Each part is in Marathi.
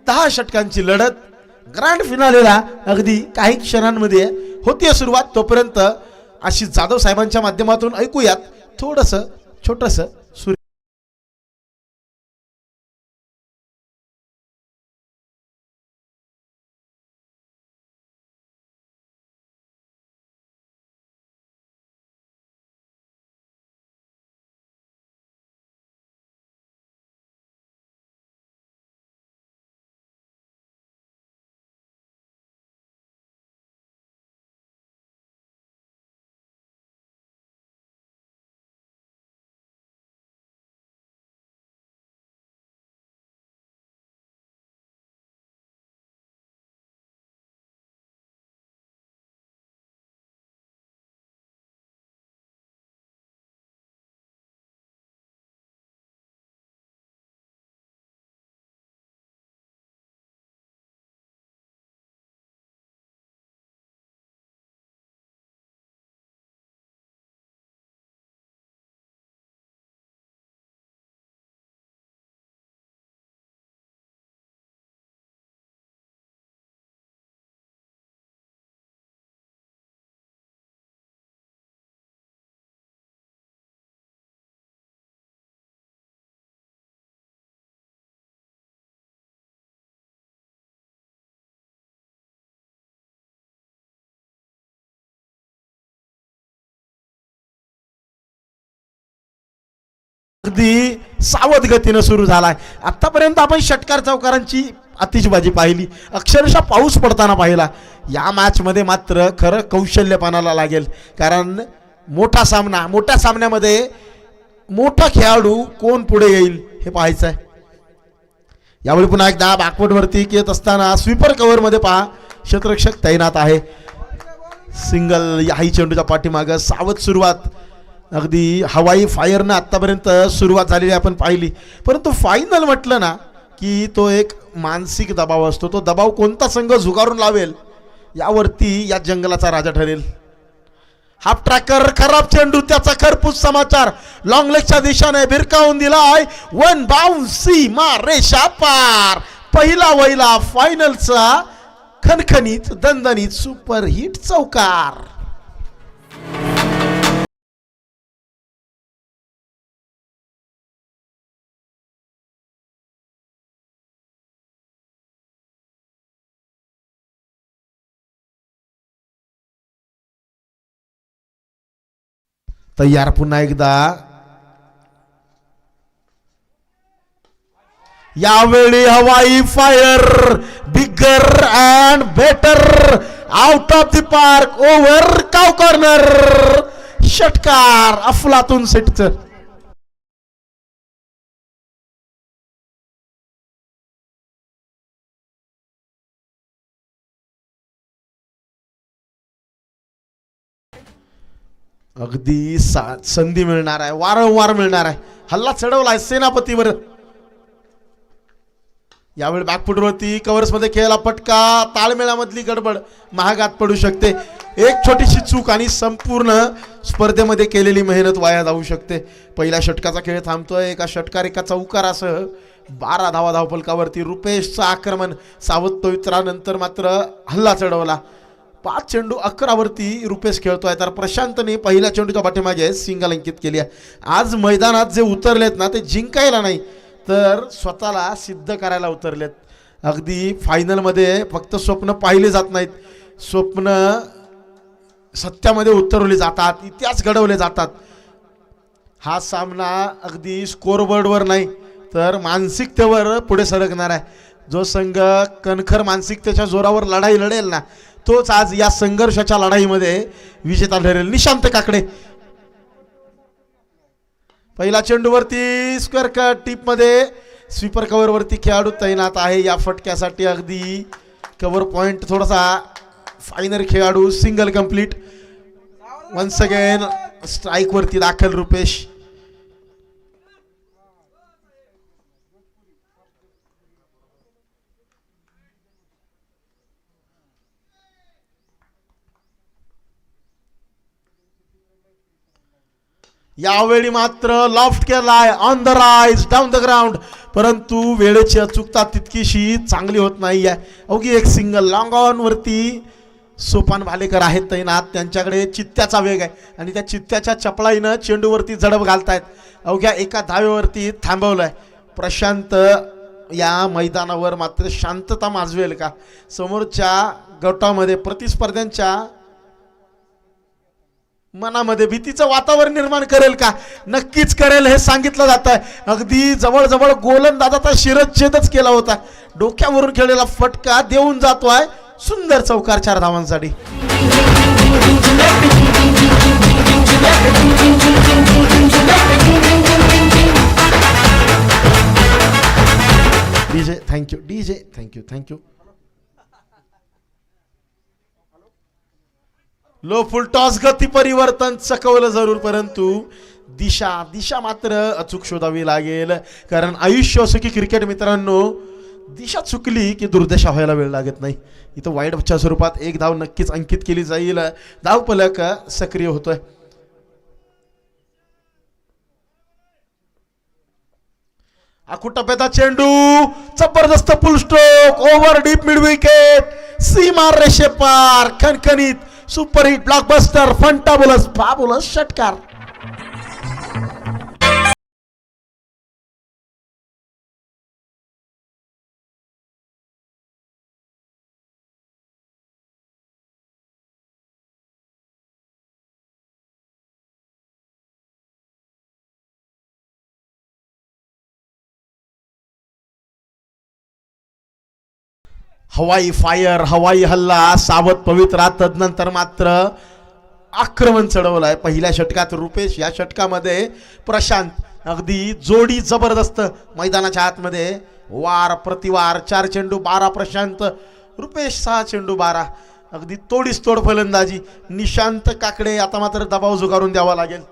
10 षटकांची लढत ग्रँड फिनालेला अगदी काही क्षणांमध्ये होती सुरुवात. तोपर्यंत आशिष जाधव साहेबांच्या माध्यमातून ऐकूयात थोडंसं छोटंसं सूर्य. अगदी सावध गतीनं सुरू झालाय. आतापर्यंत आपण षटकार चौकारांची आतिषबाजी पाहिली, अक्षरशः पाऊस पडताना पाहिला. या मॅच मध्ये मात्र खरं कौशल्यपणाला लागेल, कारण मोठा सामना, मोठ्या सामन्यामध्ये मोठा खेळाडू कोण पुढे येईल हे पाहायचं आहे. यावेळी पुन्हा एकदा बॅकवर्डवरती येत असताना स्वीपर कव्हर मध्ये पहा क्षेत्ररक्षक तैनात आहे. सिंगल हाई चेंडूच्या पाठीमागं सावध सुरुवात, अगदी हवाई फायरनं आत्तापर्यंत सुरुवात झालेली आपण पाहिली. परंतु फायनल म्हटलं ना की तो एक मानसिक दबाव असतो. तो दबाव कोणता संघ झुगारून लावेल यावरती या जंगलाचा राजा ठरेल. हाफ ट्रॅकर खराब चेंडू, त्याचा खरपूस समाचार लॉंग लेगच्या दिशेने भिरकावून दिलाय. वन बाउन्स सीमा रेषा पार. पहिला वहिला फायनलचा खणखणीत दणदणीत सुपरहिट चौकार. तयार पुन्हा एकदा. यावेळी हवाई fire, bigger and better, out of the park, over, काव कॉर्नर, षटकार अफलातून सेटचं. अगदी संधी मिळणार आहे, वारंवार मिळणार आहे. हल्ला चढवलाय सेनापतीवर. यावेळी बॅकफुटवरती कव्हर्स मध्ये खेळला फटका, ताळमेळामधली गडबड महागात पडू शकते. एक छोटीशी चूक आणि संपूर्ण स्पर्धेमध्ये केलेली मेहनत वाया जाऊ शकते. पहिल्या षटकाचा खेळ थांबतोय. एका षटकार एका चौकारासह 12 धावा धावफलकावरती. रुपेशचं आक्रमण सावध पवित्रानंतर मात्र हल्ला चढवला. 5 चेंडू 11 वरती रुपेश खेळतोय, तर प्रशांतने पहिल्या चेंडूच्या पाठीमागे सिंगल अंकित केली आहे. आज मैदानात जे उतरलेत ना ते जिंकायला नाही तर स्वतःला सिद्ध करायला उतरलेत. अगदी फायनलमध्ये फक्त स्वप्न पाहिले जात नाहीत, स्वप्न सत्यामध्ये उतरवली जातात, इतिहास घडवले जातात. हा सामना अगदी स्कोरबोर्डवर नाही तर मानसिकतेवर पुढे सरकणार आहे. जो संघ कणखर मानसिकतेच्या जोरावर लढाई लढेल ना तोच आज या संघर्षाच्या लढाईमध्ये विजेता ठरेल. निशांत काकडे पहिला चेंडूवरती स्क्वेअर कट टीप मध्ये स्वीपर कव्हर वरती खेळाडू तैनात आहे. या फटक्यासाठी अगदी कव्हर पॉइंट थोडासा फायनल खेळाडू single complete. Once again strike वरती दाखल रुपेश. यावेळी मात्र लॉफ्ट केलाय on the rise down the ground, परंतु वेळेची अचूकता तितकीशी चांगली होत नाहीये. अवघी एक सिंगल लॉंग ऑन वरती सोपान भालेकर आहेत तैनात. त्यांच्याकडे चित्त्याचा वेग आहे आणि त्या चित्त्याच्या चपळाईनं चेंडूवरती झडप घालतायत. अवघ्या एका धावेवरती थांबवलंय. प्रशांत या मैदानावर मात्र शांतता माजवेल का? समोरच्या गटामध्ये प्रतिस्पर्ध्यांच्या मनामध्ये भीतीचं वातावरण निर्माण करेल का? नक्कीच करेल हे सांगितलं जात आहे. अगदी जवळजवळ गोलंदाजाचा शिरच्छेदच केला होता. डोक्यावरून खेळलेला फटका देऊन जातोय. सुंदर चौकार 4 धावांसाठी. DJ thank you, DJ thank you, thank you. Low full toss गती परिवर्तन चकवलं जरूर, परंतु दिशा मात्र अचूक शोधावी लागेल. कारण आयुष्य असं की क्रिकेट मित्रांनो, दिशा चुकली की दुर्दशा व्हायला वेळ लागत नाही. इथं वाईडच्या स्वरूपात एक धाव नक्कीच अंकित केली जाईल. धावफलक सक्रिय होतोय. आकुटप्याचा चेंडू, जबरदस्त full stroke, over deep mid wicket, सीमा रेषे पार, खणखणीत super hit blockbuster, fantabulous fabulous षटकार. हवाई फायर, हवाई हल्ला, सावध पवित्रा. तदनंतर मात्र आक्रमण चढवलंय. पहिल्या षटकात रुपेश, या षटकामध्ये प्रशांत. अगदी जोडी जबरदस्त. मैदानाच्या आतमध्ये वार प्रतिवार, 4 चेंडू 12 प्रशांत, रुपेश 6 चेंडू 12. अगदी तोडीस तोड फलंदाजी. निशांत काकडे आता मात्र दबाव झुगारून द्यावा लागेल.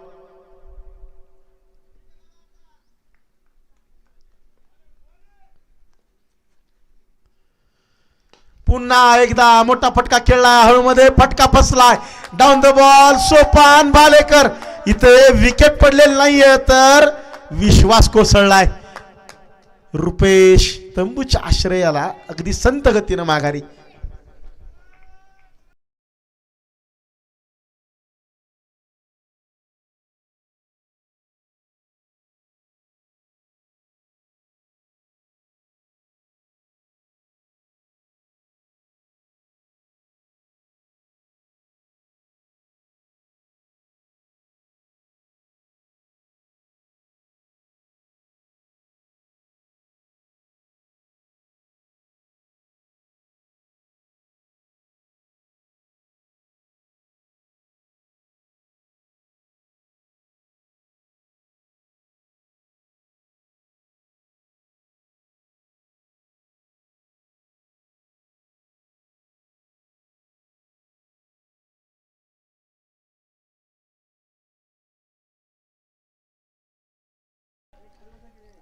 पुन्हा एकदा मोठा फटका खेळला. हळूमध्ये फटका फसलाय. Down the ball, Sopan Bhalekar. इथे विकेट पडलेली नाहीये तर विश्वास कोसळलाय. रुपेश तंबूच्या आश्रयाला अगदी संत गतीनं माघारी.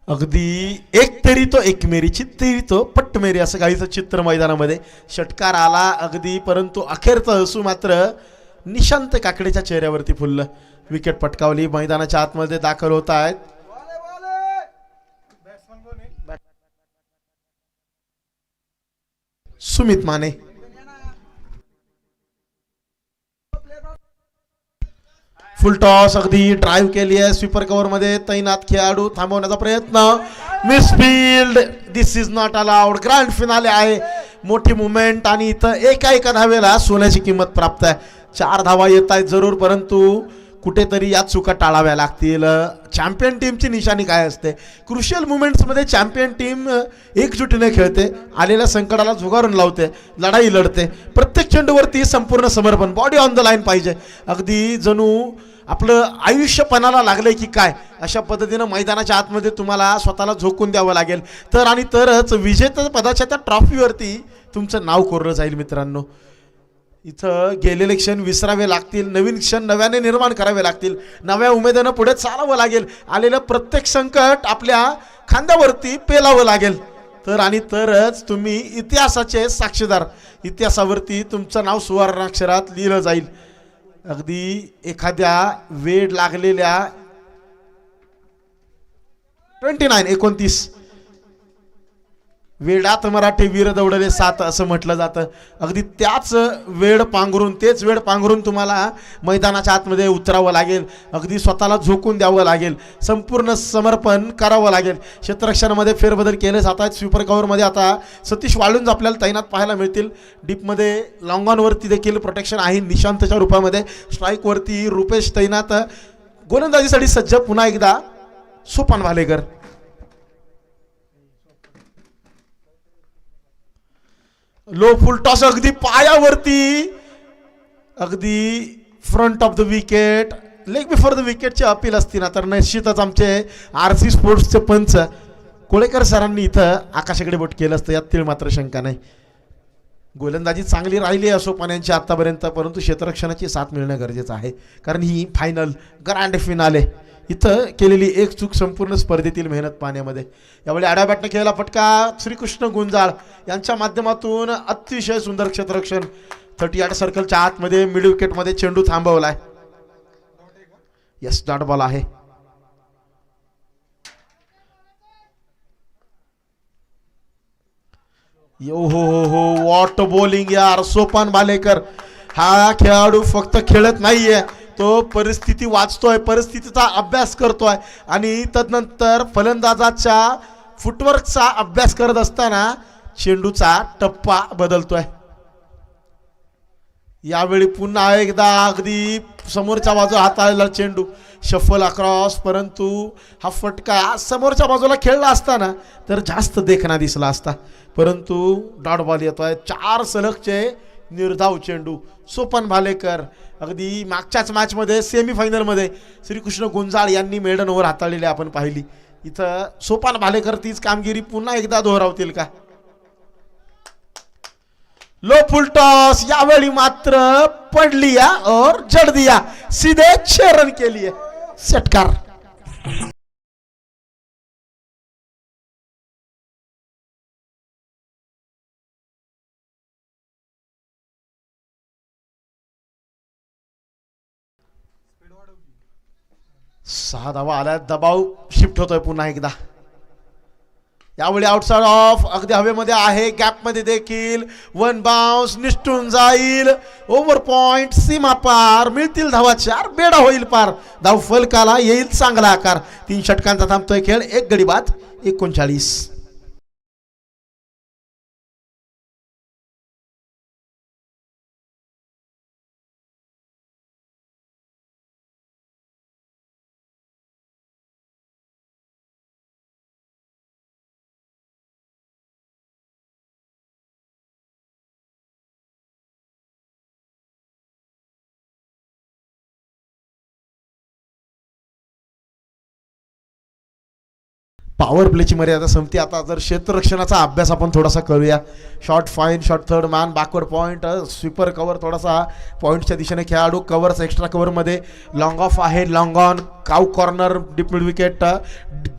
अगदी एक तेरी तो एक मेरी, चित्तेरी तो पट्ट मेरी, असं काहीचं चित्र मैदानामध्ये. षटकार आला अगदी, परंतु अखेरचं हसू मात्र निशांत काकडेच्या चेहऱ्यावरती फुललं. विकेट पटकावली. मैदानाच्या आतमध्ये दाखल होत आहेत सुमित माने. फुल टॉस, अगदी ड्राईव्ह केली आहे. स्वीपर कव्हर मध्ये तैनात खेळाडू. थांबवण्याचा प्रयत्न, misfield. This is not allowed. Grand finale आहे. मोठी मुवमेंट आणि इथं एका धावेला सोन्याची किंमत प्राप्त आहे. 4 धावा येत आहेत जरूर, परंतु कुठेतरी या चुका टाळाव्या लागतील. चॅम्पियन टीमची निशाणी काय असते? क्रुशियल मुवमेंट्समध्ये चॅम्पियन टीम एकजुटीने खेळते, आलेल्या संकटाला झुगारून लावते, लढाई लढते. प्रत्येक चेंडूवरती संपूर्ण समर्पण, बॉडी ऑन द लाईन पाहिजे. अगदी जणू आपलं आयुष्य पणाला लागलंय की काय, अशा पद्धतीनं मैदानाच्या आतमध्ये तुम्हाला स्वतःला झोकून द्यावं लागेल. तर आणि तरच विजेता पदाच्या त्या ट्रॉफीवरती तुमचं नाव कोरलं जाईल मित्रांनो. इथं गेलेले क्षण विसरावे लागतील, नवीन क्षण नव्याने निर्माण करावे लागतील, नव्या उमेदीनं पुढे चालावं लागेल. आलेलं प्रत्येक संकट आपल्या खांद्यावरती पेलावं लागेल. तर आणि तरच तुम्ही इतिहासाचे साक्षीदार, इतिहासावरती तुमचं नाव सुवर्णाक्षरात लिहिलं जाईल. अगदी एखाद्या वेड लागलेल्या 29 वेडात मराठी वीर दौडले 7 असं म्हटलं जातं. अगदी त्याच तेच वेळ पांघरून तुम्हाला मैदानाच्या आतमध्ये उतरावं लागेल. अगदी स्वतःला झोकून द्यावं लागेल. संपूर्ण समर्पण करावं लागेल. क्षेत्ररक्षणामध्ये फेरबदल केले जात आहेत. स्वीपर कव्हरमध्ये आता सतीश वाळुंज आपल्याला तैनात पाहायला मिळतील. डीपमध्ये लॉंग ऑनवरती देखील प्रोटेक्शन आहे निशांतच्या रूपामध्ये. स्ट्राईकवरती रुपेश तैनात. गोलंदाजीसाठी सज्ज पुन्हा एकदा Sopan Bhalekar. Low full toss अगदी पायावरती, अगदी front of the wicket, leg before the विकेटची अपील असती ना तर निश्चितच आमचे RC स्पोर्ट्सचे पंच कोळेकर सरांनी इथं आकाशाकडे बोट केलं असतं, यात तीळ मात्र शंका नाही. गोलंदाजी चांगली राहिली आहे सोपान्यांची आतापर्यंत, परंतु क्षेत्ररक्षणाची साथ मिळणं गरजेचं आहे. कारण ही फायनल ग्रँड फिनाले इथं केलेली एक चूक संपूर्ण स्पर्धेतील मेहनत पाहण्यामध्ये. यावेळी आडव्या बॅटने केलेला फटका श्रीकृष्ण गुंजाळ यांच्या माध्यमातून अतिशय सुंदर क्षेत्ररक्षण. 38 सर्कलच्या आतमध्ये मिड विकेटमध्ये चेंडू थांबवलाय. यस, डॉट बॉल आहे. यो हो हो हो, वॉट बॉलिंग यार. सोपान भालेकर हा खेळाडू फक्त खेळत नाहीये, तो परिस्थिती वाचतोय, परिस्थितीचा अभ्यास करतोय आणि तदनंतर फलंदाजाच्या फुटवर्कचा अभ्यास करत असताना चेंडूचा टप्पा बदलतोय. यावेळी पुन्हा एकदा अगदी समोरच्या बाजूला हाताळलेला चेंडू शफल अक्रॉस, परंतु हा फटका समोरच्या बाजूला खेळला असताना तर जास्त देखणा दिसला असता, परंतु डॉट बॉल येतोय. 4 सलगचे निर्धाव चेंडू. सोपान भालेकर अगदी मागच्याच मॅचमध्ये सेमीफायनलमध्ये श्रीकृष्ण गुंजाळ यांनी मेडन ओव्हर हाताळलेली आपण पाहिली. इथं सोपान भालेकर तीच कामगिरी पुन्हा एकदा दोहरावतील का? लो फुल टॉस, यावेळी मात्र पडली और जड दिया, सीधे 6 रन के लिए. षटकार. सहा धावा आल्या, दबाव शिफ्ट होतोय पुन्हा एकदा. यावेळी आउटसाइड ऑफ, अगदी हवेमध्ये आहे, गॅपमध्ये देखील. 1 बाउन्स निष्ठून जाईल. ओव्हर पॉइंट, सीमा पार, मिळतील धावा 4, बेडा होईल पार. धाव फलकाला येईल चांगला आकार. 3 षटकांचा थांबतोय खेळ. 1 गडी बाद. 39. पॉवर प्लेची मर्यादा संपती आता. जर क्षेत्ररक्षणाचा अभ्यास आपण थोडासा करूया. Short fine, short third man, backward point, sweeper cover, थोडासा पॉईंटच्या दिशेने खेळाडू, कव्हर्स एक्स्ट्रा कव्हरमध्ये, लॉंग ऑफ आहे, long on, cow corner, deep mid wicket,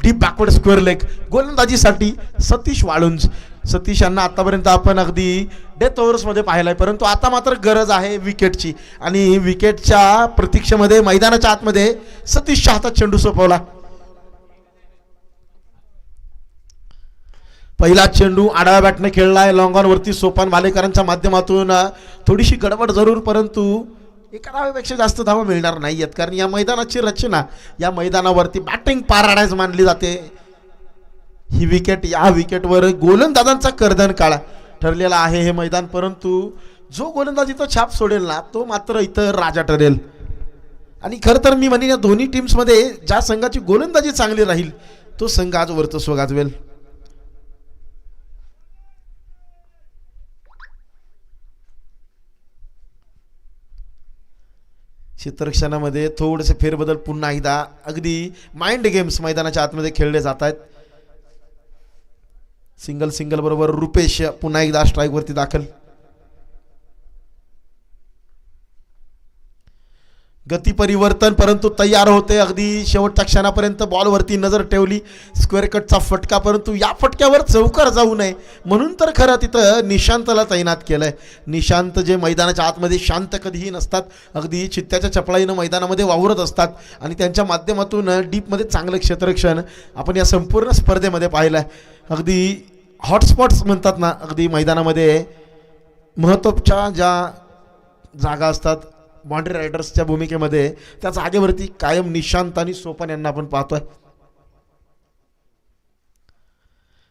deep backward square leg. गोलंदाजीसाठी सतीश वाळुंज. सतीश यांना आतापर्यंत आपण अगदी डेथ ओव्हर्समध्ये पाहिलं आहे, परंतु आता मात्र गरज आहे विकेटची आणि विकेटच्या प्रतीक्षेमध्ये मैदानाच्या आतमध्ये सतीशच्या हातात चेंडू सोपवला. पहिला चेंडू आडव्या बॅटने खेळलाय लॉंग ऑन वरती सोपान भालेकरांच्या माध्यमातून. थोडीशी गडबड जरूर, परंतु एका धावेपेक्षा जास्त धावा मिळणार नाहीयेत, कारण या मैदानाची रचना, या मैदानावरती बॅटिंग पॅराडाईज मानली जाते. ही विकेट, या विकेटवर गोलंदाजांचा कर्दन काळा ठरलेला आहे हे मैदान, परंतु जो गोलंदाजीचा छाप सोडेल ना तो मात्र इतर राजा ठरेल. आणि खरं तर मी म्हणेन या दोन्ही टीम्समध्ये ज्या संघाची गोलंदाजी चांगली राहील तो संघ आज वर्चस्व गाजवेल. क्षेत्ररक्षणामध्ये थोडेसे फेरबदल पुन्हा एकदा, अगदी माइंड गेम्स मैदानाच्या आतमध्ये खेळले जात आहेत. सिंगल बरोबर रुपेश पुन्हा एकदा स्ट्राईकवरती दाखल. गती परिवर्तन, परंतु तयार होते अगदी शेवटच्या क्षणापर्यंत बॉलवरती नजर ठेवली, स्क्वेअर कटचा फटका, परंतु या फटक्यावर चौकार जाऊ नये म्हणून तर खरं तिथं निशांतला तैनात केलं आहे. निशांत जे मैदानाच्या आतमध्ये शांत कधीही नसतात, अगदी चित्त्याच्या चपळाईनं मैदानामध्ये वावरत असतात आणि त्यांच्या माध्यमातून डीपमध्ये चांगलं क्षेत्ररक्षण आपण या संपूर्ण स्पर्धेमध्ये पाहिलं आहे. अगदी हॉटस्पॉट्स म्हणतात ना, अगदी मैदानामध्ये महत्त्वाच्या ज्या जागा असतात बाउंड्री रायडर्सच्या भूमिकेमध्ये, त्या जागेवरती कायम निशांत आणि सोपन यांना आपण पाहतोय.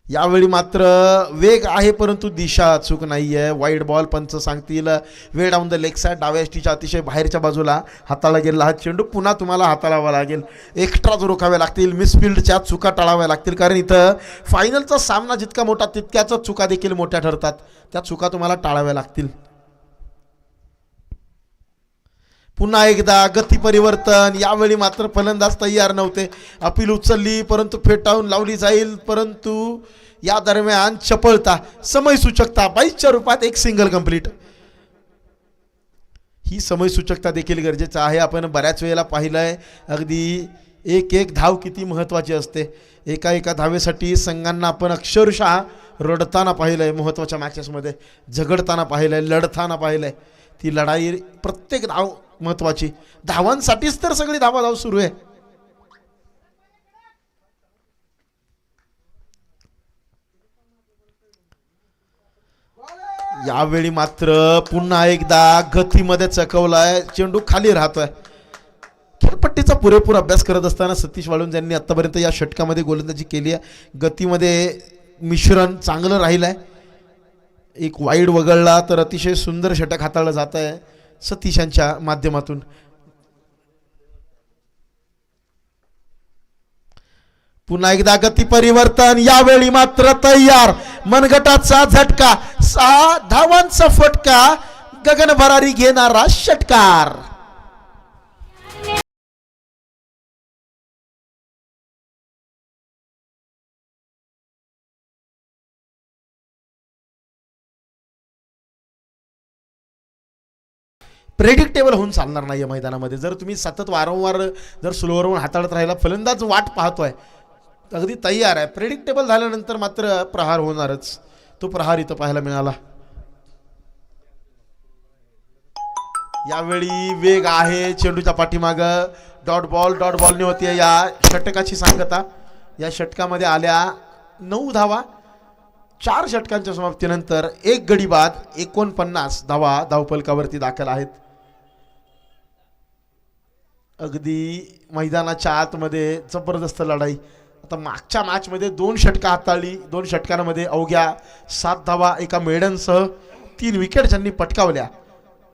यावेळी मात्र वेग आहे परंतु दिशा चूक नाही आहे. वाईड बॉल पंच सांगतील. वे डाऊन द लेग साईड, डाव्या एसटीच्या अतिशय बाहेरच्या बाजूला हाताळला गेलेला हा चेंडू पुन्हा तुम्हाला हाताळावा लागेल. एक्स्ट्रा जो रोखावे लागतील, मिसफिल्डच्या चुका टाळाव्या लागतील, कारण इथं फायनलचा सामना जितका मोठा तितक्याच चुका देखील मोठ्या ठरतात. त्या चुका तुम्हाला टाळाव्या लागतील. पुन्हा एकदा गती परिवर्तन. यावेळी मात्र फलंदाज तयार नव्हते. अपील उचलली परंतु फेटाळून लावली जाईल, परंतु या दरम्यान चपळता, समयसूचकता 22च्या रूपात एक सिंगल कंप्लीट. ही समयसूचकता देखील गरजेचं आहे. आपण बऱ्याच वेळेला पाहिलं आहे अगदी एक एक धाव किती महत्त्वाची असते. एका एका धावेसाठी संघांना आपण अक्षरशः रडताना पाहिलं आहे, महत्त्वाच्या मॅचेसमध्ये झगडताना पाहिलं आहे, लढताना पाहिलं आहे. ती लढाई प्रत्येक धाव महत्वाची, धावांसाठीच तर सगळी धावाधाव सुरू आहे. यावेळी मात्र पुन्हा एकदा गतीमध्ये चकवलाय, चेंडू खाली राहतोय. खेळपट्टीचा पुरेपूर अभ्यास करत असताना सतीश वाळुंज यांनी आतापर्यंत या षटकामध्ये गोलंदाजी केली आहे. गतीमध्ये मिश्रण चांगलं राहिलं आहे. एक वाईड वगळला तर अतिशय सुंदर षटक हाताळलं जात आहे सतीशांच्या माध्यमातून. पुन्हा एकदा गती परिवर्तन. यावेळी मात्र तयार, मनगटाचा झटका, 6 धावांचा फटका, गगन भरारी घेणारा षटकार. प्रेडिक्टेबल होऊन चालणार नाही आहे मैदानामध्ये. जर तुम्ही सतत वारंवार जर स्लोवरवर हाताळत राहिला, फलंदाज वाट पाहतोय, अगदी तयार आहे, प्रेडिक्टेबल झाल्यानंतर मात्र प्रहार होणारच. तो प्रहार इथं पाहायला मिळाला. यावेळी वेग आहे चेंडूच्या पाठीमाग. डॉट बॉलने होती या षटकाची सांगता. या षटकामध्ये आल्या 9 धावा. 4 षटकांच्या समाप्तीनंतर 1 गडी बाद, 49 धावा धावफलकावरती दाखल आहेत. अगदी मैदानाच्या आतमध्ये जबरदस्त लढाई. आता मागच्या मॅचमध्ये 2 षटकं हाताळली. 2 षटकांमध्ये अवघ्या 7 धावा एका मेडनसह 3 विकेट ज्यांनी पटकावल्या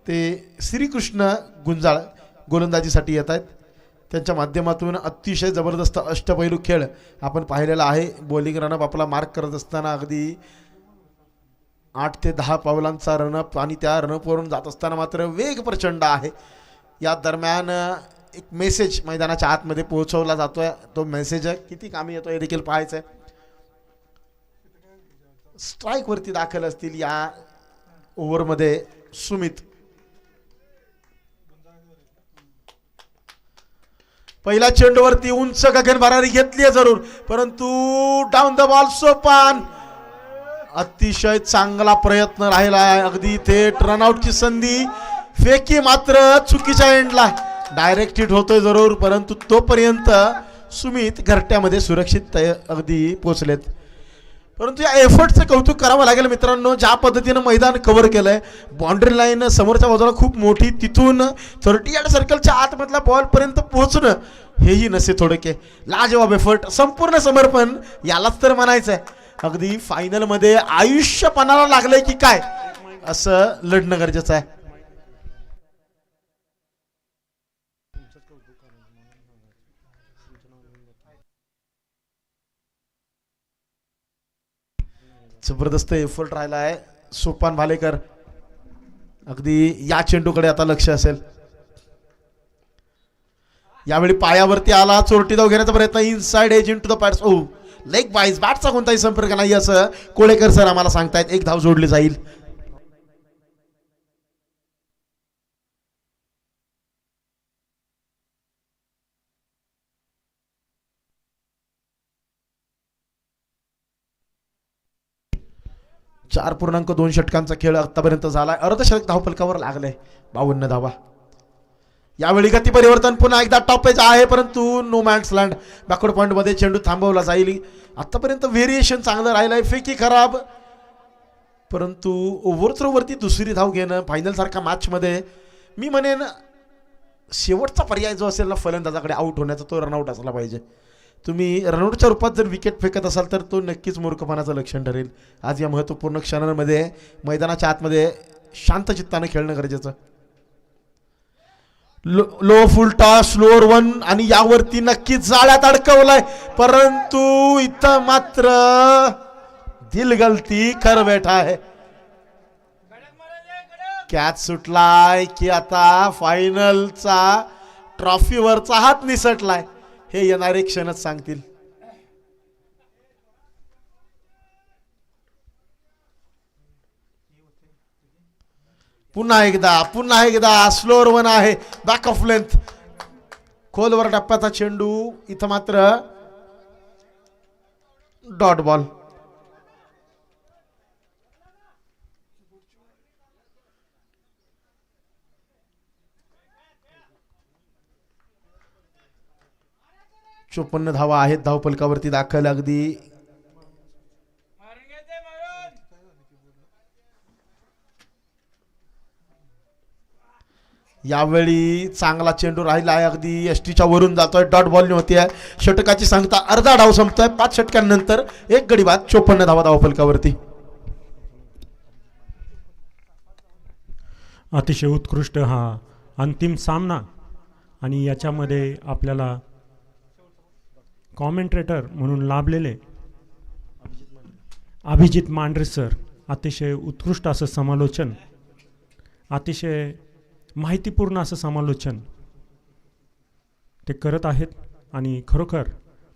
ते श्रीकृष्ण गुंजाळ गोलंदाजीसाठी येत आहेत. त्यांच्या माध्यमातून अतिशय जबरदस्त अष्टपैलू खेळ आपण पाहिलेला आहे. बॉलिंग रनअप आपला मार्क करत असताना अगदी 8 ते 10 पावलांचा रनअप, आणि त्या रनअपवरून जात असताना मात्र वेग प्रचंड आहे. या दरम्यान एक मेसेज मैदानाच्या आतमध्ये पोहोचवला जातोय. तो मेसेज किती कामी येतो हे देखील पाहायचं आहे. स्ट्राईक वरती दाखल असतील या ओव्हरमध्ये सुमित. पहिल्या चेंडूवरती उंच गगन भरारी घेतली आहे जरूर, परंतु डाऊन द बॉल सोपान. अतिशय चांगला प्रयत्न राहिला आहे. अगदी थेट रनआउटची संधी. फेकी मात्र चुकीच्या एंडला. डायरेक्ट हिट होतोय जरूर, परंतु तोपर्यंत सुमित घरट्यामध्ये सुरक्षित अगदी पोचलेत. परंतु या एफर्टचं कौतुक करावं लागेल मित्रांनो. ज्या पद्धतीनं मैदान कव्हर केलंय, बाउंड्री लाईन समोरच्या बाजूला खूप मोठी, तिथून 30 सर्कलच्या आतमधल्या बॉलपर्यंत पोहोचणं हेही नसे थोडके. लाजवाब एफर्ट, संपूर्ण समर्पण यालाच तर म्हणायचं आहे. अगदी फायनलमध्ये आयुष्य पणाला लागलंय की काय असं लढणं गरजेचं आहे. जबरदस्त एफर्ट राहिला आहे. सोपान भालेकर अगदी या चेंडूकडे आता लक्ष असेल. यावेळी पायावरती आला, चोरटी धाव घेण्याचा प्रयत्न, inside edge into the bats. Oh leg byes, बॅटचा कोणताही संपर्क नाही असं कोळेकर सर आम्हाला सांगतायत. 1 धाव जोडली जाईल. 4.2 षटकांचा खेळ आतापर्यंत झालाय. अर्धशतक धावफलकावर लागले. 52 धावा. यावेळी गती परिवर्तन पुन्हा एकदा टॉपेज आहे, परंतु no man's land. Backward point मध्ये चेंडू थांबवला जाईल. आतापर्यंत व्हेरिएशन चांगलं राहिलंय. फेकी खराब, परंतु ओव्हरथ्रोवरती दुसरी धाव घेणं फायनल सारखा मॅच मध्ये मी म्हणेन शेवटचा पर्याय जो असेल ना फलंदाजाकडे आउट होण्याचा, तो रनआउट असला पाहिजे. तुम्ही रनआउटच्या रूपात जर विकेट फेकत असाल तर तो नक्कीच मूर्खपणाचं लक्षण ठरेल. आज या महत्त्वपूर्ण क्षणांमध्ये मैदानाच्या आतमध्ये शांत चित्ताने खेळणं गरजेचं. Low full toss, slower one, आणि यावरती नक्कीच जाळ्यात अडकवलाय, परंतु इथं मात्र दिल गलती कर बैठा है. कॅच सुटलाय की आता फायनलचा ट्रॉफीवरचा हात निसटलाय हे येणारे क्षणच सांगतील. पुन्हा एकदा स्लोअर वन आहे. बॅक ऑफ लेंथ, खोलवर टप्प्याचा चेंडू. इथं मात्र डॉट बॉल. चोपन्न धावा आहेत धावफलकावरती दाखल. अगदी यावेळी चांगला चेंडू राहिला आहे. अगदी एसटीच्या वरून जातोय. डॉट बॉल होती. षटकाची सांगता अर्धा डाव संपतोय. 5 षटकांनंतर 1 गडी बाद. 54 धावा धावफलकावरती. अतिशय उत्कृष्ट हा अंतिम सामना, आणि याच्यामध्ये आपल्याला कॉमेंट्रेटर म्हणून लाभलेले अभिजित मांढरे सर अतिशय उत्कृष्ट असं समालोचन, अतिशय माहितीपूर्ण असं समालोचन ते करत आहेत. आणि खरोखर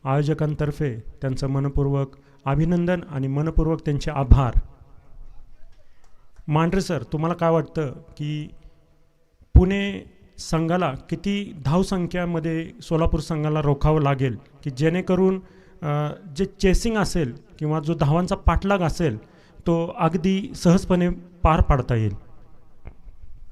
आयोजकांतर्फे त्यांचं मनपूर्वक अभिनंदन आणि मनपूर्वक त्यांचे आभार. मांढरे सर, तुम्हाला काय वाटतं की पुणे संघाला किती धावसंख्यामध्ये सोलापूर संघाला रोखावं लागेल की जेणेकरून जे चेसिंग असेल किंवा जो धावांचा पाठलाग असेल तो अगदी सहजपणे पार पाडता येईल?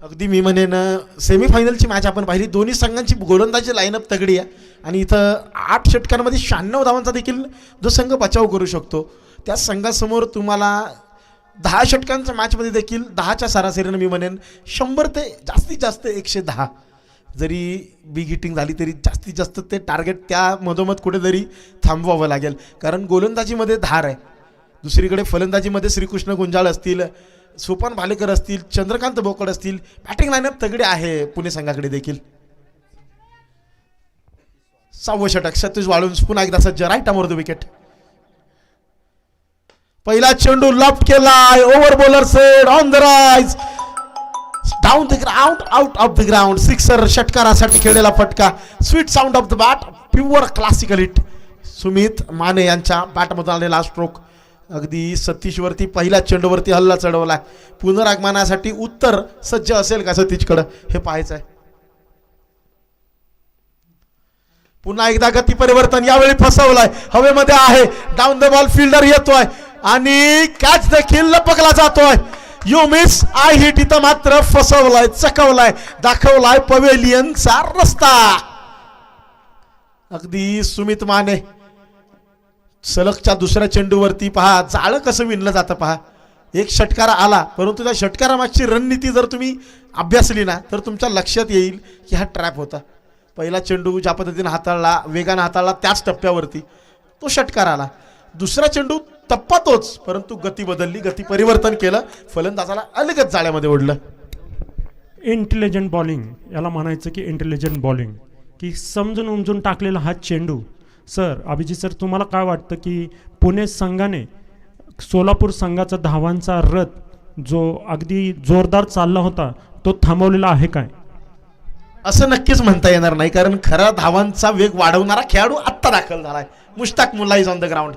अगदी मी म्हणेन सेमीफायनलची मॅच आपण पाहिली. दोन्ही संघांची गोलंदाजी लाईनअप तगडी आहे, आणि इथं 8 षटकांमध्ये 96 धावांचा देखील जो संघ बचाव करू शकतो त्या संघासमोर तुम्हाला 10 षटकांच्या मॅचमध्ये देखील 10च्या सरासरीनं मी म्हणेन 100 ते जास्तीत जास्त 110 जरी बिग हिटिंग झाली तरी जास्तीत जास्त ते टार्गेट त्या मधोमध कुठेतरी थांबवावं लागेल, कारण गोलंदाजीमध्ये धार आहे. दुसरीकडे फलंदाजीमध्ये श्रीकृष्ण गुंजाळ असतील, सोपान भालेकर असतील, चंद्रकांत बोकड असतील. बॅटिंग लाईनअप तगडे आहे पुणे संघाकडे देखील. 6वं षटक. सतीश वाळून पुन्हा एकदा सज्ज. Right arm over the wicket. पहिला चेंडू लॉफ्ट केलाय. Over bowler's head on the rise, down the ground, out of the ground. Sixer. षटकारासाठी खेळलेला फटका. Sweet sound of the bat. Pure classical hit. Sumit Mane यांच्या बॅटमधून आलेला स्ट्रोक. अगदी सतीशवरती पहिल्या चेंडूवरती हल्ला चढवलाय. पुनरागमनासाठी उत्तर सज्ज असेल का सतीशकडं हे पाहायचं आहे. पुन्हा एकदा गती परिवर्तन. यावेळी फसवलाय. हवेमध्ये आहे. Down the ball. फिल्डर येतोय आणि कॅच देखील लपकला जातोय. You miss I hit. इथं मात्र फसवलाय, चकवलाय, दाखवलाय पवेलियनचा रस्ता. अगदी सुमित माने सलगच्या दुसऱ्या चेंडूवरती पहा जाळं कसं विणलं जातं पहा. एक षटकार आला, परंतु त्या षटकारामागची रणनीती जर तुम्ही अभ्यासली ना तर तुमच्या लक्षात येईल की हा ट्रॅप होता. पहिला चेंडू ज्या पद्धतीने हाताळला, वेगाने हाताळला, त्याच टप्प्यावरती तो षटकार आला. दुसरा चेंडू टप्पा तोच, परंतु गती बदलली, गती परिवर्तन केलं, फलंदाजाला अलगद जाळ्यामध्ये ओढलं. इंटेलिजंट बॉलिंग याला म्हणायचं की इंटेलिजंट बॉलिंग, की समजून उमजून टाकलेला हा चेंडू. सर, अभिजित सर, तुम्हाला काय वाटतं की पुणे संघाने सोलापूर संघाचा धावांचा रथ जो अगदी जोरदार चालला होता तो थांबवलेला आहे काय? असं नक्कीच म्हणता येणार नाही, कारण खरा धावांचा वेग वाढवणारा खेळाडू आत्ता दाखल झालाय. Mushtaq Mulla is on the ground.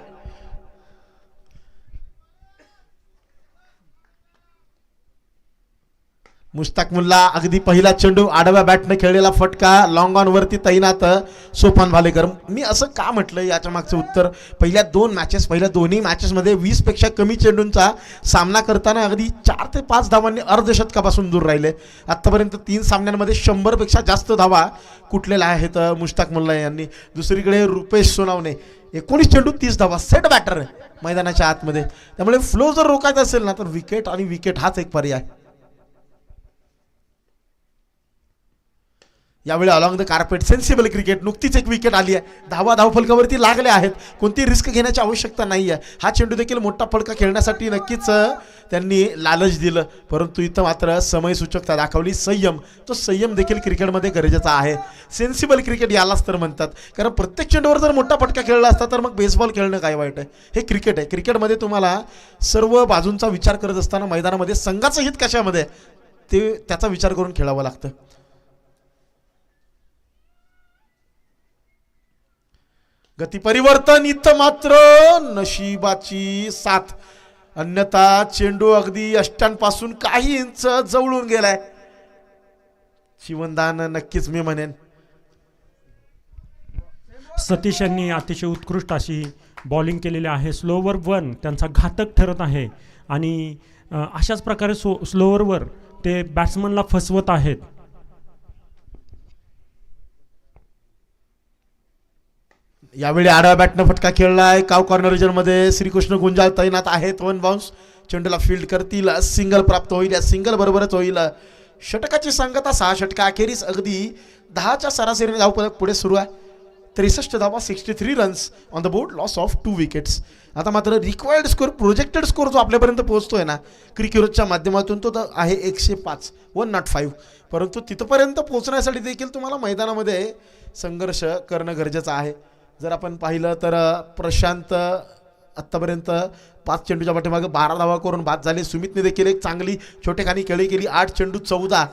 Mushtaq Mulla अगदी पहिला चेंडू आडव्या बॅटने खेळलेला फटका लॉंग ऑन वरती तैनात सोपान भालेकर. मी असं का म्हटलं याच्या मागचं उत्तर, पहिल्या दोन्ही मॅचेसमध्ये 20 पेक्षा कमी चेंडूंचा सामना करताना अगदी 4 ते 5 धावांनी अर्धशतकापासून दूर राहिले. आत्तापर्यंत 3 सामन्यांमध्ये 100 पेक्षा जास्त धावा कुठलेल्या आहेत मुश्ताक मुल्ला यांनी. दुसरीकडे रुपेश सोनावणे 19 चेंडू 30 धावा, सेट बॅटर मैदानाच्या आतमध्ये. त्यामुळे फ्लो जर रोखायचा असेल ना तर विकेट आणि विकेट हाच एक पर्याय. यावेळी along the carpet sensible cricket, नुकतीच एक विकेट आली आहे, धावफलकावरती लागले आहेत, कोणती रिस्क घेण्याची आवश्यकता नाही आहे. हा चेंडू देखील मोठा फलका खेळण्यासाठी नक्कीच त्यांनी लालच दिलं, परंतु इथं मात्र समयसूचकता दाखवली, संयम. तो संयम देखील क्रिकेटमध्ये गरजेचा आहे. सेन्सिबल क्रिकेट यालाच तर म्हणतात, कारण प्रत्येक चेंडूवर जर मोठा फटका खेळला असता तर मग बेसबॉल खेळणं काय वाईट आहे. हे क्रिकेट आहे. क्रिकेटमध्ये तुम्हाला सर्व बाजूंचा विचार करत असताना मैदानामध्ये संघाचं हित कशामध्ये ते त्याचा विचार करून खेळावं लागतं. गती परिवर्तन इथं मात्र नशिबाची साथ, अन्यथा चेंडू अगदी अष्टांपासून काही इंच जवळून गेलाय. जीवनदान नक्कीच मी म्हणेन. सतीश यांनी अतिशय उत्कृष्ट अशी बॉलिंग केलेली आहे. स्लोवर 1 त्यांचा घातक ठरत आहे आणि अशाच प्रकारे स्लोवरवर ते बॅट्समनला फसवत आहेत. यावेळी आडव्या बॅटनं फटका खेळलाय. काव कॉर्नर रिजनमध्ये श्रीकृष्ण गुंजाळ तैनात आहेत. 1 बाउन्स, चेंडूला फील्ड करतील, सिंगल प्राप्त होईल. या सिंगल बरोबरच होईल षटकाची सांगता. 6 षटका अखेरीस अगदी 10च्या सरासरीने धाव पुढे सुरू आहे. 63 धावा, 63 runs on the board, loss of 2 wickets. आता मात्र रिक्वायर्ड स्कोर, प्रोजेक्टेड स्कोर जो आपल्यापर्यंत पोहोचतोय ना क्रिकेटच्या माध्यमातून, तो आहे 105, 105. परंतु तिथपर्यंत पोहोचण्यासाठी देखील तुम्हाला मैदानामध्ये संघर्ष करणं गरजेचं आहे. जर आपण पाहिलं तर प्रशांत आत्तापर्यंत 5 चेंडूच्या पाठीमागे 12 धावा करून बाद झाले. सुमितने देखील एक चांगली छोटेखानी खेळी केली. 8 चेंडू 14,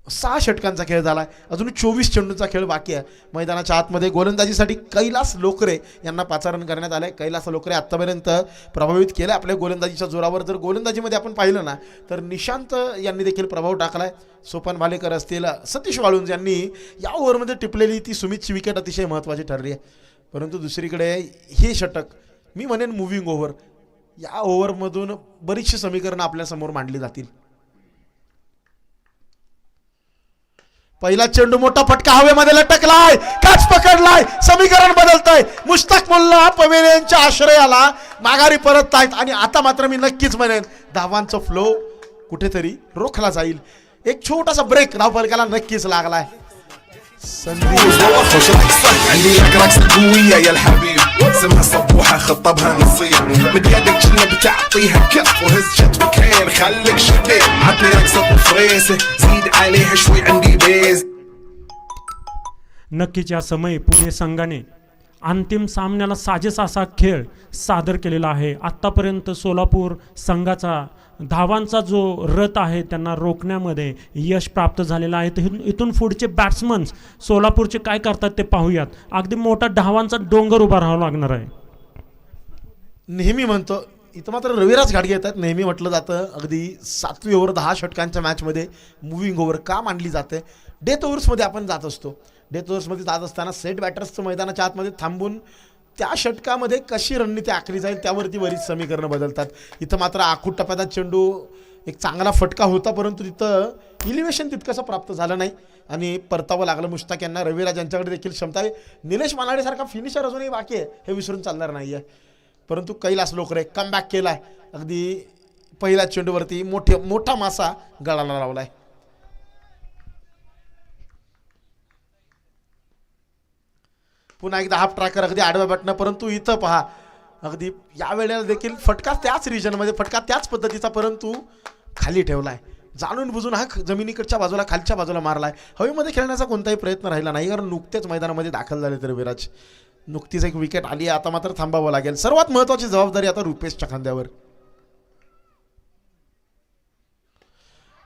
6 षटकांचा खेळ झाला. अजून 24 चेंडूंचा खेळ बाकी आहे. मैदानाच्या आतमध्ये गोलंदाजीसाठी कैलास लोकरे यांना पाचारण करण्यात आलंय. कैलास लोकरे आत्तापर्यंत प्रभावित केलं आपल्या गोलंदाजीच्या जोरावर. जर गोलंदाजीमध्ये आपण पाहिलं ना तर निशांत यांनी देखील प्रभाव टाकलाय. सोपान भालेकर असतील, सतीश वाळुंज यांनी या ओव्हरमध्ये टिपलेली ती सुमितची विकेट अतिशय महत्त्वाची ठरली आहे. परंतु दुसरीकडे हे षटक मी म्हणेन मुव्हिंग ओव्हर, या ओव्हरमधून बरीचशी समीकरणं आपल्यासमोर मांडली जातील. पहिला चेंडू मोठा फटका हवेमध्ये लटकलाय, कॅच पकडलाय, समीकरण बदलतंय. मुश्ताक मुल्ला पवेलियनच्या आश्रयाला माघारी परत आहेत आणि आता मात्र मी नक्कीच म्हणेन धावांचा फ्लो कुठेतरी रोखला जाईल. एक छोटासा ब्रेक धावफलकाला नक्कीच लागलाय. عندي لك رقصة قوية يا الحبيب سمها صبوحة خطبها نصيب من يدك كنا بتعطيها كف وهز شت مكان خليك شديد عطني رقصة فريسة زيد عليها شوي عندي بيز. नक्कीच या समय पुणे संघाने अंतिम सामन्याला साजेसा असा खेळ सादर केलेला आहे. आत्तापर्यंत सोलापूर संघाचा धावांचा जो रथ आहे त्यांना रोखण्यामध्ये यश प्राप्त झालेलं आहे. तर इथून पुढचे बॅट्समन्स सोलापूरचे काय करतात ते पाहूयात. अगदी मोठा धावांचा डोंगर उभा राहावा लागणार आहे. नेहमी म्हणतो इथं मात्र रविराज घाटगे येतात. नेहमी म्हटलं जातं अगदी 7वी ओव्हर 10 षटकांच्या मॅचमध्ये मुव्हिंग ओव्हर का मांडली जाते. डेथ ओव्हर्समध्ये आपण जात असतो. डेथ ओव्हर्समध्ये जात असताना सेट बॅटर्सचं मैदानाच्या आतमध्ये थांबून त्या षटकामध्ये कशी रणनीती आखली जाईल त्यावरती बरीच समीकरणं बदलतात. इथं मात्र आखूट टप्प्याचा चेंडू एक चांगला फटका होता, परंतु तिथं इलिव्हेशन तितकंसं प्राप्त झालं नाही आणि परतावं लागलं मुश्ताक यांना. रविराज यांच्याकडे देखील क्षमता आहे. निलेश मानाडेसारखा फिनिशर अजूनही बाकी आहे, हे विसरून चालणार नाही आहे. परंतु कैलास लोकरे कमबॅक केलाय. अगदी पहिल्या चेंडूवरती मोठा मासा गळाला लावलाय. पुन्हा एकदा हाफ ट्रॅकर अगदी आडव्या बॅटनं, परंतु इथं पहा अगदी या वेळेला देखील फटका त्याच रिजनमध्ये, फटका त्याच पद्धतीचा, परंतु खाली ठेवलाय. जाणून बुजून हा जमिनीकडच्या बाजूला खालच्या बाजूला मारलाय. हवेमध्ये खेळण्याचा कोणताही प्रयत्न राहिला नाही, कारण नुकतेच मैदानामध्ये दाखल झाले तर विराज. नुकतीच एक विकेट आली, आता मात्र थांबावं लागेल. सर्वात महत्त्वाची जबाबदारी आता रुपेशच्या खांद्यावर.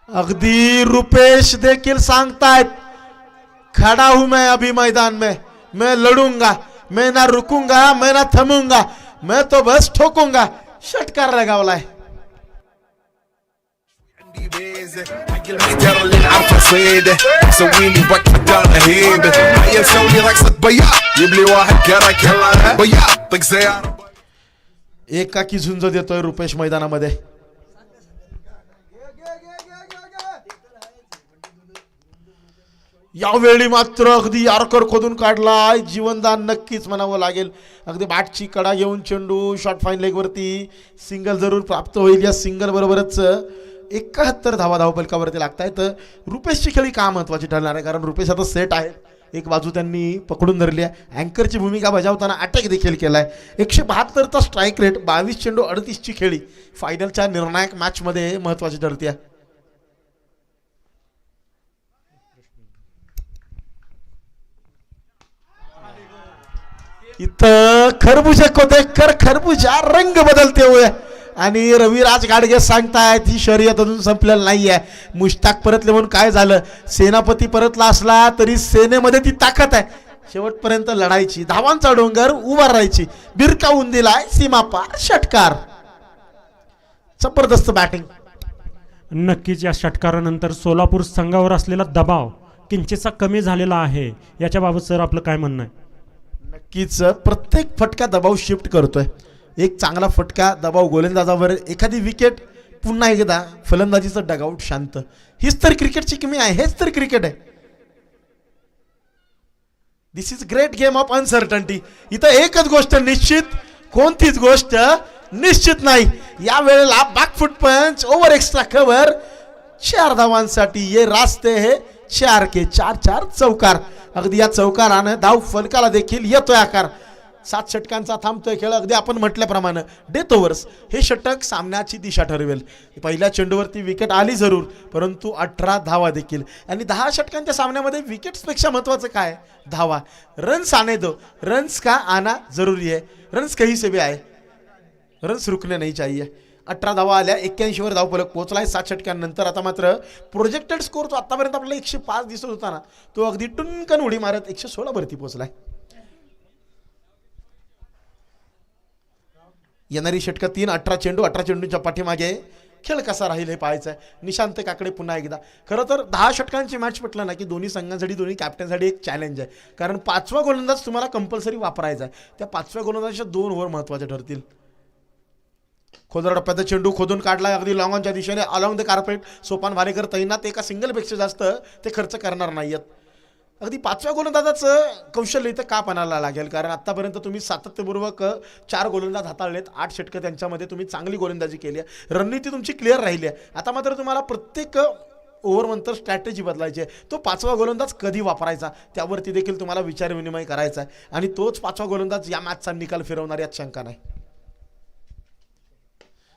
अगदी रुपेश देखील सांगतायत खड़ा हूं मैं अभी मैदान में, मैं लड़ूंगा, मैं ना रुकूंगा, मैं ना थमूंगा, मैं तो बस ठोकूंगा. षटकार लगावलाय. حق المختار اللي نعرفه صيده مسوي لي بكة رهيبة عيل سوي رقصة بياض جيب لي واحد كرك يلا بياض طق سيارة एकाकी झुंज देतोय रुपेश मैदानामध्ये. यावेळी मात्र अगदी यारकर खोदून काढलाय, जीवनदान नक्कीच म्हणावं लागेल. अगदी बॅटची कडा घेऊन चेंडू शॉर्ट फाईन लेग वरती सिंगल जरूर प्राप्त होईल. या सिंगल बरोबरच 71 धावा धावफलकावरती लागतायत. रुपेशची खेळी का महत्वाची ठरणार आहे, कारण रुपेश आता सेट आहे. एक बाजू त्यांनी पकडून धरली आहे, अँकरची भूमिका बजावताना अटॅक देखील केलाय. 172चा स्ट्राईक रेट, 22 चेंडू 38ची खेळी फायनलच्या निर्णायक मॅचमध्ये महत्वाची ठरते. इथं खरबुजे को देखकर खरबुजा रंग बदलते हुए आणि रविराज गाडगे सांगतायत ही शर्यत अजून संपलेली नाहीये. मुश्ताक परतले म्हणून काय झालं, सेनापती परतला असला तरी सेनेमध्ये ती ताकद आहे, शेवटपर्यंत लढायची, धावांचा डोंगर उभा राहायची. बिरकावून दिलाय सीमा पार षटकार. जबरदस्त बॅटिंग. नक्कीच या षटकारानंतर सोलापूर संघावर असलेला दबाव किंचितसा कमी झालेला आहे. याच्याबाबत सर आपलं काय म्हणणं आहे? नक्कीच प्रत्येक फटका दबाव शिफ्ट करतोय. एक चांगला फटका दबाव गोलंदाजावर, एखादी विकेट, पुन्हा एकदा फलंदाजीचं डगआउट शांत. हीच तर क्रिकेटची किमी आहे, हेच तर क्रिकेट आहे. This is great game of uncertainty. इथं एकच गोष्ट निश्चित, कोणतीच गोष्ट निश्चित नाही. या वेळेला बॅकफुट पंच, ओव्हर एक्स्ट्रा कव्हर, 4 धावांसाठी ये रास्ते हे 4 के 4 चौकार. अगदी या चौकारानं धाव फलकाला देखील येतोय आकार. 7 षटकांचा थांबतोय खेळ. अगदी आपण म्हटल्याप्रमाणे डेथ ओव्हर्स हे षटक सामन्याची दिशा ठरवेल. पहिल्या चेंडूवरती विकेट आली जरूर, परंतु 18 धावा देखील. आणि 10 षटकांच्या सामन्यामध्ये विकेट्सपेक्षा महत्त्वाचं काय, धावा. रन्स आने दो, रन्स का आना जरूरी है, रन्स कहीं से भी आए, रन्स रुकने नहीं चाहिए. 18 धावा आल्या, 81 वर धावफलक पोहोचलाय 7 षटकांनंतर. आता मात्र प्रोजेक्टेड स्कोर जो आतापर्यंत आपल्याला 105 दिसत होता ना, तो अगदी टुनकन उडी मारत 116 वरती पोहोचलाय. येणारी षटकं 3, 18 चेंडू, 18 चेंडूच्या पाठीमागे खेळ कसा राहील हे पाहायचं आहे. निशांत काकडे पुन्हा एकदा. खरं तर 10 षटकांची मॅच म्हटलं ना की दोन्ही संघांसाठी, दोन्ही कॅप्टनसाठी एक चॅलेंज आहे, कारण 5वा गोलंदाज तुम्हाला कंपल्सरी वापरायचा आहे. त्या 5व्या गोलंदाजाच्या 2 ओव्हर महत्त्वाचे ठरतील. खोदर टप्प्याचा चेंडू खोदून काढलाय अगदी लॉंगॉनच्या दिशेने, along the carpet. Sopan Bhalekar तैनात, एका सिंगलपेक्षा जास्त ते खर्च करणार नाहीयेत. अगदी 5व्या गोलंदाजाचं कौशल्य इथं का पणाला लागेल, कारण आतापर्यंत तुम्ही सातत्यपूर्वक 4 गोलंदाज हाताळलेत, 8 षटकं त्यांच्यामध्ये तुम्ही चांगली गोलंदाजी केली आहे, रणनीती तुमची क्लिअर राहिली आहे. आता मात्र तुम्हाला प्रत्येक ओव्हरनंतर स्ट्रॅटेजी बदलायची आहे. तो 5वा गोलंदाज कधी वापरायचा त्यावरती देखील तुम्हाला विचारविनिमय करायचा आहे, आणि तोच 5वा गोलंदाज या मॅचचा निकाल फिरवणार यात शंका नाही.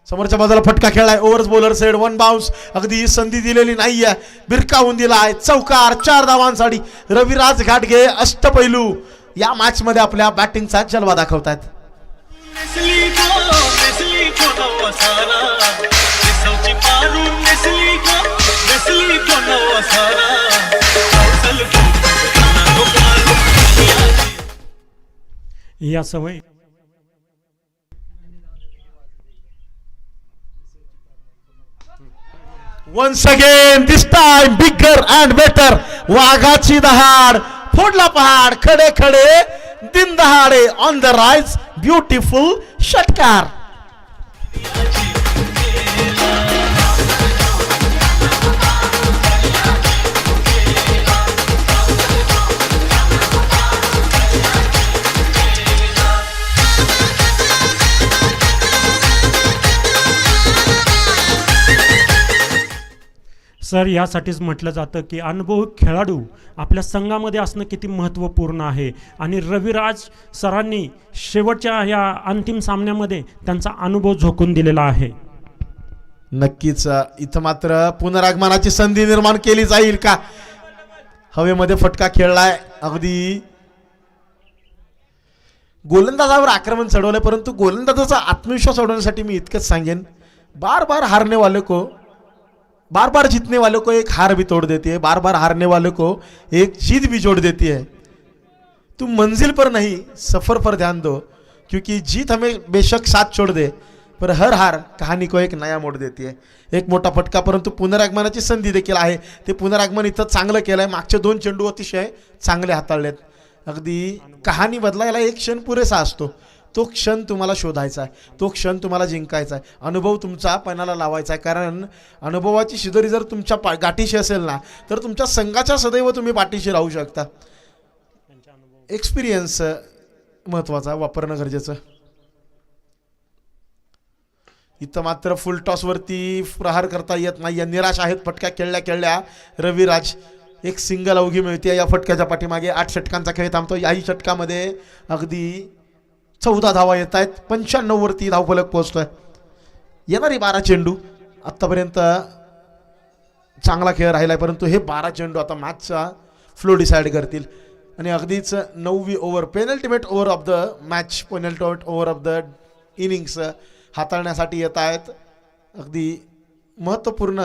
समोरच्या बाजूला फटका खेळलाय, ओव्हर्स बॉलर सेड, 1 बाउन्स. अगदी संधी दिलेली नाहीये, बिरकावून दिलाय, चौकार. 4 धावांसाठी रविराज घाटगे अष्टपैलू या मॅच मध्ये आपल्या बॅटिंगचा जलवा दाखवतात. या सवय Once again, this time bigger and better. वाघाची दहाड, फोडला पहाड, खडे खडे दिन दहाडे, ऑन द राइज, ब्युटिफुल षटकार. सर यासाठीच म्हटलं जातं की अनुभवी खेळाडू आपल्या संघामध्ये असणं किती महत्त्वपूर्ण आहे, आणि रविराज सरांनी शेवटच्या या अंतिम सामन्यामध्ये त्यांचा अनुभव झोकून दिलेला आहे. नक्कीच इथं मात्र पुनरागमनाची संधी निर्माण केली जाईल का. हवेमध्ये फटका खेळलाय, अगदी गोलंदाजावर आक्रमण चढवलंय, परंतु गोलंदाजाचा आत्मविश्वास वाढवण्यासाठी मी इतकंच सांगेन, बार बार हारने वाले को, बार बार जीतने वालों को एक हार भी तोड़ देती है, बार बार हारने वालों को एक जीत भी जोड़ देती है. तुम मंजिल पर नहीं सफर पर ध्यान दो, क्योंकि जीत हमें बेशक साथ छोड़ दे, पर हर हार कहानी को एक नया मोड देते आहे. एक मोठा फटका, परंतु पुनरागमनाची संधी देखील आहे. ते पुनरागमन इथं चांगलं केलं आहे. मागचे 2 चेंडू अतिशय चांगले हाताळलेत. अगदी कहाणी बदलायला एक क्षण पुरेसा असतो. तो क्षण तुम्हाला शोधायचा आहे, तो क्षण तुम्हाला जिंकायचा आहे, अनुभव तुमचा पणाला लावायचा आहे. कारण अनुभवाची शिदोरी जर तुमच्या गाठीशी असेल ना, तर तुमच्या संघाच्या सदैव तुम्ही पाठीशी राहू शकता. एक्सपिरियन्स महत्त्वाचा वापरणं गरजेचं. इथं मात्र फुल टॉसवरती प्रहार करता येत नाही. निराश आहेत. फटक्या खेळल्या रविराज. एक सिंगल अवघी मिळते या फटक्याच्या पाठीमागे. 8 षटकांचा खेळ थांबतो. याही षटकामध्ये अगदी 14 धावा येत आहेत. 95 वरती धावफलक पोहोचतोय. येणारी 12 चेंडू आत्तापर्यंत चांगला खेळ राहिला आहे, परंतु हे 12 चेंडू आता मॅचचा फ्लो डिसाईड करतील. आणि अगदीच 9वी over, penultimate over of the match, penultimate over of the innings हाताळण्यासाठी येत आहेत अगदी महत्त्वपूर्ण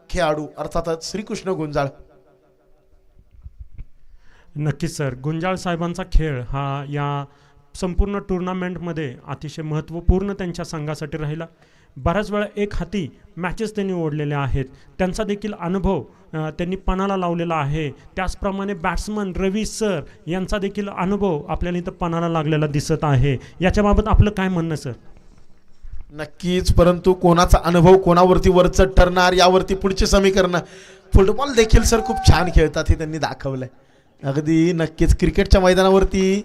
खेळाडू अर्थातच श्रीकृष्ण गुंजाळ. नक्कीच सर, गुंजाळ साहेबांचा खेळ हा या संपूर्ण टुर्नामेंटमध्ये अतिशय महत्त्वपूर्ण त्यांच्या संघासाठी राहिला. बऱ्याच वेळा एक हाती मॅचेस त्यांनी ओढलेल्या आहेत. त्यांचा देखील अनुभव त्यांनी पणाला लावलेला आहे. त्याचप्रमाणे बॅट्समन रवी सर यांचा देखील अनुभव आपल्याला इथं पणाला लागलेला दिसत आहे. याच्याबाबत आपलं काय म्हणणं सर? नक्कीच, परंतु कोणाचा अनुभव कोणावरती वरचढ ठरणार यावरती पुढचे समीकरण. फुटबॉल देखील सर खूप छान खेळतात हे त्यांनी दाखवलंय. अगदी नक्कीच क्रिकेटच्या मैदानावरती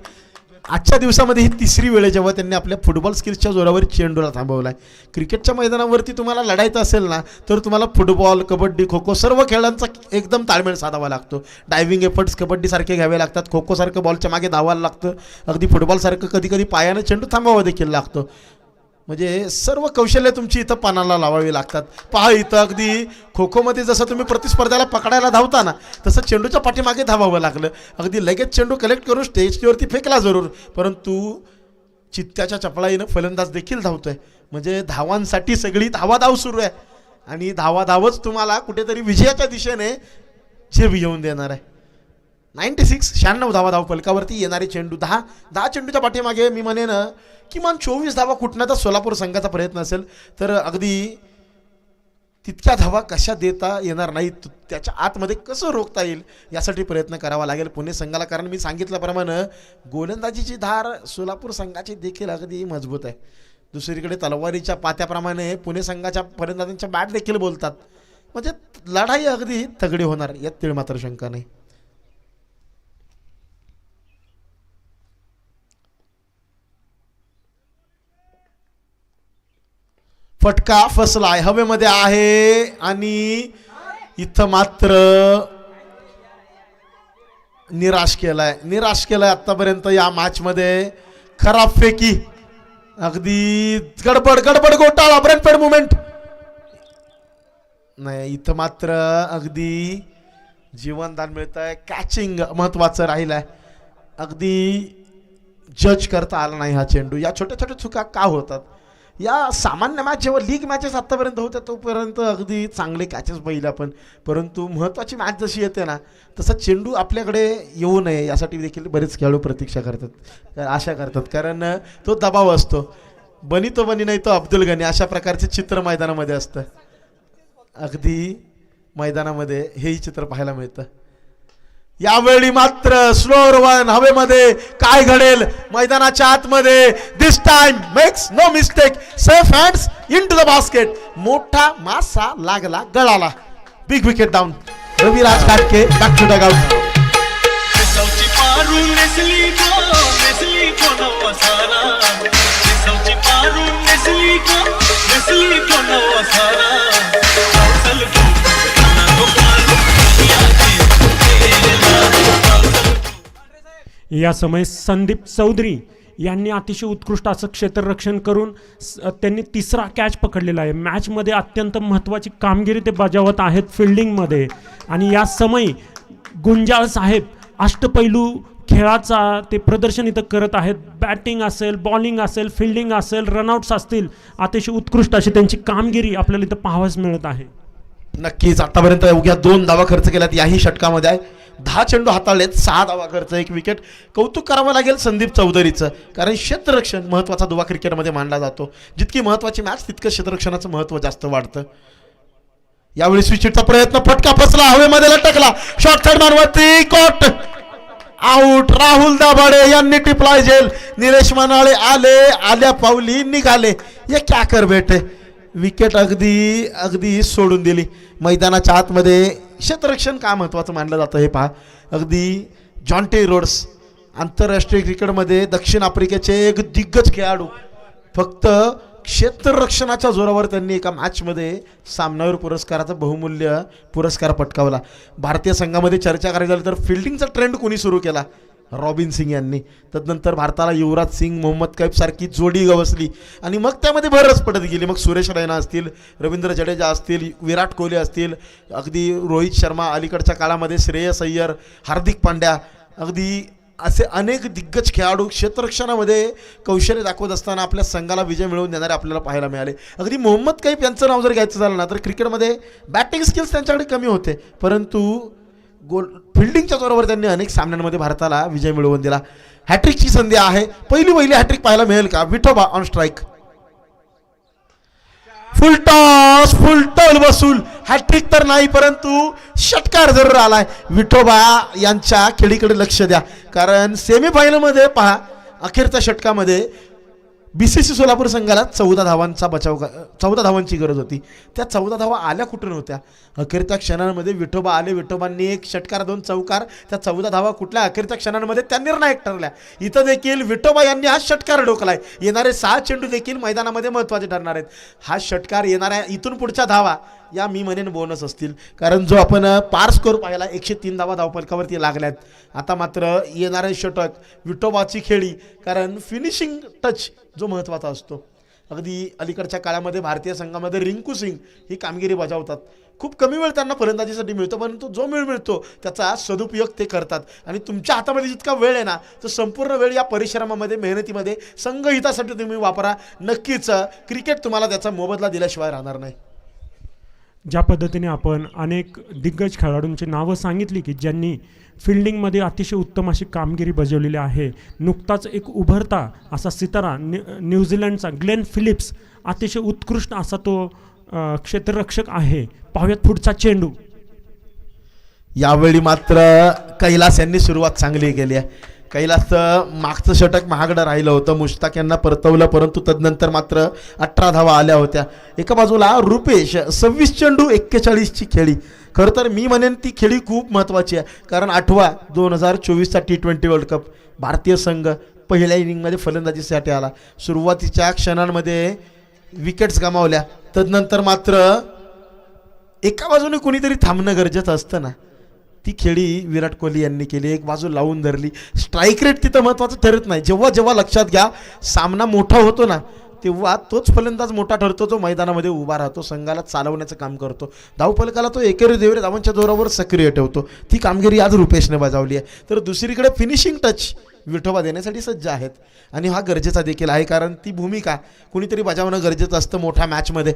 आजच्या दिवसामध्ये ही 3री वेळ आहे जेव्हा त्यांनी आपल्या फुटबॉल स्किल्सच्या जोरावर चेंडूला थांबवला आहे. क्रिकेटच्या मैदानावरती तुम्हाला लढायचं असेल ना, तर तुम्हाला फुटबॉल, कबड्डी, खो खो सर्व खेळांचा एकदम ताळमेळ साधावा लागतो. डायव्हिंग एफर्ट्स कबड्डीसारखे घ्यावे लागतात. खो खोसारखं बॉलच्या मागे धावायला लागतं. अगदी फुटबॉलसारखं कधी कधी पायानं चेंडू थांबवावा देखील लागतो. म्हणजे सर्व कौशल्य तुमची इथं पानाला लावावी लागतात. पहा, इथं अगदी खो खोमध्ये जसं तुम्ही प्रतिस्पर्ध्याला पकडायला धावता ना, तसं चेंडूच्या पाठीमागे धावावं लागलं. अगदी लगेच चेंडू कलेक्ट करून स्टेजवरती फेकला जरूर, परंतु चित्त्याच्या चपळाईनं फलंदाज देखील धावतोय. म्हणजे धावांसाठी सगळी धावाधाव सुरू आहे आणि धावाधावच तुम्हाला कुठेतरी विजयाच्या दिशेने झेप येऊन देणार आहे. 96 धावा धाव फलकावरती येणारे चेंडू 10 चेंडूच्या पाठीमागे मी म्हणेन किमान 24 धावा कुठण्याचा सोलापूर संघाचा प्रयत्न असेल तर अगदी तितक्या धावा कशा देता येणार नाहीत, त्याच्या आतमध्ये कसं रोखता येईल यासाठी प्रयत्न करावा लागेल पुणे संघाला. कारण मी सांगितल्याप्रमाणे गोलंदाजीची धार सोलापूर संघाची देखील अगदी मजबूत आहे. दुसरीकडे तलवारीच्या पात्याप्रमाणे पुणे संघाच्या फलंदाजांच्या बॅट देखील बोलतात. म्हणजे लढाई अगदी तगडी होणार यात तीळ मात्र शंका नाही. फटका फसलाय, हवेमध्ये आहे आणि इथं मात्र निराश केलाय आतापर्यंत या मॅच मध्ये. खराब फेकी, अगदी गडबड घोटाळा, ब्रेनपेड मुवमेंट नाही. इथं मात्र अगदी जीवनदान मिळत आहे. कॅचिंग महत्वाचं राहिलंय. अगदी जज करता आला नाही हा चेंडू. या छोट्या छोट्या चुका का होतात? या सामान्य मॅच जेव्हा लीग मॅचेस आतापर्यंत होत्या तोपर्यंत अगदी चांगले कॅचेस पाहिले आपण, परंतु महत्त्वाची मॅच जशी येते ना तसा चेंडू आपल्याकडे येऊ नये यासाठी देखील बरेच खेळाडू प्रतीक्षा करतात, आशा करतात. कारण तो दबाव असतो. बनी तो बनी नाही तो अब्दुल गनी, अशा प्रकारचे चित्र मैदानामध्ये असतं. अगदी मैदानामध्ये हेही चित्र पाहायला मिळतं. यावेळी मात्र स्लोअर वन हवेमध्ये. काय घडेल मैदानाच्या आतमध्ये? This time makes no mistake, safe hands into the basket. मोठा मासा लागला गळाला. Big wicket down. रविराज काटके बॅक टू द आउट. या समय संदीप चौधरी यांनी अतिशय उत्कृष्ट असं क्षेत्ररक्षण करून त्यांनी 3रा कॅच पकडलेला आहे. मॅचमध्ये अत्यंत महत्त्वाची कामगिरी ते बजावत आहेत फिल्डिंगमध्ये. आणि या समय गुंजाळ साहेब अष्टपैलू खेळाचा ते प्रदर्शन इथं करत आहेत. बॅटिंग असेल, बॉलिंग असेल, फिल्डिंग असेल, रनआउट्स असतील, अतिशय उत्कृष्ट अशी त्यांची कामगिरी आपल्याला इथं पाहावयास मिळत आहे. नक्कीच आतापर्यंत अवघ्या 2 धावा खर्च केल्यात याही षटकामध्ये आहे. 10 चेंडू हाताळलेत, 6 धावा खर्च, 1 विकेट. कौतुक करावं लागेल संदीप चौधरीचं, कारण क्षेत्ररक्षण महत्त्वाचा दुवा क्रिकेटमध्ये मानला जातो. जितकी महत्त्वाची मॅच तितकं क्षेत्ररक्षणाचं महत्त्व जास्त वाढतं. यावेळी स्विचिटचा प्रयत्न, फटका फसला, हवेमध्ये लटकला, शॉर्ट साइड मारवरती, कॉट, आउट. राहुल दाभाडे यांनी टिपलाय झेल. निलेश मानाळे आल्या पावली निघाले. ये क्या कर बेटे. विकेट अगदी सोडून दिली. मैदानाच्या आतमध्ये क्षेत्ररक्षण का महत्त्वाचं मानलं जातं हे पहा. अगदी जॉन्टे रोड्स आंतरराष्ट्रीय क्रिकेटमध्ये दक्षिण आफ्रिकेचे एक दिग्गज खेळाडू, फक्त क्षेत्ररक्षणाच्या जोरावर त्यांनी एका मॅचमध्ये सामनावीर पुरस्काराचा बहुमूल्य पुरस्कार पटकावला. भारतीय संघामध्ये चर्चा करायची झाली तर फिल्डिंगचा ट्रेंड कोणी सुरू केला? रॉबिन सिंग यांनी. तदनंतर भारताला युवराज सिंग, मोहम्मद कैफ सारखी जोडी गवसली आणि मग त्यामध्ये भरच पडत गेली. मग सुरेश रैना असतील, रवींद्र जडेजा असतील, विराट कोहली असतील, अगदी रोहित शर्मा, अलीकडच्या काळामध्ये श्रेयस अय्यर, हार्दिक पांड्या, अगदी असे अनेक दिग्गज खेळाडू क्षेत्ररक्षणामध्ये कौशल्य दाखवत असताना आपल्या संघाला विजय मिळवून देणारे आपल्याला पाहायला मिळाले. अगदी मोहम्मद कैफ यांचं नाव जर घ्यायचं झालं ना तर क्रिकेटमध्ये बॅटिंग स्किल्स त्यांच्याकडे कमी होते, परंतु फिल्डिंगच्या जोरावर त्यांनी अनेक सामन्यांमध्ये भारताला विजय मिळवून दिला. हॅट्रिकची संधी आहे. पहिली हॅट्रिक पाहायला मिळेल का? Vithoba on strike, full toss, full toll वसूल. हॅट्रिक तर नाही, परंतु षटकार जरूर आलाय. विठोबा यांच्या खेळीकडे लक्ष द्या, कारण सेमीफायनलमध्ये पहा अखेरच्या षटकामध्ये BCC सोलापूर संघाला 14 धावांची गरज होती. त्या 14 धावा आल्या कुठून होत्या? अखेरच्या क्षणांमध्ये विठोबा आले. विठोबांनी 1 षटकार 2 चौकार, त्या 14 धावा कुठल्या अखेरच्या क्षणांमध्ये त्या निर्णायक ठरल्या. इथं देखील विठोबा यांनी हा षटकार डोकलाय. येणारे 6 चेंडू देखील मैदानामध्ये महत्त्वाचे ठरणार आहेत. हा षटकार येणाऱ्या इथून पुढच्या धावा या मी म्हणेन बोनस असतील, कारण जो आपण पार स्कोर पाहिला 103 धावा धावफलकावरती लागल्यात. आता मात्र येणारे षटक विठोबाची खेळी, कारण फिनिशिंग टच जो महत्त्वाचा असतो. अगदी अलीकडच्या काळामध्ये भारतीय संघामध्ये रिंकू सिंग ही कामगिरी बजावतात. खूप कमी वेळ त्यांना फलंदाजीसाठी मिळतो, परंतु जो वेळ मिळतो त्याचा सदुपयोग ते करतात. आणि तुमच्या हातामध्ये जितका वेळ आहे ना, तर संपूर्ण वेळ या परिश्रमामध्ये, मेहनतीमध्ये, संघहितासाठी तुम्ही वापरा. नक्कीच क्रिकेट तुम्हाला त्याचा मोबदला दिल्याशिवाय राहणार नाही. ज्या पद्धतीने आपण अनेक दिग्गज खेळाडूंची नावं सांगितली की ज्यांनी फिल्डिंगमध्ये अतिशय उत्तम अशी कामगिरी बजावलेली आहे. नुकताच एक उभरता असा सितारा न्यूझीलंडचा ग्लेन फिलिप्स, अतिशय उत्कृष्ट असा तो क्षेत्ररक्षक आहे. पाहूयात पुढचा चेंडू. यावेळी मात्र कैलास यांनी सुरुवात चांगली केली आहे. कैलासचं मागचं षटक महागडं राहिलं होतं, मुश्ताक यांना परतवलं, परंतु तदनंतर मात्र 18 धावा आल्या होत्या. एका बाजूला रुपेश 26 चेंडू 41ची खेळी. खरं तर मी म्हणेन ती खेळी खूप महत्त्वाची आहे, कारण 8वा 2024चा T20 वर्ल्ड कप भारतीय संघ पहिल्या इनिंगमध्ये फलंदाजीसाठी आला. सुरुवातीच्या क्षणांमध्ये विकेट्स गमावल्या, तदनंतर मात्र एका बाजूने कोणीतरी थांबणं गरजेचं असतं ना, ती खेळी विराट कोहली यांनी केली. एक बाजू लावून धरली. स्ट्राईक रेट तिथं महत्त्वाचं ठरत नाही. जेव्हा लक्षात घ्या सामना मोठा होतो ना, तेव्हा तोच फलंदाज मोठा ठरतो जो मैदानामध्ये उभा राहतो, संघाला चालवण्याचं काम करतो. धावफलकाला तो एकेरी देवरे धावांच्या जोरावर सक्रिय ठेवतो. ती कामगिरी आज रुपेशने बजावली आहे. तर दुसरीकडे फिनिशिंग टच विठोबा देण्यासाठी सज्ज आहेत, आणि हा गरजेचा देखील आहे, कारण ती भूमिका कुणीतरी बजावणं गरजेचं असतं मोठ्या मॅचमध्ये.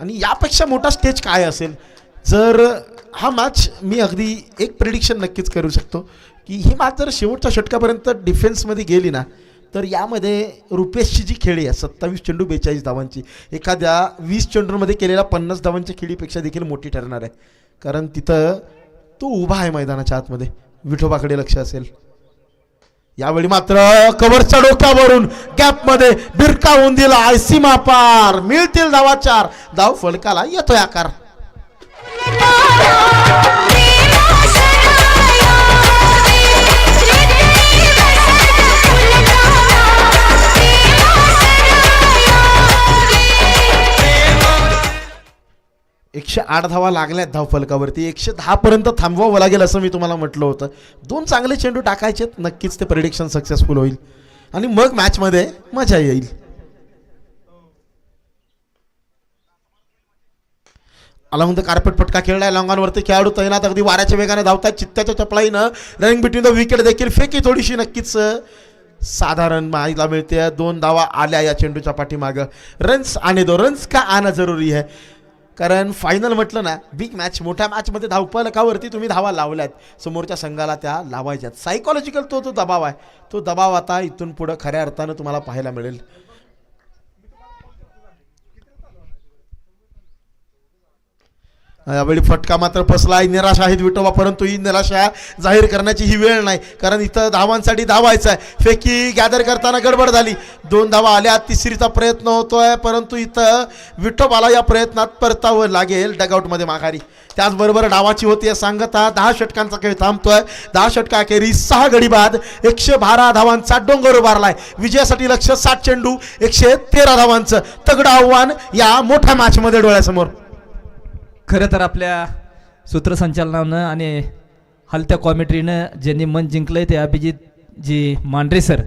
आणि यापेक्षा मोठा स्टेज काय असेल? जर हा मॅच, मी अगदी एक प्रेडिक्शन नक्कीच करू शकतो की ही मॅच जर शेवटच्या षटकापर्यंत डिफेन्समध्ये गेली ना, तर यामध्ये रुपेशची जी खेळी आहे 27 चेंडू 42 धावांची, एखाद्या 20 चेंडूंमध्ये केलेल्या 50 धावांच्या खेळीपेक्षा देखील मोठी ठरणार आहे, कारण तिथं तो उभा आहे मैदानाच्या आतमध्ये. विठोबाकडे लक्ष असेल. यावेळी मात्र कव्हरच्या डोक्यावरून गॅपमध्ये भिरकावून दिला, सीमा पार, मिळतील धावा 4. धाव फलकाला येतोय आकार. एकशे 8 धावा लागल्यात धावफलकावरती. 110 पर्यंत थांबवावं लागेल असं मी तुम्हाला म्हटलं होतं. 2 चांगले चेंडू टाकायचेत, नक्कीच ते प्रेडिक्शन सक्सेसफुल होईल आणि मग मॅचमध्ये मजा येईल. अलॉंग द कार्पेट फटका खेळलाय. लॉंगॉनवरती खेळाडू तैनात, अगदी वाऱ्याच्या वेगाने धावतात. चित्त्याच्या चपळाईनं रनिंग बिटवीन द विकेट देखील फेकी थोडीशी नक्कीच साधारण माहिला मिळते 2 धावा आल्या या चेंडूच्या पाठीमागं. रन्स आने दो, रन्स का आना जरुरी है, कारण फायनल म्हटलं ना बिग मॅच, मोठ्या मॅचमध्ये धावफलकावरती तुम्ही धावा लावल्यात समोरच्या संघाला त्या लावायच्यात. सायकोलॉजिकल तो दबाव आहे, तो दबाव आता इथून पुढं खऱ्या अर्थानं तुम्हाला पाहायला मिळेल. यावेळी फटका मात्र फसलाय, निराशा आहेत विठोबा, परंतु ही निराशा जाहीर करण्याची ही वेळ नाही, कारण इथं धावांसाठी धावायचं आहे. फेकी गॅदर करताना गडबड झाली, 2 धावा आल्या, तिसरीचा प्रयत्न होतोय, परंतु इथं विठोबाला या प्रयत्नात परतावं लागेल डगआउटमध्ये माघारी. त्याचबरोबर डावाची होती सांगता 10 षटकांचा खेळ थांबतोय. 10 षटकाखेरी 6 गडी बाद 112 धावांचा डोंगर उभारलाय. विजयासाठी लक्ष 60 चेंडू 113 धावांचं तगडं आव्हान या मोठ्या मॅचमध्ये डोळ्यासमोर. खरं तर आपल्या सूत्रसंचालनानं आणि हलत्या कॉमेंट्रीनं ज्यांनी मन जिंकलंय ते अभिजित जी मांढरे सर,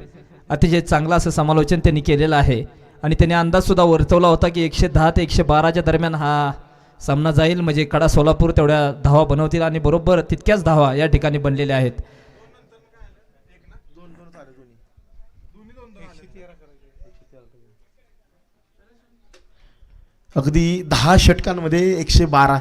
अतिशय चांगलं असं समालोचन त्यांनी केलेलं आहे. आणि त्यांनी अंदाजसुद्धा वर्तवला होता की 110 ते 112च्या दरम्यान हा सामना जाईल, म्हणजे कडा सोलापूर तेवढ्या धावा बनवतील आणि बरोबर तितक्याच धावा या ठिकाणी बनलेल्या आहेत. अगदी 10 षटकांमध्ये 112.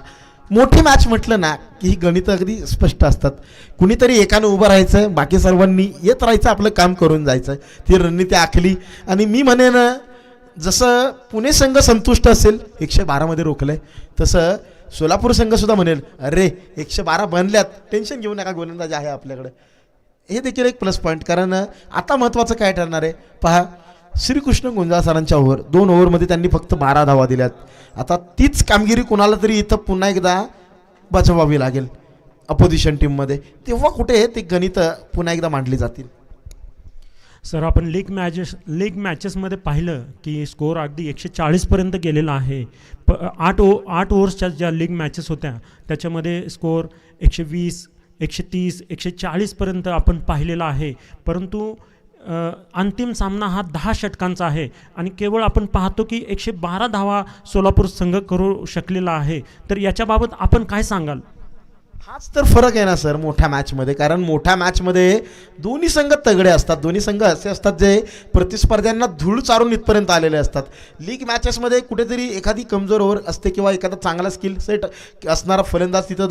मोठी मॅच म्हटलं ना की ही गणित अगदी स्पष्ट असतात. कुणीतरी एकानं उभं राहायचं, बाकी सर्वांनी येत राहायचं, आपलं काम करून जायचं. ती रणनीती आखली आणि मी म्हणेन जसं पुणे संघ संतुष्ट असेल 112मध्ये रोखलंय, तसं सोलापूर संघसुद्धा म्हणेल अरे 112 बनल्यात, टेन्शन घेऊ नका, गोलंदाजी आहे आपल्याकडे. हे देखील एक प्लस पॉईंट, कारण आता महत्त्वाचं काय ठरणार आहे पहा. श्रीकृष्ण गुंजाळ सरांच्या ओव्हर 2 ओव्हरमध्ये त्यांनी फक्त 12 धावा दिल्यात. आता तीच कामगिरी कुणाला तरी इथं पुन्हा एकदा बजवावी लागेल अपोजिशन टीममध्ये, तेव्हा कुठे ते गणित पुन्हा एकदा मांडली जातील. सर आपण लीग मॅचेसमध्ये पाहिलं की स्कोअर अगदी 140पर्यंत गेलेला आहे. 8 ओव्हर्सच्या ज्या लीग मॅचेस होत्या त्याच्यामध्ये स्कोअर 120, 130, 140पर्यंत आपण पाहिलेला आहे. परंतु अंतिम सामना हा 10 षटकांचा आहे आणि केवळ आपण पाहतो की 112 धावा सोलापूर संघ करू शकलेला आहे. तर याच्याबाबत आपण काय सांगाल? हाच तर फरक आहे ना सर मोठ्या मॅचमध्ये, कारण मोठ्या मॅचमध्ये दोन्ही संघ तगडे असतात, दोन्ही संघ असे असतात जे प्रतिस्पर्ध्यांना धूळ चारून इथपर्यंत आलेले असतात. लीग मॅचेसमध्ये कुठेतरी एखादी कमजोर ओव्हर असते किंवा एखादा चांगला स्किल सेट असणारा फलंदाज तिथं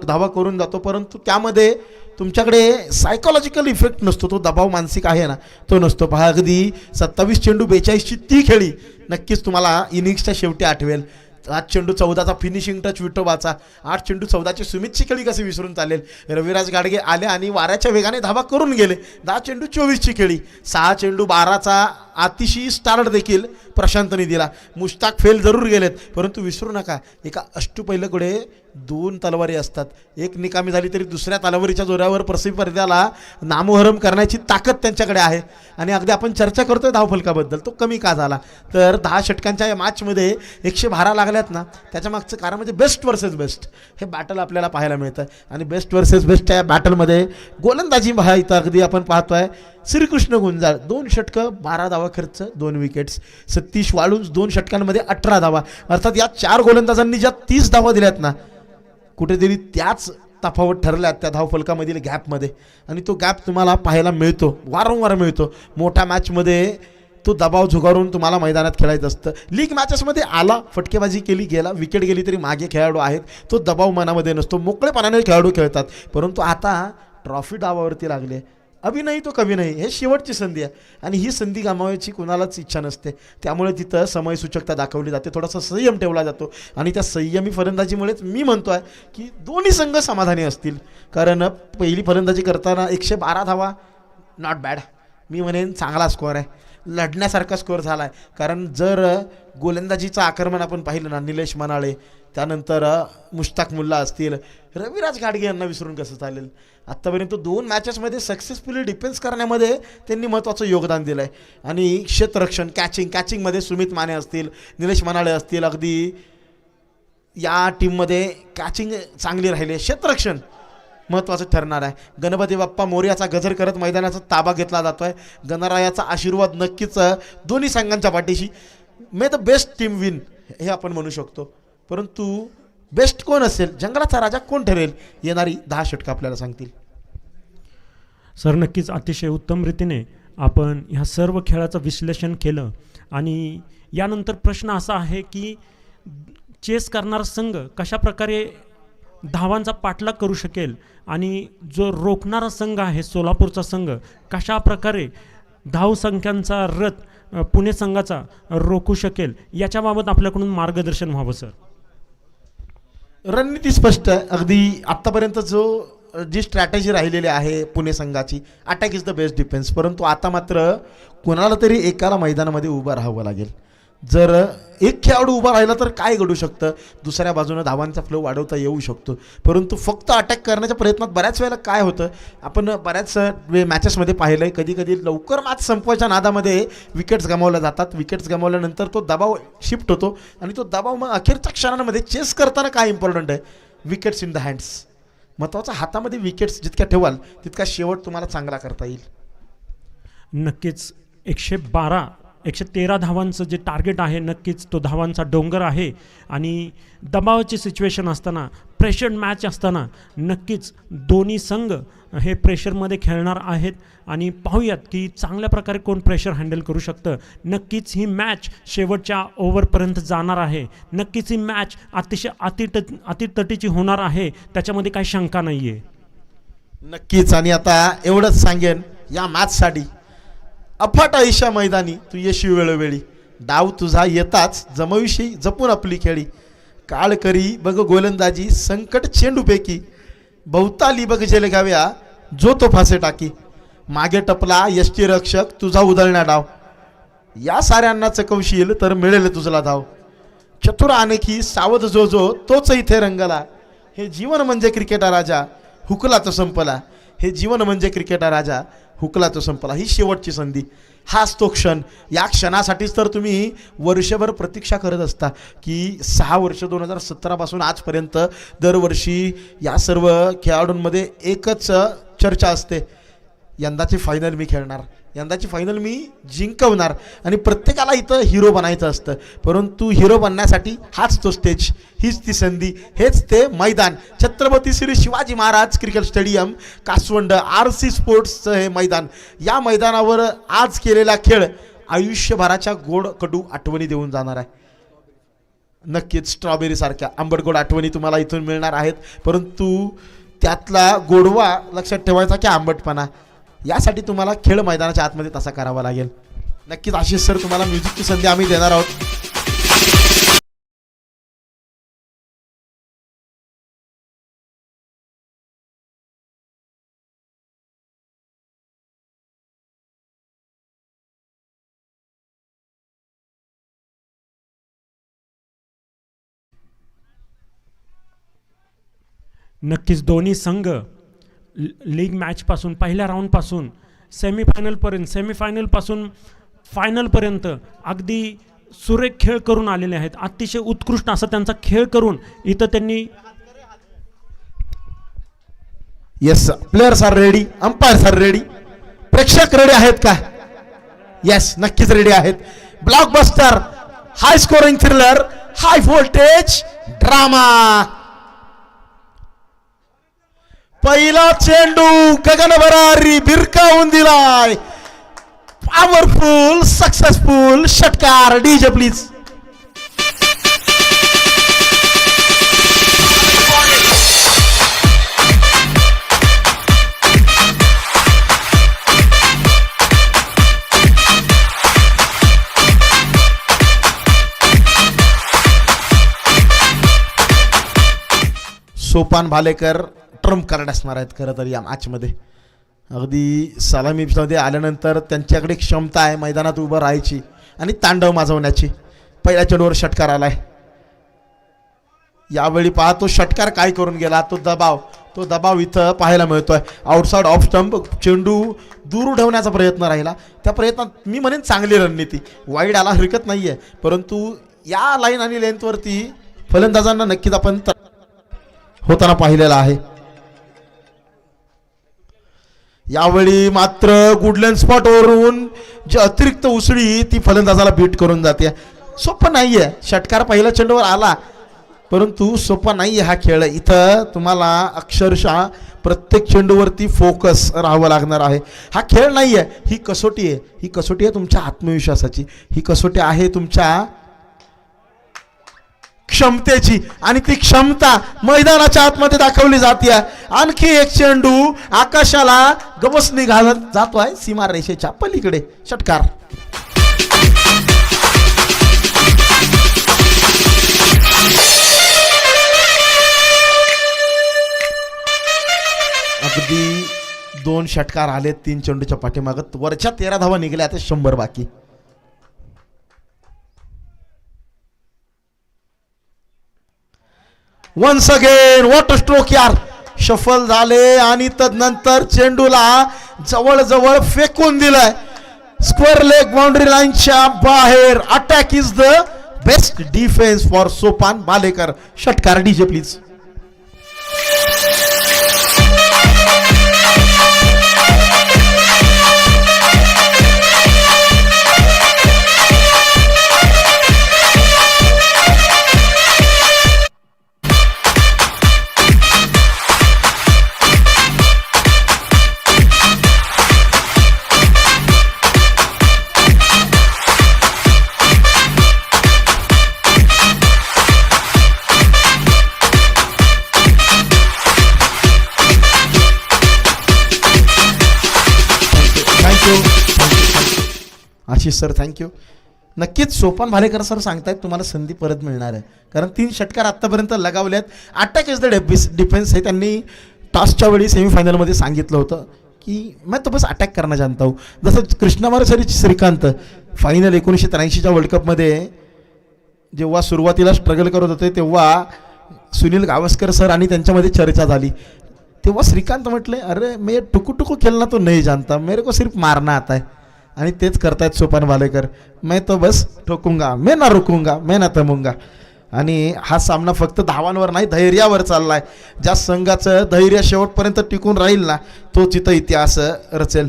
धावा करून जातो, परंतु त्यामध्ये तुमच्याकडे सायकोलॉजिकल इफेक्ट नसतो, तो दबाव मानसिक आहे ना तो नसतो. पहा अगदी 27 चेंडू 42ची ती खेळी नक्कीच तुम्हाला इनिंग्सच्या शेवटी आठवेल. 8 चेंडू 14चा फिनिशिंग टच विठोबाचा, 8 चेंडू 14ची सुमितची खेळी कशी विसरून चालेल. रविराज गाडगे आले आणि वाऱ्याच्या वेगाने धावा करून गेले. 10 चेंडू 24ची खेळी, 6 चेंडू 12चा अतिशय स्टार्ट देखील प्रशांतने दिला. मुश्ताक फेल जरूर गेलेत, परंतु विसरू नका एका अष्टपैलकडे 2 तलवारी असतात. एक निकामी झाली तरी दुसऱ्या तलवारीच्या जोरावर प्रतिस्पर्ध्याला नामोहरम करण्याची ताकद त्यांच्याकडे आहे. आणि अगदी आपण चर्चा करतोय धावफलकाबद्दल, तो कमी का झाला तर 10 षटकांच्या या मॅचमध्ये 112 लागल्यात ना, त्याच्या मागचं कारण म्हणजे बेस्ट वर्सेस बेस्ट हे बॅटल आपल्याला पाहायला मिळतं. आणि बेस्ट वर्सेस बेस्टच्या या बॅटलमध्ये गोलंदाजी पहा इथं अगदी आपण पाहतोय श्रीकृष्ण गुंजाळ 2 षटकं 12 धावा खर्च 2 विकेट्स. सतीश वाळुंज 2 षटकांमध्ये 18 धावा. अर्थात या 4 गोलंदाजांनी ज्या 30 धावा दिल्यात ना, कुठेतरी त्याच तफावत ठरल्यात त्या धावफलकामधील गॅपमध्ये. आणि तो गॅप तुम्हाला पाहायला मिळतो, वारंवार मिळतो. मोठ्या मॅचमध्ये तो दबाव झुगारून तुम्हाला मैदानात खेळायचं असतं. लीग मॅचेसमध्ये आला, फटकेबाजी केली, गेला, विकेट गेली तरी मागे खेळाडू आहेत, तो दबाव मनामध्ये नसतो, मोकळेपणाने खेळाडू खेळतात. परंतु आता ट्रॉफी डावावरती लागले, अभि नाही तो कभी नाही, हे शेवटची संधी आहे आणि ही संधी गमावायची कुणालाच इच्छा नसते. त्यामुळे तिथं समयसूचकता दाखवली जाते, थोडासा संयम ठेवला जातो. आणि त्या संयमी फलंदाजीमुळेच मी म्हणतो आहे की दोन्ही संघ समाधानी असतील, कारण पहिली फलंदाजी करताना 112 धावा नॉट बॅड, मी म्हणेन चांगला स्कोअर आहे, लढण्यासारखा स्कोअर झाला आहे. कारण जर गोलंदाजीचं आक्रमण आपण पाहिलं ना, निलेश मनाळे, त्यानंतर मुश्ताक मुल्ला असतील, रविराज गाडगे यांना विसरून कसं चालेल. आत्तापर्यंत 2 मॅचेसमध्ये सक्सेसफुली डिफेन्स करण्यामध्ये त्यांनी महत्त्वाचं योगदान दिलं आहे. आणि क्षेत्ररक्षण कॅचिंगमध्ये सुमित माने असतील, निलेश मनाळे असतील, अगदी या टीममध्ये कॅचिंग चांगली राहिली आहे. क्षेत्ररक्षण महत्त्वाचं ठरणार आहे. गणपती बाप्पा मोरयाचा गजर करत मैदानाचा ताबा घेतला जातो आहे. गणरायाचा आशीर्वाद नक्कीच दोन्ही संघांच्या पाठीशी. मे द बेस्ट टीम विन हे आपण म्हणू शकतो, परंतु बेस्ट कोण असेल, जंगलाचा राजा कोण ठरेल, येणारी 10 षटकं आपल्याला सांगतील. सर नक्कीच अतिशय उत्तम रीतीने आपण ह्या सर्व खेळाचं विश्लेषण केलं आणि यानंतर प्रश्न असा आहे की चेस करणारा संघ कशाप्रकारे धावांचा पाठलाग करू शकेल आणि जो रोखणारा संघ आहे सोलापूरचा संघ कशा प्रकारे धावसंख्यांचा रथ पुणे संघाचा रोखू शकेल याच्याबाबत आपल्याकडून मार्गदर्शन व्हावं सर. रणनीती स्पष्ट आहे अगदी. आत्तापर्यंत जी स्ट्रॅटेजी राहिलेली आहे पुणे संघाची, attack is the best defence. परंतु आता मात्र कोणाला तरी एकाला मैदानामध्ये उभं राहावं लागेल. जर एक खेळाडू उभा राहिला तर काय घडू शकतं, दुसऱ्या बाजूनं धावांचा फ्लो वाढवता येऊ शकतो. परंतु फक्त अटॅक करण्याच्या प्रयत्नात बऱ्याच वेळेला काय होतं, आपण बऱ्याच मॅचेसमध्ये पाहिलं आहे, कधी कधी लवकर मॅच संपवायच्या नादामध्ये विकेट्स गमावल्या जातात. विकेट्स गमावल्यानंतर तो दबाव शिफ्ट होतो आणि तो दबाव मग अखेरच्या क्षणांमध्ये चेस करताना काय इम्पॉर्टंट आहे, विकेट्स इन द हँड्स. महत्त्वाचा हातामध्ये विकेट्स जितक्या ठेवाल तितका शेवट तुम्हाला चांगला करता येईल. नक्कीच 113 धावांचं जे टार्गेट आहे नक्कीच तो धावांचा डोंगर आहे आणि दबावाची सिच्युएशन असताना, प्रेशर मॅच असताना नक्कीच दोन्ही संघ हे प्रेशरमध्ये खेळणार आहेत आणि पाहूयात की चांगल्या प्रकारे कोण प्रेशर हँडल करू शकतं. नक्कीच ही मॅच शेवटच्या ओव्हरपर्यंत जाणार आहे. नक्कीच ही मॅच अतिशय अतितटीची होणार आहे, त्याच्यामध्ये काही शंका नाही आहे. नक्कीच. आणि आता एवढंच सांगेन, या मॅचसाठी अफाट आयुष्या मैदानी तू येशील वेळोवेळी. डाव तुझा येताच जमविषयी जपून आपली खेळी. काळ करी बघ गोलंदाजी संकट चेंडूपैकी. बहुताली बघ जेलगाव्या जो तो फासे टाकी. मागे टपला यष्टी रक्षक तुझा उधळण्या डाव. या साऱ्यांना चकवशील तर मिळेल तुझला धाव. चतुर अनेकी सावध जो जो तोच इथे रंगला. हे जीवन म्हणजे क्रिकेटा राजा हुकला तो संपला. हे जीवन म्हणजे क्रिकेटा राजा हुकला तो संपला. ही शेवटची संधी, हाच तो क्षण. या क्षणासाठीच तर तुम्ही वर्षभर प्रतीक्षा करत असता की 6 वर्ष 2017 पासून आजपर्यंत दरवर्षी या सर्व खेळाडूंमध्ये एकच चर्चा असते, यंदाची फायनल मी खेळणार, यंदाची फायनल मी जिंकवणार. आणि प्रत्येकाला इथं हिरो बनायचं असतं. परंतु हिरो बनण्यासाठी हाच तो स्टेज, हीच ती संधी, हेच ते मैदान. Chhatrapati Shri Shivaji Maharaj cricket stadium Kaswand RC स्पोर्ट्सचं हे मैदान. या मैदानावर आज केलेला खेळ आयुष्यभराच्या गोड कडू आठवणी देऊन जाणार आहे. नक्कीच स्ट्रॉबेरीसारख्या आंबटगोड आठवणी तुम्हाला इथून मिळणार आहेत. परंतु त्यातला गोडवा लक्षात ठेवायचा की आंबटपणा, यासाठी तुम्हाला खेळ मैदानाच्या आतमध्ये तसा करावा लागेल. नक्कीच आशिष सर, तुम्हाला म्युझिकची संधी आम्ही देणार आहोत. नक्कीच दोन्ही संघ लीग मॅचपासून पहिल्या राऊंडपासून सेमीफायनलपासून फायनलपर्यंत अगदी सुरेख खेळ करून आलेले आहेत. अतिशय उत्कृष्ट असा त्यांचा खेळ करून इथं त्यांनी. Yes, players are ready, umpires are ready. प्रेक्षक रेडी आहेत का? येस, नक्कीच रेडी आहेत. Blockbuster, high scoring thriller, high voltage drama. पहिला चेंडू गगनभरारी भिरकावून दिलाय. पॉवरफुल सक्सेसफुल षटकार. DJ please. Sopan Bhalekar trump card असणार आहेत खरं तर या मॅचमध्ये. अगदी सलामीमध्ये आल्यानंतर त्यांच्याकडे क्षमता आहे मैदानात उभं राहायची आणि तांडव माजवण्याची. पहिल्या चेंडूवर षटकार आलाय. यावेळी पहा तो षटकार काय करून गेला. तो दबाव इथं पाहायला मिळतोय. आउटसाइड ऑफ स्टंप चेंडू दूर ठेवण्याचा प्रयत्न राहिला. त्या प्रयत्नात मी म्हणेन चांगली रणनीती. वाईड आला हरकत नाहीये, परंतु या लाईन आणि लेंथवरती फलंदाजांना नक्कीच आपण होताना पाहिलेला आहे. यावेळी मात्र गुडलँड स्पॉटवरून जी अतिरिक्त उसळी ती फलंदाजाला बीट करून जाते. सोपं नाहीये. षटकार पहिल्या चेंडूवर आला परंतु सोपा नाही हा खेळ. इथं तुम्हाला अक्षरशः प्रत्येक चेंडूवरती फोकस राहावं लागणार आहे. हा खेळ नाही आहे, ही कसोटी आहे. ही कसोटी आहे तुमच्या आत्मविश्वासाची, ही कसोटी आहे तुमच्या क्षमतेची, आणि ती क्षमता मैदानाच्या आतमध्ये दाखवली जाते. आणखी एक चेंडू आकाशाला गवसणी घालत जातोय सीमारेषेच्या पलीकडे. षटकार. अगदी 2 षटकार आले 3 चेंडूच्या पाठीमागत. वरच्या 13 धावा निघाल्या, आता 100 बाकी. Once again what a stroke यार. शफल झाले आणि तदनंतर चेंडूला जवळजवळ फेकून दिलंय स्क्वेअर लेग बाउंड्री लाईनच्या बाहेर. Attack is the best defence for Sopan Bhalekar. षटकार. DJ please. Ashish sir thank you. नक्कीच सोपान भालेकर सर सांगतायत तुम्हाला संधी परत मिळणार आहे, कारण 3 षटकार आत्तापर्यंत लगावल्यात. अटॅक इज द डिफेन्स हे त्यांनी टॉसच्या वेळी सेमीफायनलमध्ये सांगितलं होतं की मैं तो बस अटॅक करना जानता हूँ. जसं कृष्णामार सर श्रीकांत फायनल 1983च्या वर्ल्ड कपमध्ये जेव्हा सुरुवातीला स्ट्रगल करत होते तेव्हा सुनील गावस्कर सर आणि त्यांच्यामध्ये चर्चा झाली. तेव्हा श्रीकांत म्हटले अरे मैं टुकू टुकू खेलना तो नहीं जानता, मेरे को सिर्फ मारना आता है. आणि तेच करतायत सोपान भालेकर. मैं तो बस ठोकूंगा, मैं ना रुकूंगा, मैं ना थमूंगा. आणि हा सामना फक्त धावांवर नाही धैर्यावर चाललाय. ज्या संघाचं धैर्य शेवटपर्यंत टिकून राहील ना तोच इथं इतिहास रचेल.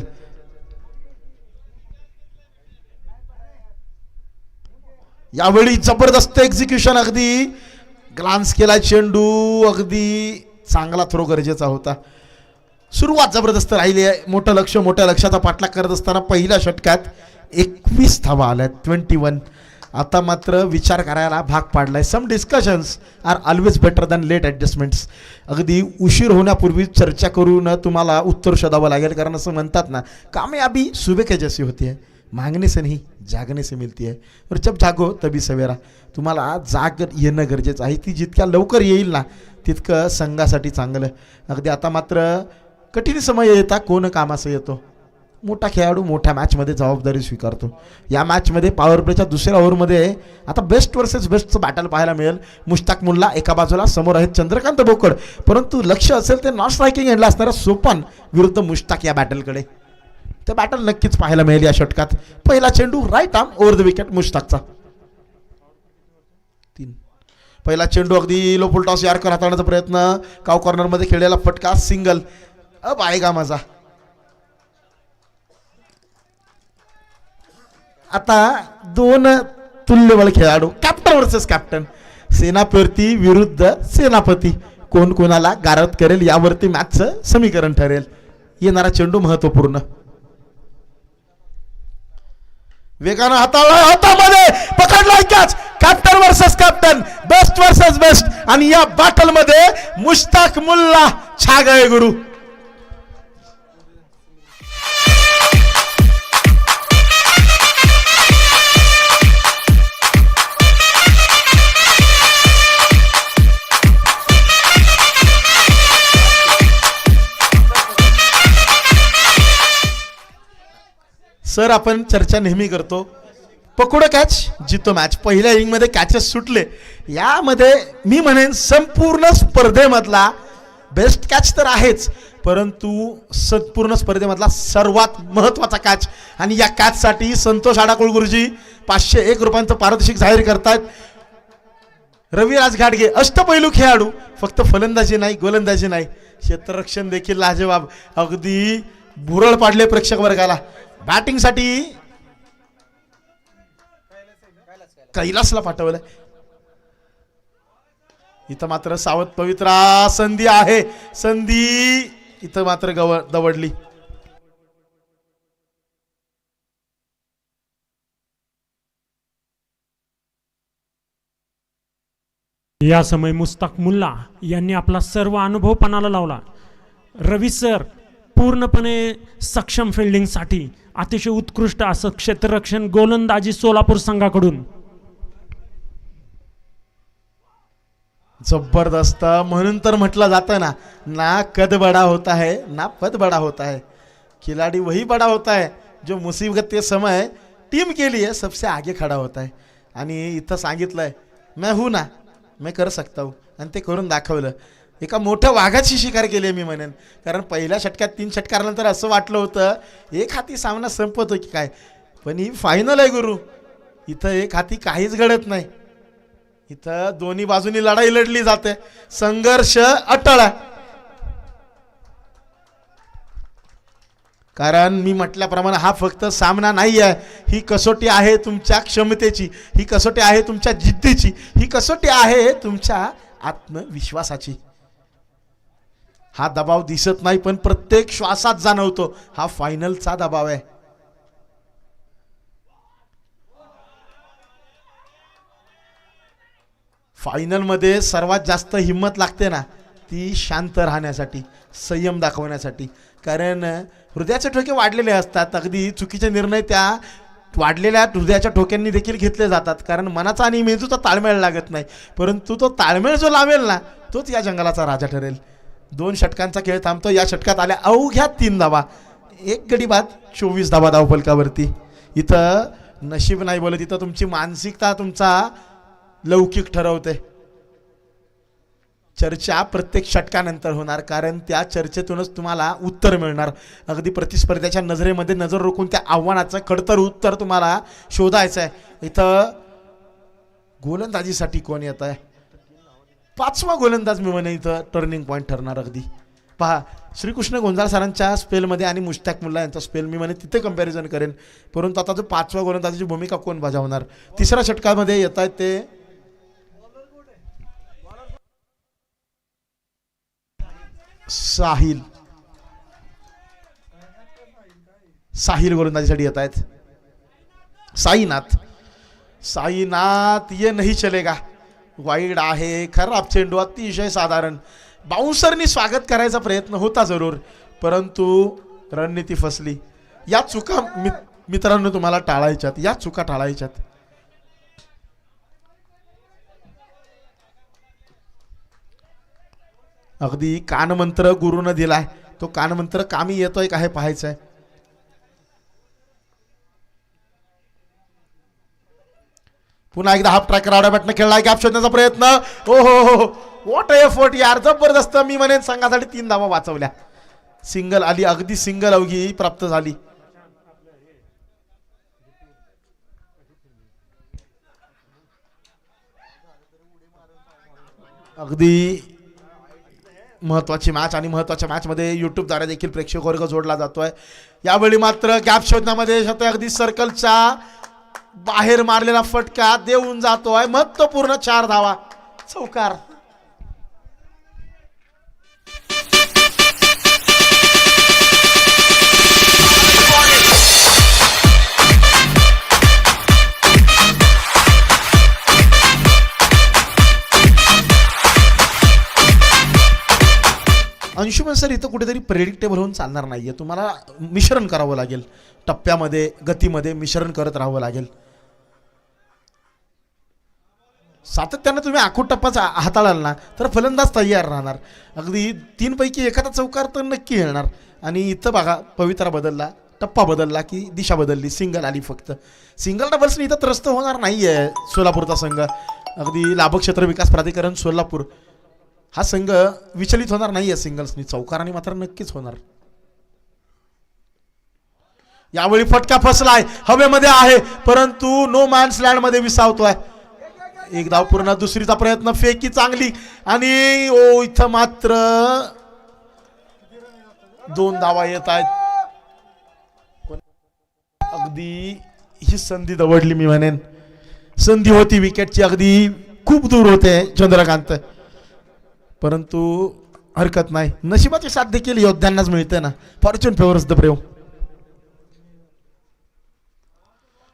यावेळी जबरदस्त एक्झिक्युशन. अगदी ग्लान्स केला चेंडू, अगदी चांगला थ्रो गरजेचा होता. सुरुवात जबरदस्त राहिली आहे. मोठं लक्ष, मोठ्या लक्षाचा पाठलाग करत असताना पहिल्या षटकात 21 धावा आल्यात 21. आता मात्र विचार करायला भाग पाडलाय. Some discussions are always better than late adjustments. अगदी उशीर होण्यापूर्वी चर्चा करून तुम्हाला उत्तर शोधावं लागेल, कारण असं म्हणतात ना कामयाबी सुबह के जैसी होती है, मागने से नहीं जागने से मिलती है, और जब जागो तभी सवेरा. तुम्हाला जाग येणं गरजेचं आहे. ती जितक्या लवकर येईल ना तितकं संघासाठी चांगलं. अगदी आता मात्र कठीण समय येता कोण कामाचं येतो. मोठा खेळाडू मोठ्या मॅचमध्ये जबाबदारी स्वीकारतो. या मॅचमध्ये पॉवर प्लेच्या दुसऱ्या ओव्हरमध्ये आता बेस्ट वर्सेस बेस्टचं बॅटल पाहायला मिळेल. मुश्ताक मुल्ला एका बाजूला, समोर आहेत चंद्रकांत बोकड. परंतु लक्ष असेल ते नॉन स्ट्रायकिंग एंडला असणारा सोपान विरुद्ध मुश्ताक या बॅटलकडे. ते बॅटल नक्कीच पाहायला मिळेल या षटकात. पहिला चेंडू right arm over the wicket मुश्ताकचा. 3. पहिला चेंडू अगदी लो फुल टॉस यार्कर हाताळण्याचा प्रयत्न. काव कॉर्नरमध्ये खेळलेला फटका सिंगल. अब आएगा मजा. आता 2 तुल्यबळ खेळाडू, कॅप्टन वर्सेस कॅप्टन. सेनापती विरुद्ध सेनापती. कोण कोणाला गारद करेल यावरती मॅचचं समीकरण ठरेल. येणारा चेंडू महत्वपूर्ण. वेगानं हाताळला, हातामध्ये पकडलाय catch. Captain versus captain, best versus best. आणि या बॅटल मध्ये मुश्ताक मुल्ला छा गए गुरु. सर आपण चर्चा नेहमी करतो, पकडो कॅच जितो मॅच. पहिल्या इनिंगमध्ये कॅचेस सुटले. यामध्ये मी म्हणेन संपूर्ण स्पर्धेमधला बेस्ट कॅच तर आहेच, परंतु संपूर्ण स्पर्धेमधला सर्वात महत्त्वाचा कॅच. आणि या कॅचसाठी संतोष आडाकुळ गुरुजी 501 रुपयांचं पारितोषिक जाहीर करतायत. रविराज घाटगे अष्टपैलू खेळाडू, फक्त फलंदाजी नाही गोलंदाजी नाही क्षेत्ररक्षण देखील लाजवाब. अगदी भुरळ पाडले प्रेक्षक वर्गाला. बॅटिंगसाठी कैलासला पाठवलं. इथं मात्र सावध पवित्रा संधी आहे, संधी इथं मात्र दवडली. या समय मुस्ताक मुल्ला यांनी आपला सर्व अनुभव पणाला लावला. रवी सर पूर्णपणे सक्षम फिल्डिंगसाठी अतिशय उत्कृष्ट असं क्षेत्ररक्षण गोलंदाजी सोलापूर संघाकडून. जबरदस्त. म्हणून तर म्हटलं जातं ना, ना कद बड़ा होता है ना पद बड़ा होता है, खिलाड़ी वही बड़ा होता है जो मुसीबत के समय टीम के लिए सबसे आगे खड़ा होता है. आणि इथं सांगितलंय मैं हूं ना, मैं कर सकता हूं, आणि ते करून दाखवलं. एका मोठ्या वाघाची शिकार केली मी म्हणेन. कारण पहिल्या षटकात 3 षटकारानंतर असं वाटलं होतं एक हाती सामना संपतो की काय, पण ही फायनल आहे गुरु. इथं एक हाती काहीच घडत नाही. इथं दोन्ही बाजूनी लढाई लढली जाते, संघर्ष अटळ आहे. कारण मी म्हटल्याप्रमाणे हा फक्त सामना नाही आहे, ही कसोटी आहे तुमच्या क्षमतेची, ही कसोटी आहे तुमच्या जिद्दीची, ही कसोटी आहे तुमच्या आत्मविश्वासाची. हा दबाव दिसत नाही पण प्रत्येक श्वासात जाणवतो. हा फायनलचा दबाव आहे. फायनल मध्ये सर्वात जास्त हिम्मत लागते ना, ती शांत राहण्यासाठी, संयम दाखवण्यासाठी. कारण हृदयाचे ठोके वाढलेले असतात. अगदी चुकीचे निर्णय त्या वाढलेल्या हृदयाच्या ठोक्यांनी देखील घेतले जातात. कारण मनाचा आणि मेंदूचा ताळमेळ लागत नाही. परंतु तो ताळमेळ जो लावेल ना, तोच या जंगलाचा राजा ठरेल. 2 षटकांचा खेळ थांबतो. या षटकात आल्या अवघ्या 3 धावा, 1 गडी बाद, 24 धावा धावफलकावरती. इथं नशीब नाही बोलत, इथं तुमची मानसिकता तुमचा लौकिक ठरवते. चर्चा प्रत्येक षटकानंतर होणार, कारण त्या चर्चेतूनच तुम्हाला उत्तर मिळणार. अगदी प्रतिस्पर्ध्याच्या नजरेमध्ये नजर रोखून त्या आव्हानाचं खडतर उत्तर तुम्हाला शोधायचं आहे. इथं गोलंदाजीसाठी कोण येत आहे? 5वा गोलंदाज मी म्हणे इथं टर्निंग पॉईंट ठरणार. अगदी पहा, श्रीकृष्ण गोंजाळ सरांच्या स्पेलमध्ये आणि मुश्ताक मुल्ला यांचा स्पेल मी म्हणे तिथे कंपॅरिझन करेन. परंतु आता जो 5वा गोलंदाजीची भूमिका कोण बजावणार? 3ऱ्या षटकामध्ये येत आहेत ते साहिल गोलंदाजीसाठी येत आहेत. साईनाथ ये नहीं चलेगा, वाईड आहे, खराब चेंडू, अतिशय साधारण. बाउन्सरनी स्वागत करायचा प्रयत्न होता जरूर, परंतु रणनीती फसली. या चुका मित्रांनो तुम्हाला टाळायच्यात, या चुका टाळायच्यात. अगदी कानमंत्र गुरुनं दिलाय, तो कानमंत्र कामी येतोय का हे पाहायचंय. पुन्हा एकदा हाफ ट्रॅकर आडव्या बॅटनं खेळलाय, गॅप शोधण्याचा प्रयत्न. ओ हो, व्हॉट एफर्ट यार, जबरदस्त. मी म्हणेन संघासाठी 3 धावा वाचवल्या. सिंगल आली, अगदी सिंगल अवघी प्राप्त झाली. अगदी महत्वाची मॅच, आणि महत्वाच्या मॅच मध्ये युट्यूबद्वारे देखील प्रेक्षक वर्ग जोडला जातोय. यावेळी मात्र गॅप शोधण्यामध्ये अगदी सर्कलच्या बाहेर मारलेला फटका देऊन जातोय. महत्वपूर्ण 4 धावा, चौकार. अंशुमन सर, इथं कुठेतरी प्रेडिक्टेबल होऊन चालणार नाहीये. तुम्हाला मिश्रण करावं लागेल, टप्प्यामध्ये गतीमध्ये मिश्रण करत राहावं लागेल. सातत्यानं तुम्ही आखूड टप्पा हाताळाल ना तर फलंदाज तयार राहणार. अगदी 3 पैकी एखादा चौकार तर नक्की येणार. आणि इथं बघा, पवित्रा बदलला, टप्पा बदलला की दिशा बदलली, सिंगल आली. फक्त सिंगल डबल्सनी इथं त्रस्त होणार नाहीये सोलापूरचा संघ. अगदी लाभक क्षेत्र विकास प्राधिकरण सोलापूर हा संघ विचलित होणार नाहीये सिंगल्सनी, चौकारांनी मात्र नक्कीच होणार. यावेळी फटका फसलाय, हवेमध्ये आहे परंतु नो मॅन्स लँड मध्ये विसावतोय. 1 धाव पूर्ण, दुसरीचा प्रयत्न, फेकी चांगली, आणि ओ इथं मात्र 2 धावा येत आहेत. अगदी ही संधी दवडली मी म्हणेन. संधी होती विकेटची, अगदी खूप दूर होते चंद्रकांत. परंतु हरकत नाही, नशिबाची साथ देखील योद्ध्यांनाच मिळते ना. Fortune favours the brave.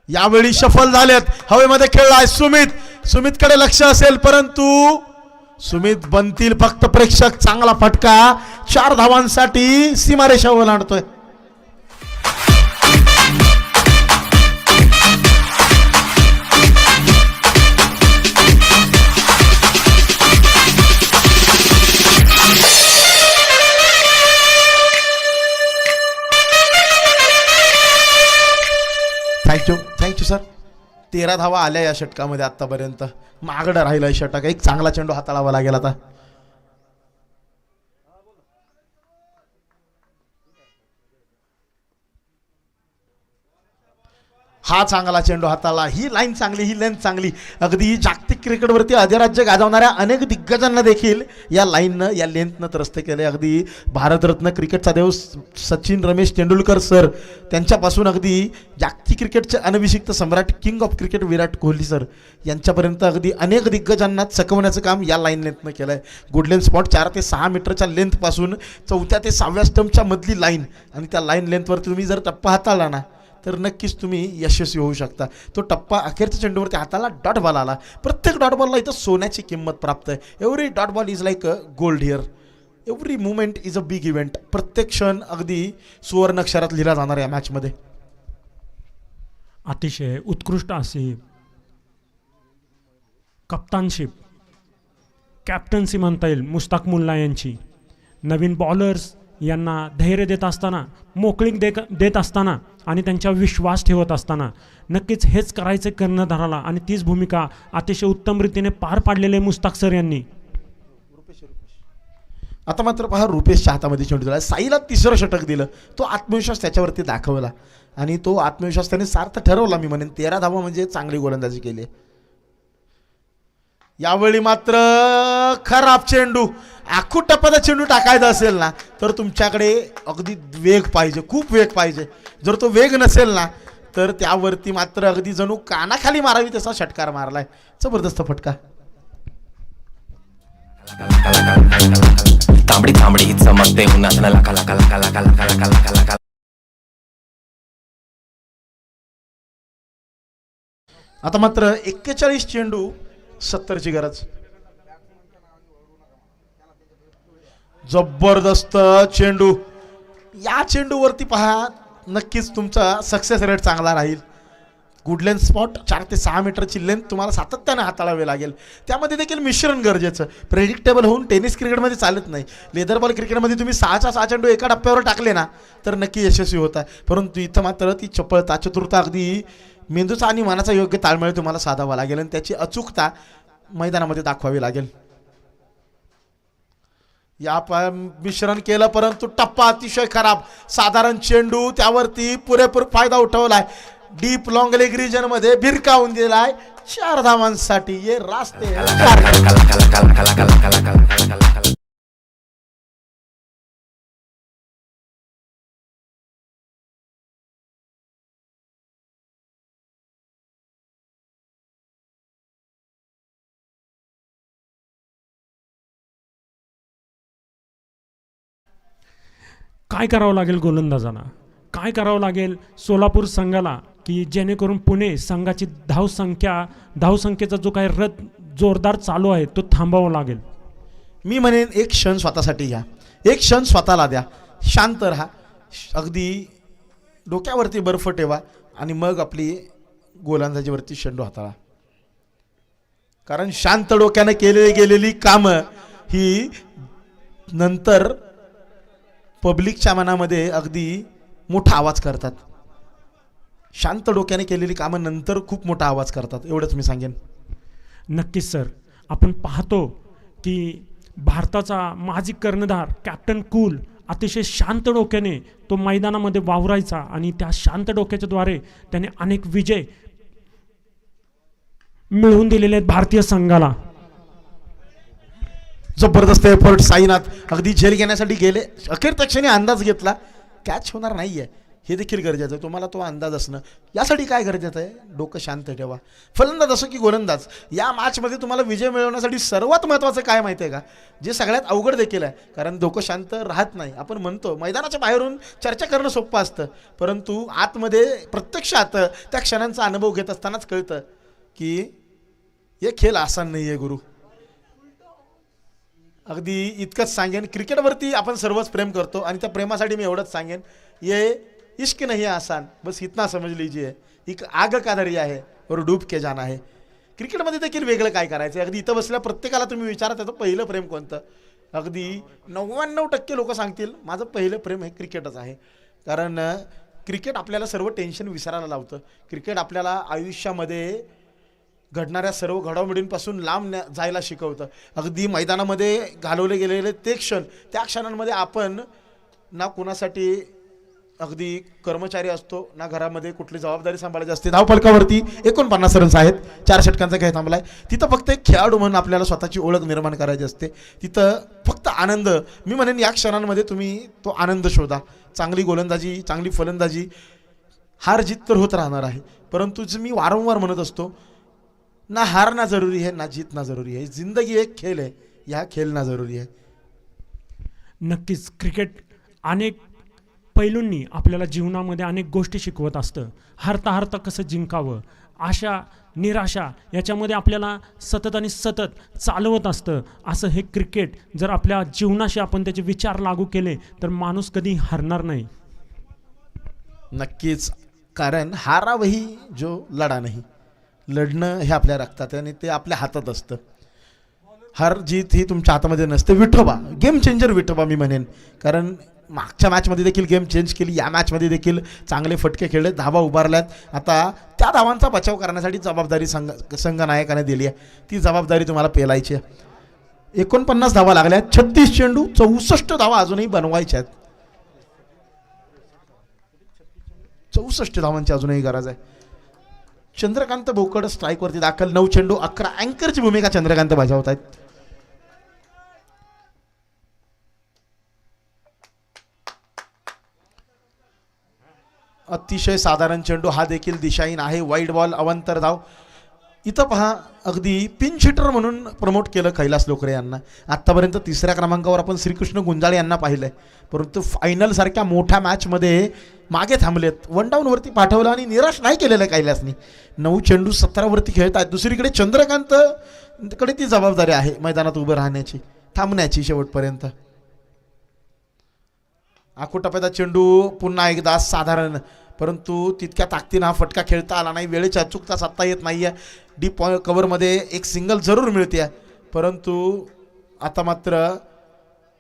यावेळी सफल झालेत, हवेमध्ये खेळलाय सुमितकडे लक्ष असेल, परंतु सुमित बनतील फक्त प्रेक्षक. चांगला फटका, 4 धावांसाठी सीमारेषा ओलांडतोय. Thank you sir. 13 धावा आल्या या षटकामध्ये आतापर्यंत. मागडं राहिलाय षटक. एक चांगला चेंडू हाताळावा लागेल आता. हा चांगला चेंडू हाताळला. ही लाईन चांगली, ही लेंथ चांगली. अगदी जागतिक क्रिकेटवरती अधिराज्य गाजवणाऱ्या अनेक दिग्गजांना देखील या लाईननं, या लेंथनं त्रस्त केले. अगदी भारतरत्न क्रिकेटचा देव सचिन रमेश तेंडुलकर सर त्यांच्यापासून अगदी जागतिक क्रिकेटचे अनभिषिक्त सम्राट king of cricket Virat Kohli sir यांच्यापर्यंत अगदी अनेक दिग्गजांना चकवण्याचं काम या लाईन लेंथनं केलं आहे. गुडलेन स्पॉट 4 ते 6 मीटरच्या लेंथपासून 4थ्या ते 6व्या स्टंपच्या मधली लाईन, आणि त्या लाईन लेंथवरती तुम्ही जर टप्पा हाताळला ना तर नक्कीच तुम्ही यशस्वी होऊ शकता. तो टप्पा अखेरच्या चेंडूवरती हाताला डॉट बॉल आला. प्रत्येक डॉट बॉलला इथं सोन्याची किंमत प्राप्त आहे. Every dot ball is like a gold here. Every movement is a big event. प्रत्येक क्षण अगदी सुवर्ण अक्षरात लिहिला जाणार या मॅचमध्ये. अतिशय उत्कृष्ट अशी कप्तानशिप, कॅप्टन्सी म्हणता येईल मुश्ताक मुल्ला यांची. नवीन बॉलर्स यांना धैर्य देत असताना, मोकळीक देत असताना आणि त्यांच्यावर विश्वास ठेवत असताना नक्कीच हेच करायचं कर्णधाराला, आणि तीच भूमिका अतिशय उत्तम रीतीने पार पाडलेले मुश्ताक सर यांनी. आता मात्र पहा, रुपेशच्या हातामध्ये चेंडू दिला. साईला 3रं षटक दिलं. तो आत्मविश्वास त्याच्यावरती दाखवला आणि तो आत्मविश्वास त्याने सार्थ ठरवला. मी म्हणेन 13 धावा म्हणजे चांगली गोलंदाजी केली. यावेळी मात्र खराब चेंडू. आखू टप्प्याचा चेंडू टाकायचा असेल ना तर तुमच्याकडे अगदी वेग पाहिजे, खूप वेग पाहिजे. जर तो वेग नसेल ना तर त्यावरती मात्र अगदी जणू कानाखाली मारावी तसा षटकार मारलाय. जबरदस्त फटका. तांबडी तांबडी चमकते उन्हात लका लका लका लका लका लका लका लका. आता मात्र 41 चेंडू 70ची गरज. जबरदस्त चेंडू. या चेंडूवरती पहा, नक्कीच तुमचा सक्सेस रेट चांगला राहील. गुडलेन स्पॉट 4 ते 6 मीटरची लेंथ तुम्हाला सातत्याने हाताळावी लागेल. त्यामध्ये देखील मिश्रण गरजेचं. प्रेडिक्टेबल होऊन टेनिस क्रिकेटमध्ये चालत नाही. लेदर बॉल क्रिकेटमध्ये तुम्ही 6च्या 6 चेंडू एका टप्प्यावर टाकले ना तर नक्की यशस्वी होता. परंतु इथं मात्र ती चपळता, चतुरता, अगदी मेंदूचा आणि मनाचा योग्य ताळमेळ तुम्हाला साधावा लागेल आणि त्याची अचूकता मैदानामध्ये दाखवावी लागेल. या मिश्रण केलं परंतु टप्पा अतिशय खराब. साधारण चेंडू, त्यावरती पुरेपूर फायदा उठवलाय. डीप लॉंग लेग रिजन मध्ये भिरकावून दिलाय. 4 धावांसाठी ये रास्ते. काय करावं लागेल गोलंदाजांना, काय करावं लागेल सोलापूर संघाला की जेणेकरून पुणे संघाची धावसंख्येचा जो काही रथ जोरदार चालू आहे तो थांबावा लागेल. मी म्हणेन एक क्षण स्वतःसाठी घ्या, एक क्षण स्वतःला द्या. शांत राहा, अगदी डोक्यावरती बर्फ ठेवा आणि मग आपली गोलंदाजीवरती चेंडू हाताळा. कारण शांत डोक्याने गेलेली कामं ही नंतर पब्लिकच्या मनामध्ये अगदी मोठा आवाज करतात. शांत डोक्याने केलेली कामं नंतर खूप मोठा आवाज करतात. एवढंच मी सांगेन. नक्कीच सर, आपण पाहतो की भारताचा माजी कर्णधार कॅप्टन कूल अतिशय शांत डोक्याने तो मैदानामध्ये वावरायचा आणि त्या शांत डोक्याच्या द्वारे त्याने अनेक विजय मिळवून दिलेले आहेत भारतीय संघाला. जबरदस्त एफर्ट. साईनाथ अगदी झेल घेण्यासाठी गेले. अखेर त्या क्षणी अंदाज घेतला कॅच होणार नाहीये. हे देखील गरजेचं आहे. तुम्हाला तो अंदाज असणं यासाठी काय गरजेचं आहे, डोकं शांत ठेवा. फलंदाज असो की गोलंदाज, या मॅचमध्ये तुम्हाला विजय मिळवण्यासाठी सर्वात महत्त्वाचं काय माहिती आहे का, जे सगळ्यात अवघड देखील आहे, कारण डोकं शांत राहत नाही. आपण म्हणतो मैदानाच्या बाहेरून चर्चा करणं सोपं असतं, परंतु आतमध्ये प्रत्यक्षात त्या क्षणांचा अनुभव घेत असतानाच कळतं की हे खेळ आसान नाही आहे गुरु. अगदी इतकंच सांगेन, क्रिकेटवरती आपण सर्वच प्रेम करतो आणि त्या प्रेमासाठी मी एवढंच सांगेन, ये इश्क नहीं आसान, बस इतना समझ लीजिए, एक आग का दरिया है और डूब के जाना है. क्रिकेटमध्ये देखील वेगळं काय करायचं. अगदी इथं बसल्या प्रत्येकाला तुम्ही विचारत आहे पहिलं प्रेम कोणतं, अगदी 99% लोक सांगतील माझं पहिलं प्रेम हे क्रिकेटच आहे. कारण क्रिकेट आपल्याला सर्व टेन्शन विसरायला लावतं. क्रिकेट आपल्याला आयुष्यामध्ये घडणाऱ्या सर्व घडामोडींपासून लांब जायला शिकवतं. अगदी मैदानामध्ये घालवले गेलेले ते क्षण, त्या क्षणांमध्ये आपण ना कुणासाठी अगदी कर्मचारी असतो, ना घरामध्ये कुठली जबाबदारी सांभाळायची असते. धावफलकावरती 49 रन्स आहेत, 4 षटकांचा खेळ थांबलाय. तिथं फक्त एक खेळाडू म्हणून आपल्याला स्वतःची ओळख निर्माण करायची असते. तिथं फक्त आनंद, मी म्हणेन या क्षणांमध्ये तुम्ही तो आनंद शोधा. चांगली गोलंदाजी, चांगली फलंदाजी, हार जीत तर होत राहणार आहे, परंतु जे मी वारंवार म्हणत असतो, ना हारना जरूरी है ना जीतना जरूरी है, जिंदगी एक खेळ है, या खेळना जरूरी है. नक्कीच क्रिकेट अनेक पैलूंनी आपल्याला जीवनामध्ये अनेक गोष्टी शिकवत असतं. हारता हारता कसं जिंकावं, आशा निराशा याच्यामध्ये आपल्याला सतत आणि सतत चालवत असतं. असं हे क्रिकेट जर आपल्या जीवनाशी आपण त्याचे विचार लागू केले तर माणूस कधी हारणार नाही. नक्कीच, कारण हारा वही जो लढा नाही, लढणं हे आपल्या रक्तात आहे आणि ते आपल्या हातात असतं. हार जीत ही तुमच्या हातामध्ये नसते. विठोबा गेम चेंजर, विठोबा मी म्हणेन, कारण मागच्या मॅचमध्ये देखील गेम चेंज केली, या मॅचमध्ये देखील चांगले फटके खेळले, धावा उभारल्यात. आता त्या धावांचा बचाव करण्यासाठी जबाबदारी संघ नायकाने दिली आहे, ती जबाबदारी तुम्हाला पेलायची आहे. 49 धावा लागल्या, 36 चेंडू, 64 धावा अजूनही बनवायच्या आहेत. 64 धावांची अजूनही गरज आहे. चंद्रकांत बोकड स्ट्राईकवरती दाखल, 9 चेंडू 11. अँकरची भूमिका चंद्रकांत बजावत आहेत. अतिशय साधारण चेंडू, हा देखील दिशाहीन आहे. वाईड बॉल, अवंतर धाव. इथं पहा, अगदी पिन हिटर म्हणून प्रमोट केलं कैलास लोकरे यांना. आत्तापर्यंत 3ऱ्या क्रमांकावर आपण श्रीकृष्ण गुंजाळे यांना पाहिलंय, परंतु फायनल सारख्या मोठ्या मॅचमध्ये मागे थांबलेत. 1 डाऊनवरती पाठवलं आणि निराश नाही केलेलं कैलासनी. 9 चेंडू 17 वरती खेळत आहेत. दुसरीकडे चंद्रकांत कडे ती जबाबदारी आहे मैदानात उभं राहण्याची, थांबण्याची शेवटपर्यंत. आखोटप्प्याचा चेंडू पुन्हा एकदा साधारण, परंतु तितक्या ताकदीनं हा फटका खेळता आला नाही. वेळेची अचूकता साधता येत नाही आहे. डीप कव्हरमध्ये एक सिंगल जरूर मिळते आहे, परंतु आता मात्र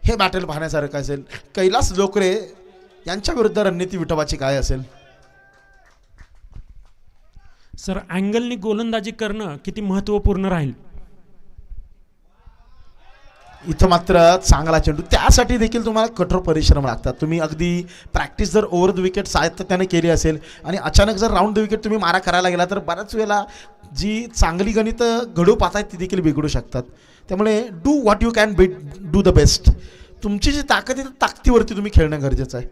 हे बॅटल पाहण्यासारखं असेल. कैलास लोकरे यांच्या विरुद्ध रणनीती विठोबाची काय असेल. सर, अँगलनी गोलंदाजी करणं किती महत्त्वपूर्ण राहील. इथं मात्र चांगला चेंडू, त्यासाठी देखील तुम्हाला कठोर परिश्रम लागतात. तुम्ही अगदी प्रॅक्टिस जर ओव्हर द विकेट सातत्याने केली असेल आणि अचानक जर राऊंड द विकेट तुम्ही मारा करायला गेला तर बऱ्याच वेळेला जी चांगली गणितं घडू पाहतायत ती देखील बिघडू शकतात. त्यामुळे do what you can do the best. तुमची जी ताकद आहे ताकदीवरती तुम्ही खेळणं गरजेचं आहे.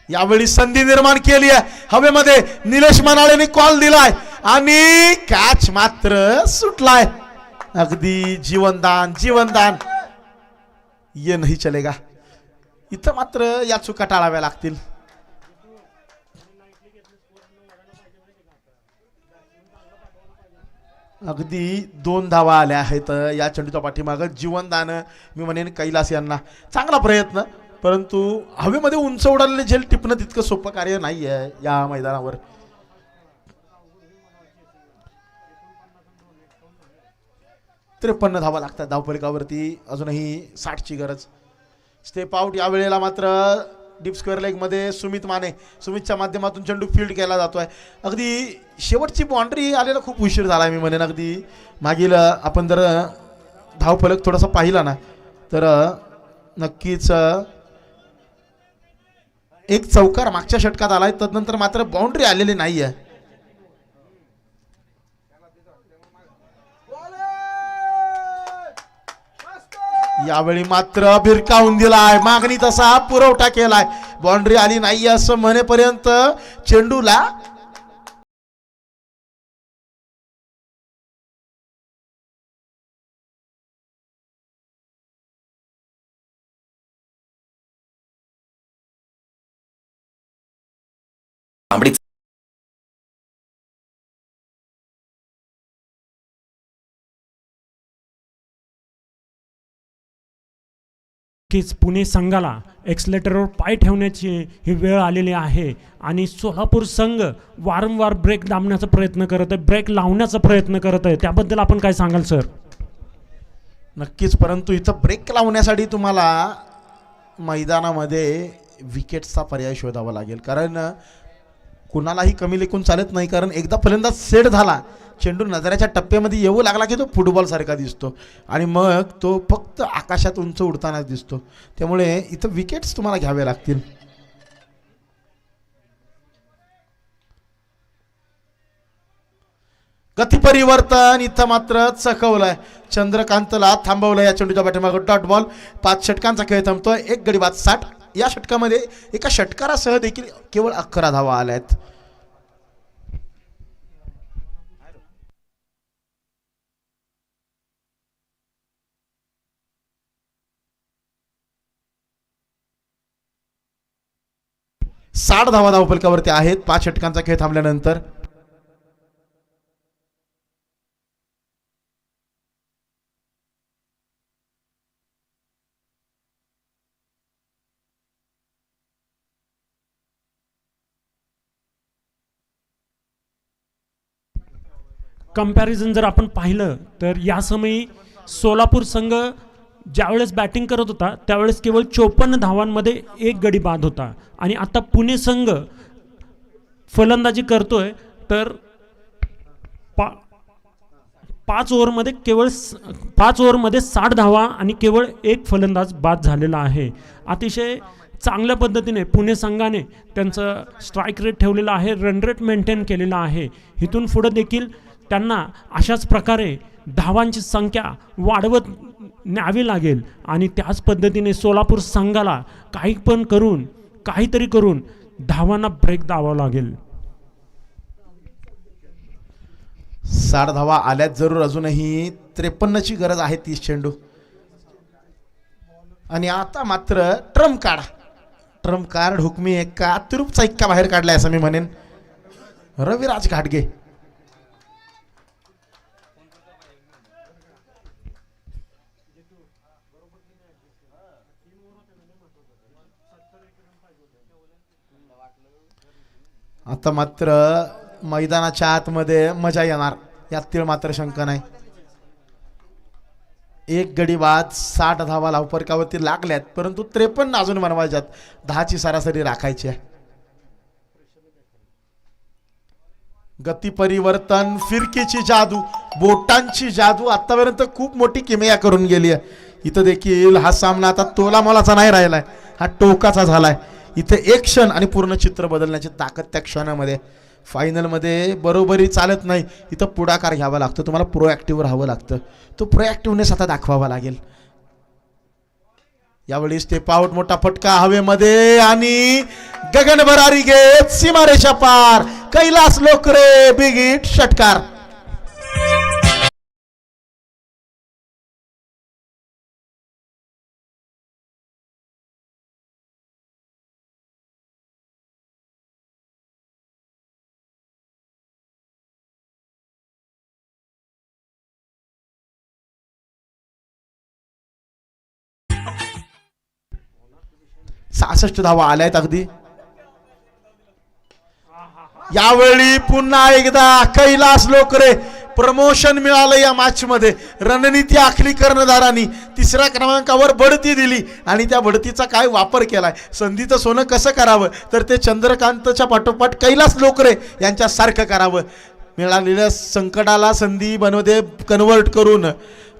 यावेळी संधी निर्माण केली आहे हवेमध्ये, निलेश मनाळेने कॉल दिलाय आणि कॅच मात्र सुटलाय. अगदी जीवनदान, जीवनदान, ये नाही चलेगा. इथं मात्र या चुका टाळाव्या लागतील. अगदी 2 धावा आल्या आहेत या चेंडूच्या पाठीमागं. जीवनदान मी म्हणेन कैलास यांना. चांगला प्रयत्न, परंतु हवेमध्ये उंच उडालेले झेल टिपणं तितकं सोपं कार्य नाही आहे या मैदानावर. त्रेपन्न धावा लागतात धावफलकावरती, अजूनही 60ची गरज. स्टेप आउट या वेळेला मात्र डीप स्क्वेअर लेगमध्ये सुमित माने, सुमितच्या माध्यमातून चेंडू फील्ड केला जातोय. अगदी शेवटची बाउंड्री आलेला खूप उशीर झाला मी म्हणेन. अगदी मागील आपण जर धावफलक थोडासा पाहिला ना तर नक्कीच एक चौकार मागच्या षटकात आलाय, तदनंतर मात्र बाउंड्री आलेली नाही आहे. यावेळी मात्र भिरकावून दिलाय, मागणी तसा पुरवठा केलाय, बाउंड्री आली नाही असं म्हणेपर्यंत चेंडूला तांबडी नक्कीच पुणे संघाला एक्सलेटरवर पाय ठेवण्याची ही वेळ आलेली आहे आणि सोलापूर संघ वारंवार ब्रेक दाबण्याचा प्रयत्न करत आहे, ब्रेक लावण्याचा प्रयत्न करत आहे. त्याबद्दल आपण काय सांगाल सर? नक्कीच, परंतु इथं ब्रेक लावण्यासाठी तुम्हाला मैदानामध्ये विकेट्सचा पर्याय शोधावा लागेल, कारण कुणालाही कमी लेखून चालत नाही. कारण एकदा फलंदाज सेट झाला, चेंडू नजरेच्या टप्प्यामध्ये येऊ लागला की तो फुटबॉल सारखा दिसतो आणि मग तो फक्त आकाशात उंच उडताना दिसतो. त्यामुळे इथं विकेट्स तुम्हाला घ्यावे लागतील. गती परिवर्तन इथं मात्र चकवलंय, चंद्रकांतला थांबवलं या चेंडूच्या पाठीमागे. डॉट बॉल, 5 षटकांचा खेळ थांबतोय. 1 गडी बाद 60. या षटकामध्ये एका षटकारासह देखील केवळ 11 धावा आल्या आहेत. साठ धावा धावफलकावरती आहेत 5 षटकांचा खेळ थांबल्यानंतर. कंपॅरिझन जर आपण पाहिलं तर या समयी सोलापूर संघ ज्यावेळेस बॅटिंग करत होता त्यावेळेस केवळ 54 धावांमध्ये 1 गडी बाद होता आणि आता पुणे संघ फलंदाजी करतोय तर 5 ओव्हरमध्ये 60 धावा आणि केवळ 1 फलंदाज बाद झालेला आहे. अतिशय चांगल्या पद्धतीने पुणे संघाने त्यांचं स्ट्राईक रेट ठेवलेला आहे, रन रेट मेंटेन केलेला आहे. इथून पुढे देखील त्यांना अशाच प्रकारे धावांची संख्या वाढवत न्यावी लागेल आणि त्याच पद्धतीने सोलापूर संघाला काहीतरी करून धावांना ब्रेक द्यावा लागेल. 60 धावा आल्यात जरूर, अजूनही 53ची गरज आहे. 30 चेंडू आणि आता मात्र ट्रम्प कार्ड हुकमी एक्का, तिरुपचा एक्का बाहेर काढलाय असं मी म्हणेन. रविराज घाटगे आता मात्र मैदानाच्या आतमध्ये मजा येणार यातील मात्र शंका नाही. 1 गडी बाद 60 धावा धावफलकावरती लागल्यात, परंतु 53 अजून बनवायच्यात. 10ची सरासरी राखायची आहे. गती परिवर्तन, फिरकीची जादू, बोटांची जादू आतापर्यंत खूप मोठी किमया करून गेली आहे. इथं देखील हा सामना आता तोलामोलाचा नाही राहिलाय, हा टोकाचा झालाय. इथे एक क्षण आणि पूर्ण चित्र बदलण्याची ताकद त्या क्षणामध्ये. फायनलमध्ये बरोबरी चालत नाही, इथं पुढाकार घ्यावा लागतो. तुम्हाला प्रोॲक्टिव्ह राहावं लागतं. तो प्रोॲक्टिव्हनेस आता दाखवावा लागेल. यावेळी स्टेप आउट, मोठा फटका हवेमध्ये आणि गगनभरारी घेत सीमारेषा पार. कैलास लोकरे बिग हिट षटकार. सहासष्ट धावा आल्यात अगदी. यावेळी पुन्हा एकदा कैलास लोकरे प्रमोशन मिळालं या मॅच मध्ये. रणनीती आखली कर्णधारांनी, 3ऱ्या क्रमांकावर बढती दिली आणि त्या बढतीचा काय वापर केलाय. संधीचं सोनं कसं करावं तर ते चंद्रकांतच्या पाठोपाठ कैलास लोकरे यांच्या सारखं करावं. मिळालेल्या संकटाला संधी बनवते कन्वर्ट करून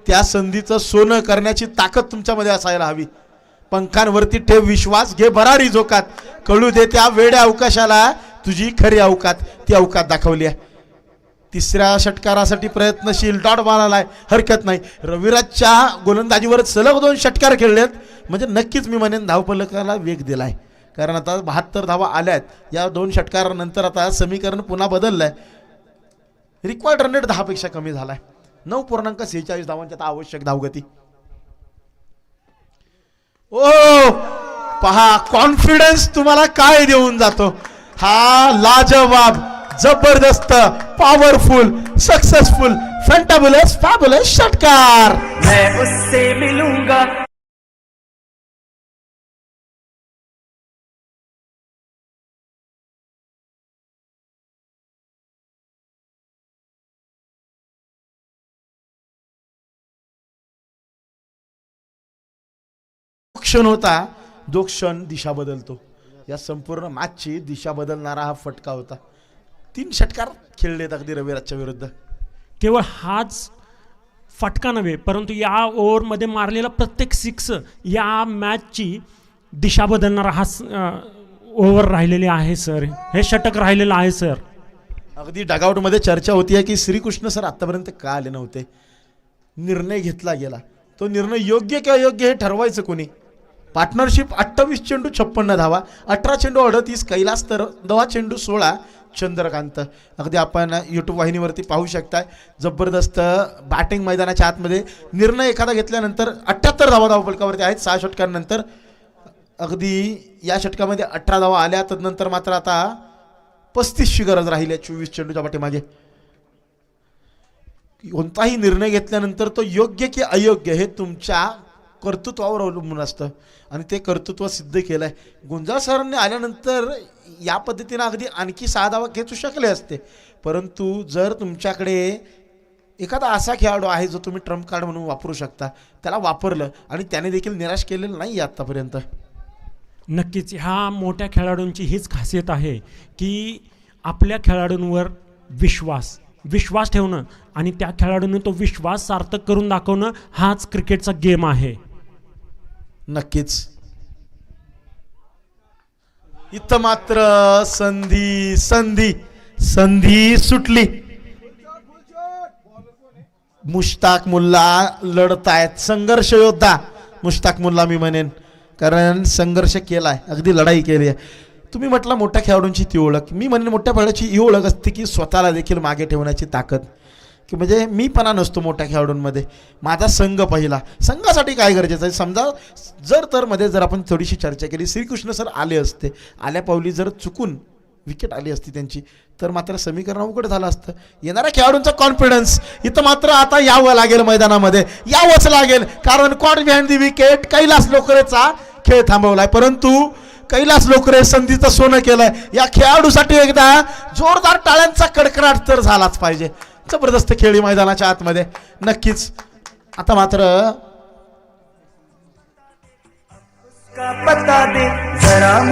त्या संधीचं सोनं करण्याची ताकद तुमच्यामध्ये असायला हवी. पंखांवरती ठेव विश्वास, घे भरारी झोकात, कळू दे त्या वेड्या अवकाशाला तुझी खरी अवकात. ती अवकात दाखवली आहे. तिसऱ्या षटकारासाठी प्रयत्नशील, डॉट बॉल आलाय, हरकत नाही. रविराजच्या गोलंदाजीवर सलग 2 षटकार खेळलेत, म्हणजे नक्कीच मी म्हणेन धावफलकाला वेग दिलाय. कारण आता 72 धावा आल्यात या 2 षटकारानंतर. आता समीकरण पुन्हा बदललंय. रिक्वायर्ड रन रेट 10 पेक्षा कमी झालाय. 9.46 धावांची आता आवश्यक धावगती. ओ पहा कॉन्फिडन्स तुम्हाला काय देऊन जातो. हा लाजवाब, जबरदस्त, पॉवरफुल, सक्सेसफुल, फॅन्टाबुलस, फॅबुलस षटकार. मैं उससे मिलूंगा. क्षण होता जो क्षण दिशा बदलतो. या संपूर्ण मॅचची दिशा बदलणारा हा फटका होता. 3 षटकार खेळलेत अगदी रविराजच्या विरुद्ध. केवळ हाच फटका नव्हे, परंतु या ओव्हरमध्ये मारलेला प्रत्येक सिक्स या मॅचची दिशा बदलणारा हा ओव्हर राहिलेली आहे सर. हे षटक राहिलेलं आहे सर. अगदी डगआउटमध्ये चर्चा होती आहे की श्रीकृष्ण सर आतापर्यंत का आले नव्हते. निर्णय घेतला गेला, तो निर्णय योग्य की अयोग्य हे ठरवायचं कोणी. पार्टनरशिप 28 चेंडू 56 धावा, 18 चेंडू 38 कैलास, तर 9 चेंडू 16 चंद्रकांत. अगदी आपण यूट्यूब वाहिनीवरती पाहू शकताय. जबरदस्त बॅटिंग मैदानाच्या आतमध्ये. निर्णय एखादा घेतल्यानंतर 78 धावा धावफलकावरती आहेत 6 षटकांनंतर. अगदी या षटकामध्ये 18 धावा आल्या, तदनंतर मात्र आता 35ची गरज राहिली आहे 24 चेंडूच्या पाठीमागे. कोणताही निर्णय घेतल्यानंतर तो योग्य की अयोग्य हे तुमच्या कर्तृत्वावर अवलंबून असतं, आणि ते कर्तृत्व सिद्ध केलं आहे. गुंजाळ सरांनी आल्यानंतर या पद्धतीनं अगदी आणखी 6 धावा खेचू शकले असते, परंतु जर तुमच्याकडे एखादा असा खेळाडू आहे जो तुम्ही ट्रम्प कार्ड म्हणून वापरू शकता, त्याला वापरलं आणि त्याने देखील निराश केलेलं नाही आत्तापर्यंत. नक्कीच ह्या मोठ्या खेळाडूंची हीच खासियत आहे की आपल्या खेळाडूंवर विश्वास ठेवणं आणि त्या खेळाडूंनी तो विश्वास सार्थक करून दाखवणं हाच क्रिकेटचा गेम आहे. नक्कीच. इथं मात्र संधी संधी संधी सुटली. मुश्ताक मुल्ला लढतायत, संघर्ष योद्धा मुश्ताक मुल्ला मी म्हणेन, कारण संघर्ष केलाय, अगदी लढाई केली आहे. तुम्ही म्हटलं मोठ्या खेळाडूंची ती ओळख, मी म्हणेन मोठ्या खेळाडूची ही ओळख असते की स्वतःला देखील मागे ठेवण्याची ताकद. की म्हणजे मीपणा नसतो मोठ्या खेळाडूंमध्ये. माझा संघ पहिला. संघासाठी काय गरजेचं आहे. समजा जर मध्ये जर आपण थोडीशी चर्चा केली, श्रीकृष्ण सर आले असते, आल्या पावली जर चुकून विकेट आली असती त्यांची, तर मात्र समीकरण अवघड झालं असतं. येणाऱ्या खेळाडूंचा कॉन्फिडन्स इथं मात्र आता यावं लागेल, मैदानामध्ये यावंच लागेल, कारण caught behind the wicket Kailas लोकरेचा खेळ थांबवलाय. परंतु कैलास लोकरे संधीचं सोनं केलंय. या खेळाडूसाठी एकदा जोरदार टाळ्यांचा कडकडाट तर झालाच पाहिजे. जबरदस्त खेळी मैदानाच्या आतमध्ये. नक्कीच आता मात्र पता दे जरा.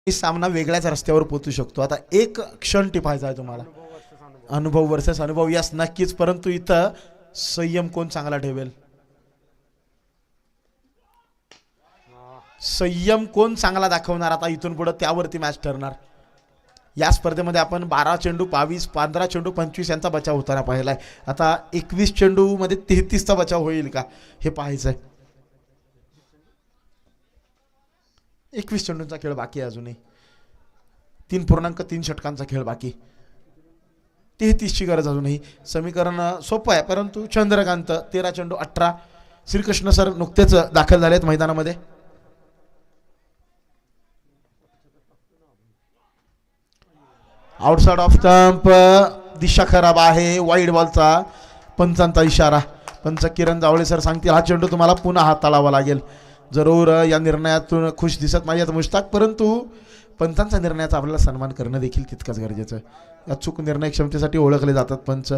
सामना वेगळ्याच रस्त्यावर पोहोचू शकतो. आता एक क्षण टिपायचा आहे तुम्हाला, अनुभव वर्सेस अनुभव. यस नक्कीच, परंतु इथं संयम कोण चांगला ठेवेल, संयम कोण चांगला दाखवणार आता इथून पुढे, त्यावरती मॅच ठरणार. या स्पर्धेमध्ये आपण 12 चेंडू 22, 15 चेंडू 25 यांचा बचाव होताना पाहिलाय. आता 21 चेंडू मध्ये 33चा बचाव होईल का हे पाहायचंय. 21 चेंडूंचा खेळ बाकी आहे अजूनही. 3.3 षटकांचा खेळ बाकी. 33ची गरज अजूनही. समीकरण सोपं आहे, परंतु चंद्रकांत 13 चेंडू 18. श्रीकृष्ण सर नुकतेच दाखल झालेत मैदानामध्ये. आउटसाइड ऑफ स्टंप दिशा खराब आहे. वाईड बॉलचा पंचांचा इशारा. पंच किरण जावळे सर सांगतील हा चेंडू तुम्हाला पुन्हा हाताळावा लागेल. जरूर या निर्णयातून खुश दिसत नाही आहेत मुश्ताक, परंतु पंचांचा निर्णयाचा आपल्याला सन्मान करणं देखील तितकंच गरजेचं आहे. या चूक निर्णय क्षमतेसाठी ओळखले जातात पंच.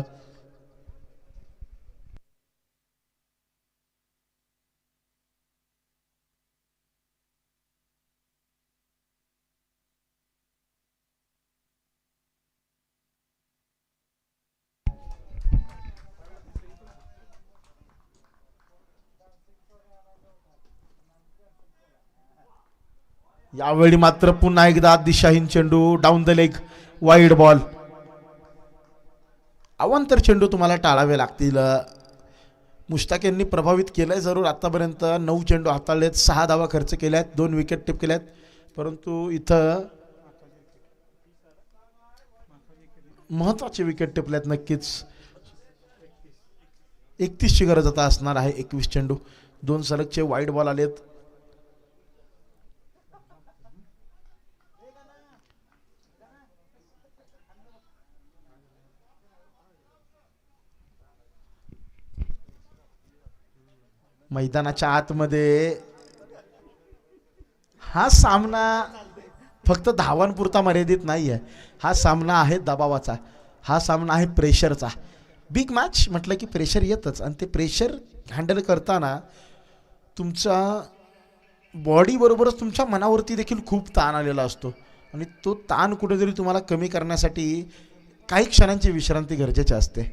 यावेळी मात्र पुन्हा एकदा दिशाहीन चेंडू, down the leg, wide ball. अवांतर चेंडू तुम्हाला टाळावे लागतील. मुश्ताक यांनी प्रभावित केलंय जरूर. आतापर्यंत 9 चेंडू हाताळलेत, 6 धावा खर्च केल्यात, 2 विकेट टिप केल्यात, परंतु इथं महत्वाचे विकेट टिपल्यात. नक्कीच 31ची गरज आता असणार आहे. 21 चेंडू, 2 सलगचे वाईड बॉल आलेत. मैदानाच्या आतमध्ये हा सामना फक्त धावांपुरता मर्यादित नाही आहे. हा सामना आहे दबावाचा, हा सामना आहे प्रेशरचा. बिग मॅच म्हटलं की प्रेशर येतच, आणि ते प्रेशर हँडल करताना तुमच्या बॉडीबरोबरच तुमच्या मनावरती देखील खूप ताण आलेला असतो, आणि तो ताण कुठेतरी तुम्हाला कमी करण्यासाठी काही क्षणांची विश्रांती गरजेची असते.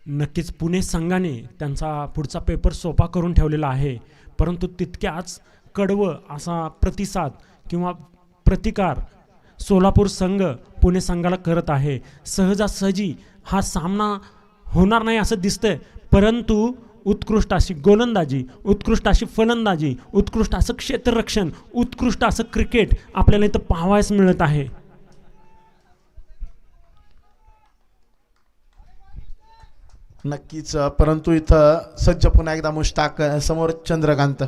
नक्कीच पुणे संघाने त्यांचा पुढचा पेपर सोपा करून ठेवलेला आहे, परंतु तितक्याच कडवं असा प्रतिसाद किंवा प्रतिकार सोलापूर संघ पुणे संघाला करत आहे. सहजासहजी हा सामना होणार नाही असं दिसतंय, परंतु उत्कृष्ट अशी गोलंदाजी, उत्कृष्ट अशी फलंदाजी, उत्कृष्ट असं क्षेत्ररक्षण, उत्कृष्ट असं क्रिकेट आपल्याला इथं पाहावयास मिळत आहे. नक्कीच, परंतु इथं सज्ज पुन्हा एकदा मुश्ताक, समोर चंद्रकांत.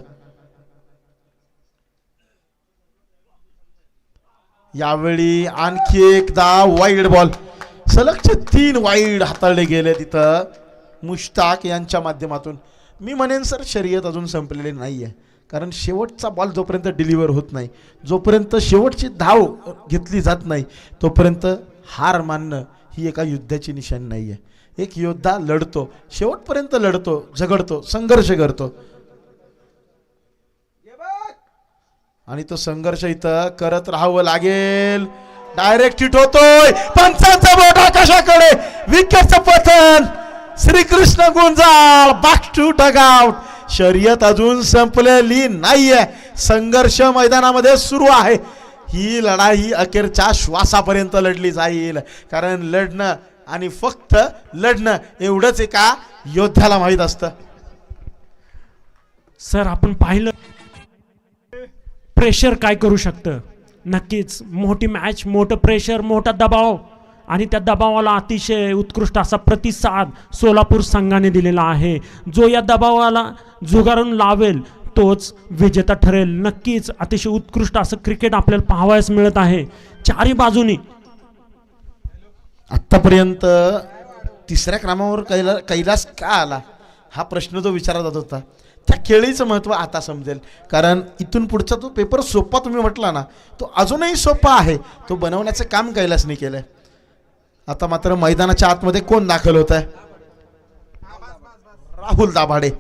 यावेळी आणखी एकदा वाईड बॉल. सलगचे 3 वाईड हाताळले गेले तिथं मुश्ताक यांच्या माध्यमातून. मी म्हणेन सर शर्यत अजून संपलेली नाही आहे, कारण शेवटचा बॉल जोपर्यंत डिलिव्हर होत नाही, जोपर्यंत शेवटची धाव घेतली जात नाही, तोपर्यंत हार मानणं ही एका युद्धाची निशाणी नाही आहे. एक योद्धा लढतो, शेवटपर्यंत लढतो, झगडतो, संघर्ष करतो, आणि तो संघर्ष इथं करत राहावं लागेल. डायरेक्ट हिट होतोय, पंचांचा बोट आकाशाकडे, विकेटचं पतन. Shrikrishna Gunjal, back to dugout. शर्यत अजून संपलेली नाहीये, संघर्ष मैदानामध्ये सुरू आहे. ही लढाई अखेरच्या श्वासापर्यंत लढली जाईल, कारण लढणं आणि फक्त लढणं एवढंच एका योद्ध्याला माहीत असतं. सर आपण पाहिलं प्रेशर काय करू शकतं. नक्कीच मोठी मॅच, मोठं प्रेशर, मोठा दबाव, आणि त्या दबावाला अतिशय उत्कृष्ट असा प्रतिसाद सोलापूर संघाने दिलेला आहे. जो या दबावाला झुगारून लावेल तोच विजेता ठरेल. नक्कीच अतिशय उत्कृष्ट असं क्रिकेट आपल्याला पाहावयास मिळत आहे चारही बाजूनी. आत्तापर्यंत 3ऱ्या क्रमांकावर कैलास का आला हा प्रश्न जो विचारला जात होता, त्या खेळीचं महत्त्व आता समजेल. कारण इथून पुढचा तो पेपर सोपा तुम्ही म्हटला ना, तो अजूनही सोपा आहे. तो बनवण्याचं काम कैलासने केलंय. आता मात्र मैदानाच्या आतमध्ये कोण दाखल होत आहे? राहुल दाभाडे.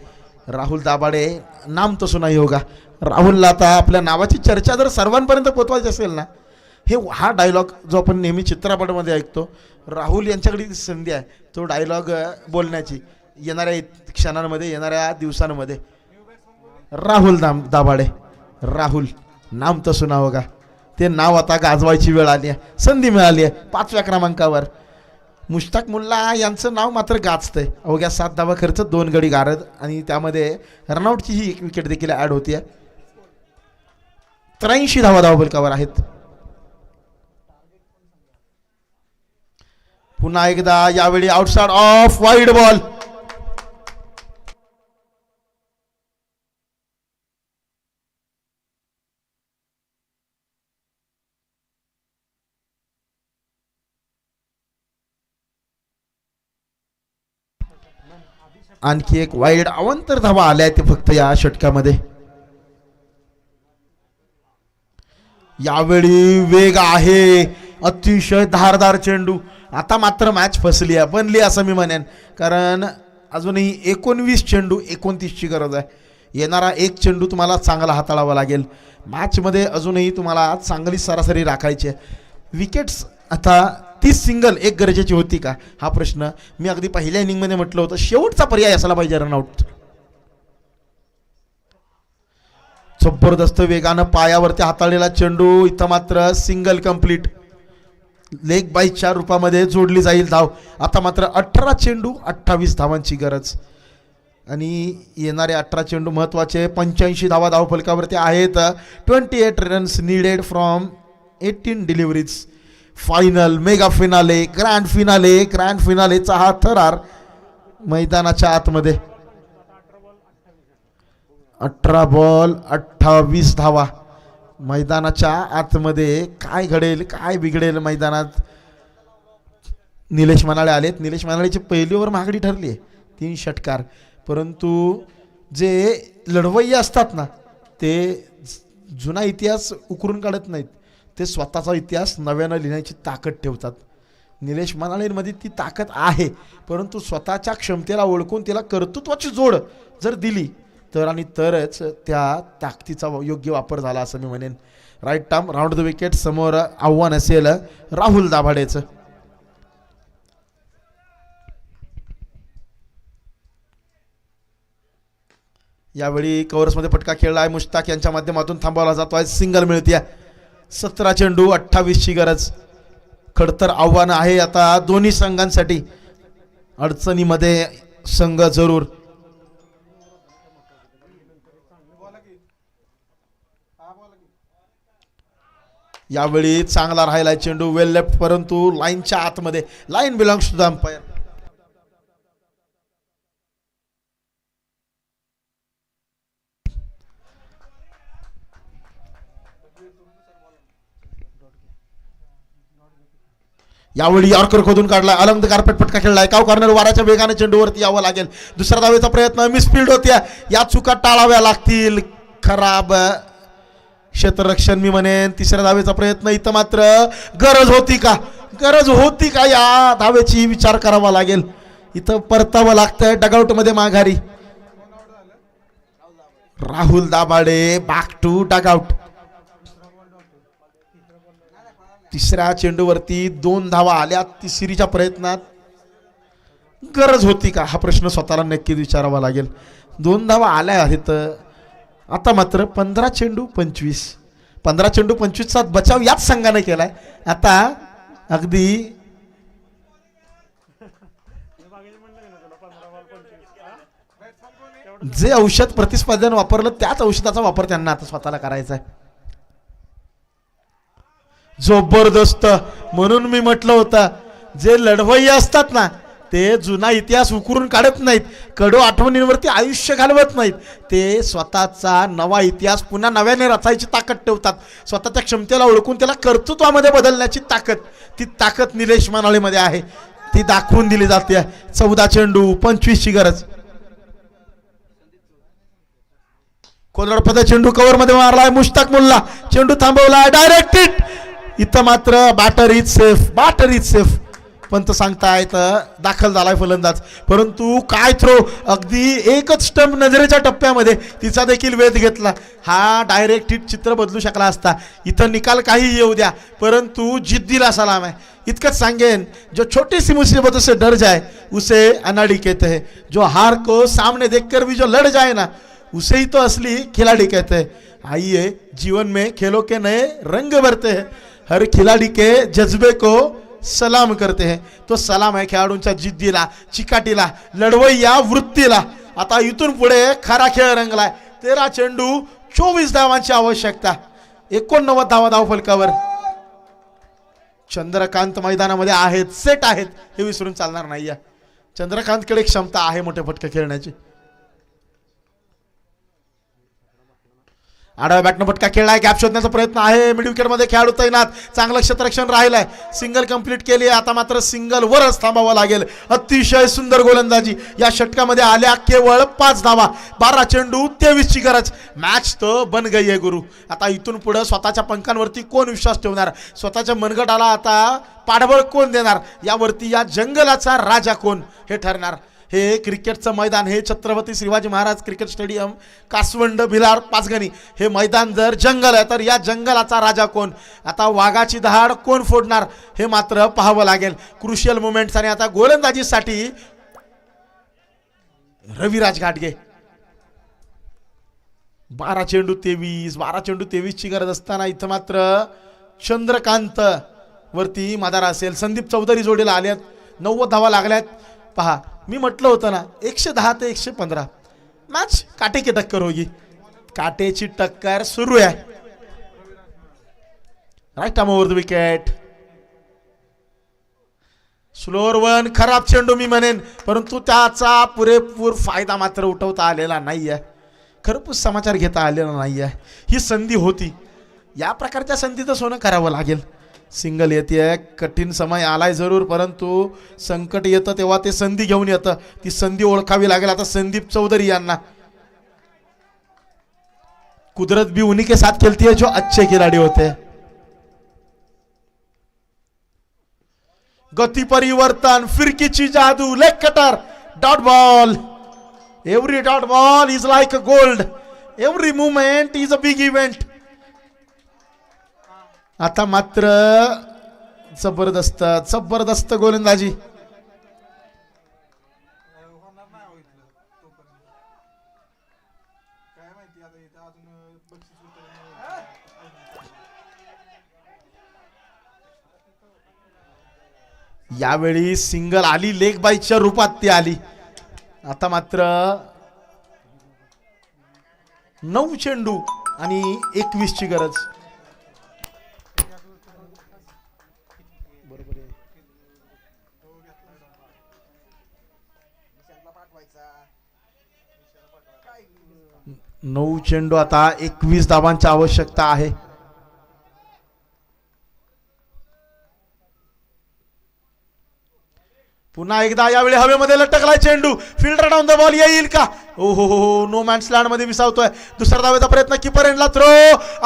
राहुल दाभाडे नाम तो सुना होगा. राहुलला आता आपल्या नावाची चर्चा जर सर्वांपर्यंत पोहोचवायची असेल ना, हा डायलॉग जो आपण नेहमी चित्रपटामध्ये ऐकतो, राहुल यांच्याकडे ती संधी आहे तो डायलॉग बोलण्याची येणाऱ्या क्षणांमध्ये, येणाऱ्या दिवसांमध्ये. राहुल दाभाडे, राहुल नाम तो सुना होगा. ते नाव आता गाजवायची वेळ आली आहे, संधी मिळाली आहे. 5व्या क्रमांकावर मुश्ताक मुल्ला यांचं नाव मात्र गाजतंय. अवघ्या 7 धावा खर्च, 2 गडी गारद, आणि त्यामध्ये रनआउटची ही 1 विकेट देखील ॲड होती आहे. 83 धावा धावफलकावर आहेत. पुन्हा एकदा यावेळी आउटसाइड ऑफ, वाईड बॉल. आणखी एक वाईड अवांतर धावा आल्या ते फक्त या षटकामध्ये. यावेळी वेग आहे, अतिशय धारदार चेंडू. आता मात्र मॅच फसली आहे, बनली असं मी म्हणेन, कारण अजूनही 19 चेंडू 29ची गरज आहे. येणारा एक चेंडू तुम्हाला चांगला हाताळावा लागेल. मॅचमध्ये अजूनही तुम्हाला चांगली सरासरी राखायची आहे. विकेट्स आता 30 सिंगल एक गरजेची होती का हा प्रश्न मी अगदी पहिल्या इनिंगमध्ये म्हटलं होतं. शेवटचा पर्याय असायला पाहिजे रनआउट. जबरदस्त वेगानं पायावरती हाताळलेला चेंडू, इथं मात्र सिंगल कंप्लीट. लेग बाईच्या रूपामध्ये जोडली जाईल धाव. आता मात्र 18 चेंडू 28 धावांची गरज आणि येणारे 18 चेंडू महत्त्वाचे. 85 धावा धावफलकावरती आहेत. 28 runs needed from 18 deliveries. Final mega finale, grand फिनालेचा हा थरार मैदानाच्या आतमध्ये. 18 बॉल 28 धावा मैदानाच्या आतमध्ये. काय घडेल काय बिघडेल मैदानात. निलेश मानाळे आलेत. निलेश मानाळेची पहिली ओव्हर महागडी ठरली आहे, 3 षटकार. परंतु जे लढवय्ये असतात ना ते जुना इतिहास उकरून काढत नाहीत, ते स्वतःचा इतिहास नव्यानं लिहिण्याची ताकद ठेवतात. निलेश मानाळेंमध्ये ती ताकद आहे, परंतु स्वतःच्या क्षमतेला ओळखून त्याला कर्तृत्वाची जोड जर दिली तर आणि तरच त्या ताकदीचा योग्य वापर झाला असं मी म्हणेन. Right arm round the wicket. समोर आव्हान असेल राहुल दाभाडेचं. यावेळी कव्हर्समध्ये फटका खेळला आहे. मुश्ताक यांच्या माध्यमातून थांबवला जातो आहे. सिंगल मिळते. 17 चेंडू 28ची गरज. खडतर आव्हान आहे आता दोन्ही संघांसाठी. अडचणीमध्ये संघ जरूर. यावेळी चांगला राहिला चेंडू, वेल लेफ्ट, परंतु लाईनच्या आतमध्ये. Line belongs to the umpire. यावेळी यॉर्कर खोदून काढला. अलंग कार्पेट फटका खेळलाय. काव कॉर्नर वाऱ्याच्या वेगाने चेंडूवरती यावं लागेल. दुसऱ्या धावेचा प्रयत्न मिसफिल्ड होत्या. या चुका टाळाव्या लागतील. खराब क्षेत्ररक्षण मी म्हणेन. तिसऱ्या धावेचा प्रयत्न. इथं मात्र गरज होती का या धावेची विचार करावा लागेल. इथं परतावं लागतंय डगआउटमध्ये माघारी. Rahul Dabhade back to dugout. तिसऱ्या चेंडूवरती 2 धावा आल्या. तिसरीच्या प्रयत्नात गरज होती का हा प्रश्न स्वतःला नक्कीच विचारावा लागेल. 2 धावा आल्या आहेत. आता मात्र 15 चेंडू 25चा बचाव याच संघाने केलाय. आता अगदी जे औषध प्रतिस्पर्ध्यानं वापरलं त्याच औषधाचा वापर त्यांना आता स्वतःला करायचा आहे. जबरदस्त. म्हणून मी म्हटलं होतं जे लढवय्ये असतात ना ते जुना इतिहास उकरून काढत नाहीत, कडू आठवणींवरती आयुष्य घालवत नाहीत. ते स्वतःचा नवा इतिहास पुन्हा नव्याने रचायची ताकद ठेवतात. स्वतःच्या क्षमतेला ओळखून त्याला कर्तृत्वामध्ये बदलण्याची ताकद, ती ताकद निलेश मानाळेमध्ये आहे. ती दाखवून दिली जाते. 14 चेंडू 25ची गरज. कोलरपदा चेंडू कव्हर मध्ये मारलाय. मुश्ताक मुल्ला चेंडू थांबवला. Direct hit. इथं मात्र बॅटर इज सेफ. पंत सांगतायत दाखल झालाय फलंदाज. परंतु काय थ्रो. अगदी एकच स्टंप नजरेच्या टप्प्यामध्ये तिचा देखील वेध घेतला. हा डायरेक्ट हिट चित्र बदलू शकला असता. इथं निकाल काही येऊ द्या, परंतु जिद्दीला सलाम आहे. इतकंच सांगेन, जो छोटी सी मुसीबतों से डर जाए उसे अनाड़ी कहते हैं. जो हार को सामने देखकर भी जो लड़ जाए ना उसे ही तो असली खिलाड़ी कहते हैं. आइए जीवन में खेलों के नए रंग भरते हैं. हर खिलाड़ी के जज्बे को सलाम करते हैं. तो सलाम आहे खेळाडूंच्या जिद्दीला, चिकाटीला, लढवय्या वृत्तीला. आता इथून पुढे खरा खेळ रंगलाय. 13 चेंडू 24 धावांची आवश्यकता. 89 धावा धावफलकावर. चंद्रकांत मैदानामध्ये आहेत, सेट आहेत, हे विसरून चालणार नाही. चंद्रकांतकडे क्षमता आहे मोठे फटके खेळण्याची. आडव्या बॅटनं फटका खेळलाय, गॅप शोधण्याचा प्रयत्न आहे, मिड विकेटमध्ये खेळाडू तैनात, चांगलं क्षेत्ररक्षण राहिलंय, सिंगल कंप्लीट केली, आता मात्र सिंगल वरच थांबावं लागेल. अतिशय सुंदर गोलंदाजी या षटकामध्ये आल्या, केवळ 5 धावा, 12 चेंडू 23ची गरज. मॅच तो बन गई आहे गुरु. आता इथून पुढे स्वतःच्या पंखांवरती कोण विश्वास ठेवणार, स्वतःच्या मनगटाला आता पाठबळ कोण देणार, यावरती या जंगलाचा राजा कोण हे ठरणार. हे क्रिकेटचं मैदान, हे छत्रपती शिवाजी महाराज क्रिकेट स्टेडियम, कासवंड, भिलार, पाचगणी, हे मैदान जर जंगल आहे तर या जंगलाचा राजा कोण, आता वाघाची दहाड कोण फोडणार हे मात्र पाहावं लागेल. Crucial moments. आणि आता गोलंदाजीसाठी रविराज घाटगे. 12 चेंडू 23ची गरज असताना इथं मात्र चंद्रकांत वरती मादारा असेल. संदीप चौधरी जोडीला आल्यात, 90 धावा लागल्यात. पहा, मी म्हटलं होतं ना 110 ते 115 मॅच काटे की टक्कर होगी. काटेची टक्कर सुरू आहे. Right arm over the wicket. Slower one, खराब चेंडू मी म्हणेन, परंतु त्याचा पुरेपूर फायदा मात्र उठवता आलेला नाहीये, खरपूस समाचार घेता आलेला नाहीये. ही संधी होती, या प्रकारच्या संधीचं सोनं करावं लागेल. सिंगल येते, कठीण समय आलाय जरूर, परंतु संकट येतं तेव्हा ते संधी घेऊन येतं, ती संधी ओळखावी लागेल. आता संदीप चौधरी यांना. कुदरत भी उन्हीं के साथ खेलती है जो अच्छे खिलाड़ी होते हैं. गति परिवर्तन, फिरकीची जादू, leg cutter, dot ball. Every dot ball is like a gold, every movement is a big event. आता मात्र जबरदस्त गोलंदाजी. यावेळी सिंगल आली, लेग बाईच्या रूपात ती आली. आता मात्र 9 चेंडू आणि 21ची गरज. नऊ चेंडू, आता 21 धावांची आवश्यकता आहे. पुन्हा एकदा यावेळी हवेमध्ये लटकलाय चेंडू, फिल्डर डाऊन द बॉल येईल का? हो, नो मॅन्स लँड मध्ये विसावतोय. दुसरा धावेचा प्रयत्न, कीपर एंडला थ्रो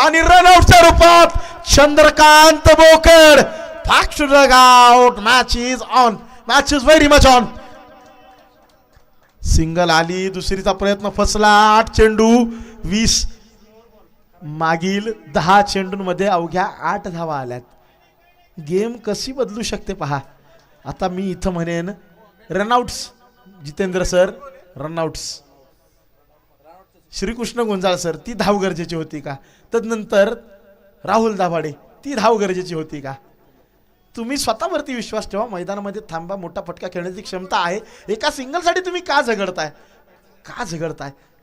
आणि रनआउटच्या रूपात चंद्रकांत बोकड. Fast Doug out. Match is on, match is very much on. Single आली, दुसरीचा प्रयत्न फसला. 8 चेंडू 20, मागील 10 चेंडूंमध्ये अवघ्या 8 धावा आल्यात. गेम कशी बदलू शकते पहा. आता मी इथं म्हणेन run outs, Jitendra sir run outs. Shrikrishna Gunjal sir, ती धाव गरजेची होती का? तदनंतर राहुल दाभाडे, ती धाव गरजेची होती का? तुम्ही स्वतःवरती विश्वास ठेवा, मैदानामध्ये थांबा, मोठा फटका खेळण्याची क्षमता आहे. एका सिंगलसाठी तुम्ही का झगडताय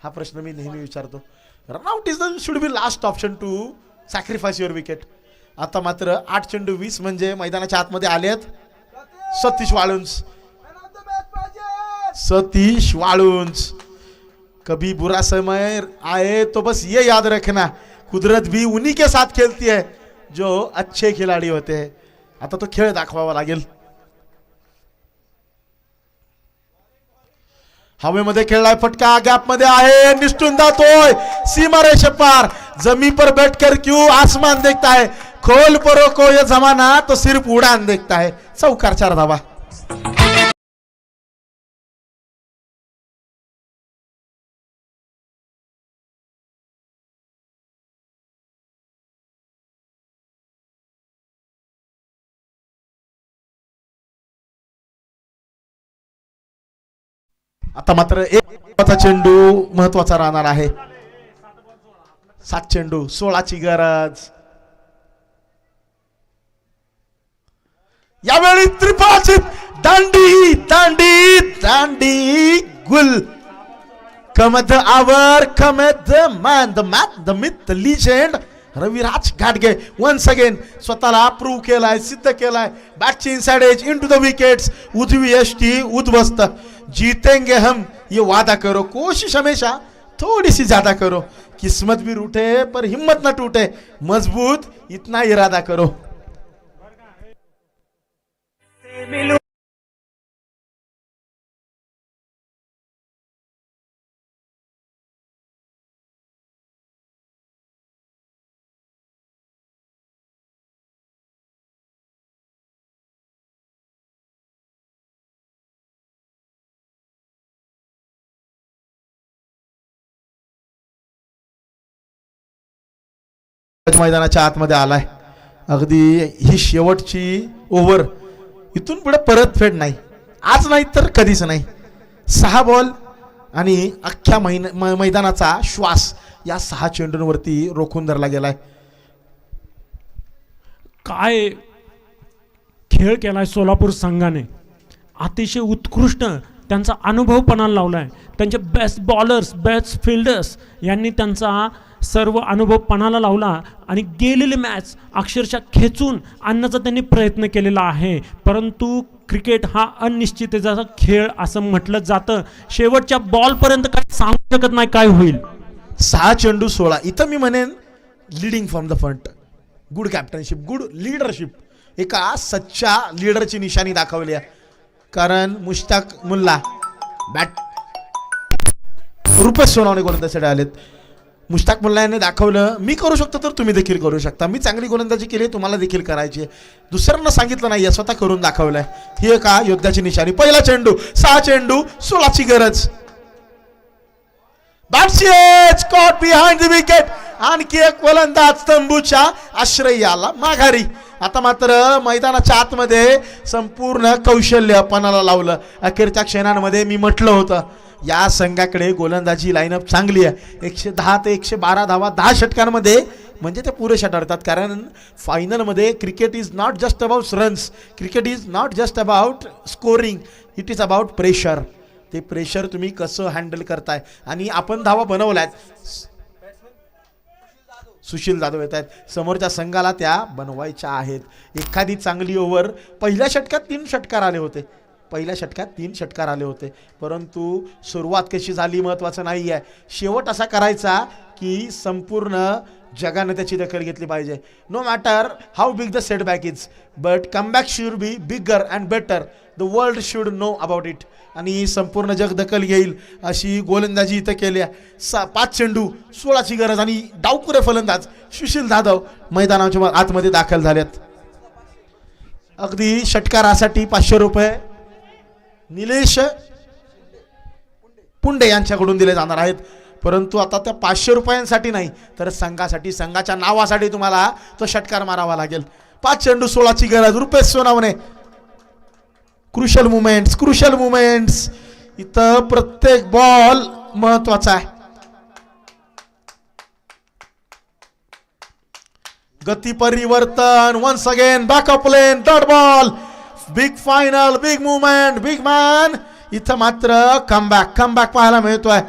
हा प्रश्न मी नेहमी विचारतो. Run out is the should be last option to sacrifice your wicket. आता मात्र 8 चेंडू 20 म्हणजे मैदानाच्या आतमध्ये आलेत सतीश वाळुंज. कभी बुरा समय आए तो बस ये याद रखना, कुदरत भी उन्हीं के साथ खेलती है जो अच्छे खिलाड़ी होते हैं. आता तो खेळ दाखवावा लागेल. हवेमध्ये खेळलाय फटका, गॅप मध्ये आहे, निष्ठून जातोय सीमा रेषे पार. जमीन पर बैठकर क्यों आसमान देखता है, खोल परो को ये जमाना तो सिर्फ उड़ान देखता है. चौकार 4 धावा. आता मात्र एक चेंडू महत्वाचा राहणार आहे. 7 चेंडू 16ची गरज. यावेळी त्रिफळाची दांडी दांडी दांडी गुल. Come the hour, come the man, the man, the myth, the legend Raviraj घाटगे वन्स अगेन स्वतःला प्रूव्ह केलाय, सिद्ध केलाय. बॅटची inside edge into the wickets, उजवी यष्टी उद्ध्वस्त. जीतेंगे हम ये वादा करो, कोशिश हमेशा थोड़ी सी ज्यादा करो, किस्मत भी रूठे पर हिम्मत न टूटे, मजबूत इतना इरादा करो. से मिलूं मैदानाच्या आतमध्ये आलाय. अगदी ही शेवटची ओव्हर, इथून पुढे परतफेड नाही, आज नाही तर कधीच नाही. 6 बॉल आणि अख्ख्या मैदानाचा श्वास या 6 चेंडूंवरती रोखून धरला गेलाय. काय खेळ केलाय सोलापूर संघाने, अतिशय उत्कृष्ट त्यांचा अनुभव पणाला लावलाय. त्यांचे बेस्ट बॉलर्स, बेस्ट फिल्डर्स यांनी त्यांचा सर्व अनुभव पणाला लावला आणि गेलेली मॅच अक्षरशः खेचून आणण्याचा त्यांनी प्रयत्न केलेला आहे. परंतु क्रिकेट हा अनिश्चिततेचा खेळ असं म्हटलं जातं. शेवटच्या बॉलपर्यंत काय सांगू शकत नाही काय होईल. 6 चेंडू 16. इथं मी म्हणेन leading from the front, good captainship, good leadership, एका सच्चा लीडरची निशाणी दाखवली आहे. कारण मुश्ताक मुल्ला बॅट, रुपेश सोनवणे गोलंदाजीसाठी आलेत. मुश्ताक मुल्ला यांनी दाखवलं मी करू शकतो तर तुम्ही देखील करू शकता, मी चांगली गोलंदाजी केली तुम्हाला देखील करायची, दुसऱ्यांना सांगितलं नाही, स्वतः करून दाखवलंय. ही एका योद्ध्याची निशाणी. पहिला चेंडू, 6 चेंडू 16ची गरज. Bats caught behind the wicket. आणखी एक गोलंदाज तंबूच्या आश्रयाला माघारी. आता मात्र मैदानाच्या आतमध्ये संपूर्ण कौशल्य पणाला लावलं. अखेरच्या क्षणांमध्ये मी म्हटलं होतं या संघाकडे गोलंदाजी लाईनअप चांगली आहे. 110 ते 112 धावा 10 षटकांमध्ये म्हणजे ते पुरेशा ठरतात. कारण फायनलमध्ये cricket is not just about runs, cricket is not just about scoring, it is about pressure. ते प्रेशर तुम्ही कसं हँडल करताय. आणि आपण धावा बनवल्यात, सुशील जाधव येत आहेत, समोरच्या संघाला त्या बनवायच्या आहेत. एखादी चांगली ओव्हर, पहिल्या षटकात 3 षटकार आले होते, पहिल्या षटकात 3 षटकार आले होते, परंतु सुरुवात कशी झाली महत्त्वाचं नाही आहे. शेवट असा करायचा की संपूर्ण जगाने त्याची दखल घेतली पाहिजे. No matter how big the setback is, but comeback should be bigger and better. The world should know about it. आणि संपूर्ण जग दखल घेईल अशी गोलंदाजी इथं केली आहे. 5 चेंडू 16ची गरज आणि डावकुरे फलंदाज सुशील जाधव मैदानाच्या आतमध्ये दाखल झालेत. अगदी षटकारासाठी 500 रुपये निलेश पुंडे यांच्याकडून दिले जाणार आहेत. परंतु आता त्या 500 रुपयांसाठी नाही तर संघासाठी, संघाच्या नावासाठी तुम्हाला तो षटकार मारावा लागेल. 5 चेंडू 16ची गरज. रुपेश सोनवणे. क्रुशल मुमेंट्स इथं प्रत्येक बॉल महत्वाचा आहे. गती परिवर्तन, once again backup lane, dot ball, big final, big movement, big man. इथं मात्र कमबॅक पाहायला मिळतोय.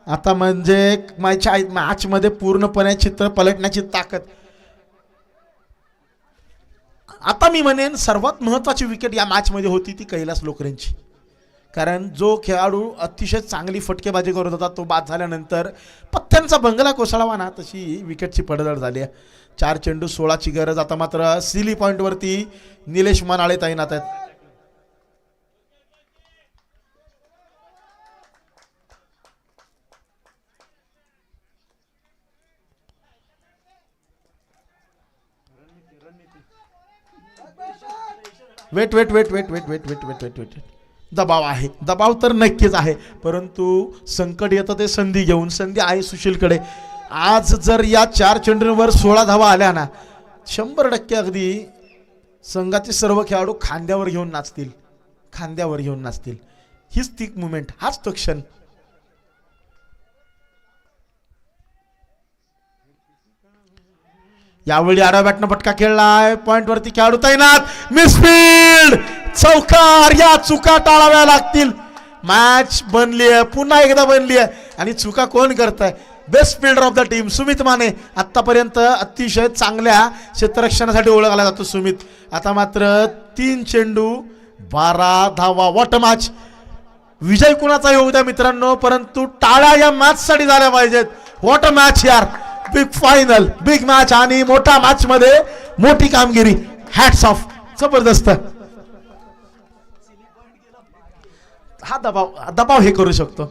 आता म्हणजे मॅच मध्ये पूर्णपणे चित्र पलटण्याची ताकद. आता मी म्हणेन सर्वात महत्त्वाची विकेट या मॅचमध्ये होती ती कैलास लोकरेंची. कारण जो खेळाडू अतिशय चांगली फटकेबाजी करत होता तो बाद झाल्यानंतर पत्त्यांचा बंगला कोसळावा ना तशी विकेटची पडझड झाली आहे. 4 चेंडू 16ची गरज. आता मात्र सिली पॉईंटवरती निलेश मनाळे तैनात आहेत. वेट. दबाव आहे, दबाव तर नक्कीच आहे, परंतु संकट येतं ते संधी घेऊन. संधी आहे सुशीलकडे. आज जर या 4 चेंडूंवर 16 धावा आल्या ना 100% अगदी संघाचे सर्व खेळाडू खांद्यावर घेऊन नाचतील. हीच ती मुमेंट, हाच तो क्षण. यावेळी आडव्या बॅटनं फटका खेळलाय. पॉइंट वरती खेळाडू तैनात. मिसफील्ड, चौकार. या चुका टाळाव्या लागतील. मॅच बनली आहे, पुन्हा एकदा बनली आहे. आणि चुका कोण करताय? Best fielder of the team Sumit Mane. आतापर्यंत अतिशय चांगल्या क्षेत्ररक्षणासाठी ओळखला जातो सुमित. आता मात्र 3 चेंडू 12 धावा. What match. विजय कुणाचा येऊ द्या मित्रांनो, परंतु टाळ्या या मॅच साठी झाल्या पाहिजेत. व्हॉट अ मॅच यार, बिग फायनल, बिग मॅच आणि मोठा मॅच मध्ये मोठी कामगिरी. हॅट्स ऑफ, जबरदस्त. हा दबाव हे करू शकतो,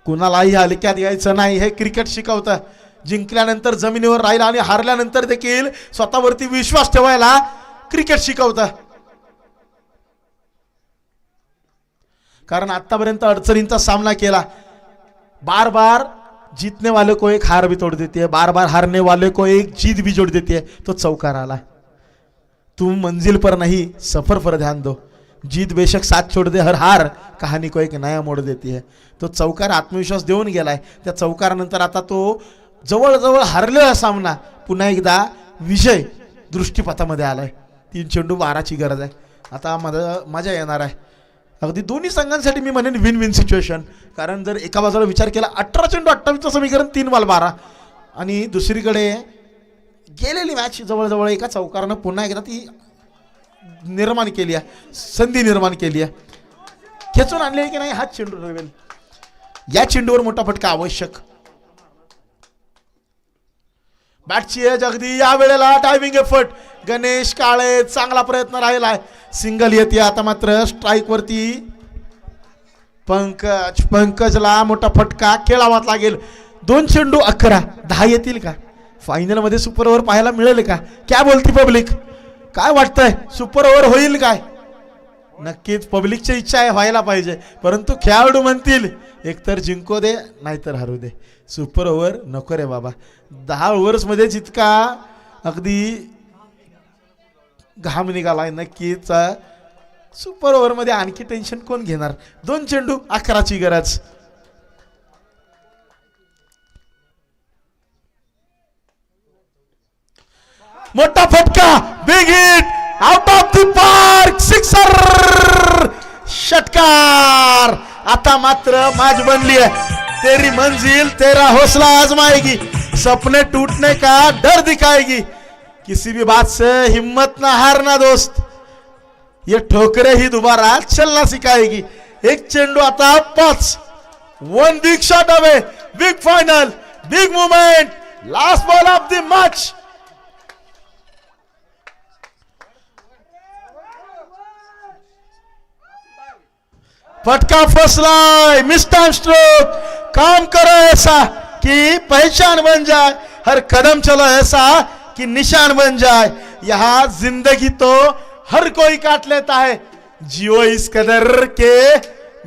कुणालाही हलक्यात यायचं नाही, हे क्रिकेट शिकवतं. जिंकल्यानंतर जमिनीवर राहिला आणि हारल्यानंतर देखील स्वतःवरती विश्वास ठेवायला क्रिकेट शिकवतं. कारण आतापर्यंत अडचणींचा सामना केला. बार बार जीतने वाले को एक हार भी तोड़ देती है, बार बार हारने वाले को एक जीत भी जोड़ देती है. तो चौकार आला. तुम मंजिल पर नहीं सफर पर ध्यान दो, जीत बेशक साथ छोड़ दे, हर हार कहानी को एक नया मोड़ देती है. तो चौकार आत्मविश्वास देऊन गेलाय. त्या चौकारानंतर आता तो जवळजवळ हारलेला सामना पुन्हा एकदा विजय दृष्टीपथामध्ये आलाय. 3 चेंडू 12ची गरज आहे. आता मजा येणार आहे. अगदी दोन्ही संघांसाठी मी म्हणेन विन विन सिच्युएशन. कारण जर एका बाजूला विचार केला 18 चेंडू 28चं समीकरण 3 बॉल 12 आणि दुसरीकडे गेलेली मॅच जवळजवळ एका चौकारानं पुन्हा एकदा ती निर्माण केली आहे, संधी निर्माण केली आहे, खेचून आणली आहे की नाही हाच चेंडू ठरवेल. या चेंडूवर मोठा फटका आवश्यक. बॅटची एज अगदी या वेळेला डायव्हिंग एफर्ट. गणेश काळे चांगला प्रयत्न राहिलाय. सिंगल येते आता मात्र स्ट्राईक वरती पंकजला मोठा फटका खेळावाच लागेल. 2 चेंडू 11, 10 येतील का? फायनल मध्ये सुपर ओव्हर पाहायला मिळेल का? क्या बोलती पब्लिक? काय वाटतंय, सुपर ओव्हर होईल काय? नक्कीच पब्लिकची इच्छा आहे, व्हायला पाहिजे. परंतु खेळाडू म्हणतील एकतर जिंको दे नाहीतर हरू दे, सुपर ओव्हर नको रे बाबा. 10 ओव्हर्स मध्ये जितका अगदी घाम निघालाय, नक्कीच सुपर ओव्हर मध्ये आणखी टेन्शन कोण घेणार. 2 चेंडू 11ची गरज. मोठा फटका, big hit, out of the park, sixer, षटकार. आता मात्र मॅच बनली है. तेरी मंजिल तेरा हौसला आजमाएगी, सपने टूटने का डर दिखाएगी, किसी भी बात से हिम्मत ना हारना दोस्त, ये ठोकरे ही दोबारा चलना सिखाएगी. 1 चेंडू आता 5. 1 big shot away, big final, big moment, last ball of the match. फटका फसलाय, मिस टाइम स्ट्रोक. काम करो ऐसा कि पहचान बन जाए, हर कदम चलो ऐसा कि निशान बन जाए. यहाँ जिंदगी तो हर कोई काट लेता है, जियो इस कदर के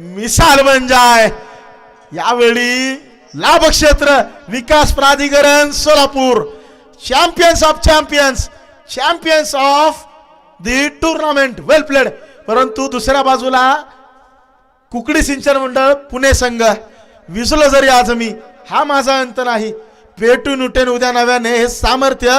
मिसाल बन जाए. यावेळी लाभ क्षेत्र विकास प्राधिकरण Solapur, champions of champions, champions of the tournament. Well played. परंतु दुसऱ्या बाजूला कुकडी सिंचन मंडळ पुणे संघ. विसलो जरी आज मी, हा माझा अंत नाही. पेटून उठेन उद्या नव्याने, हे सामर्थ्य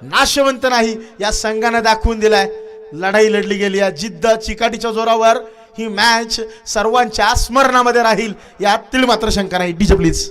नाशवंत नाही. या संघाने दाखवून दिलाय. लढाई लढली गेली आहे, जिद्द चिकाटीच्या जोरावर ही मॅच सर्वांच्या स्मरणामध्ये राहील, यात तीळ मात्र शंका नाही. DJ please.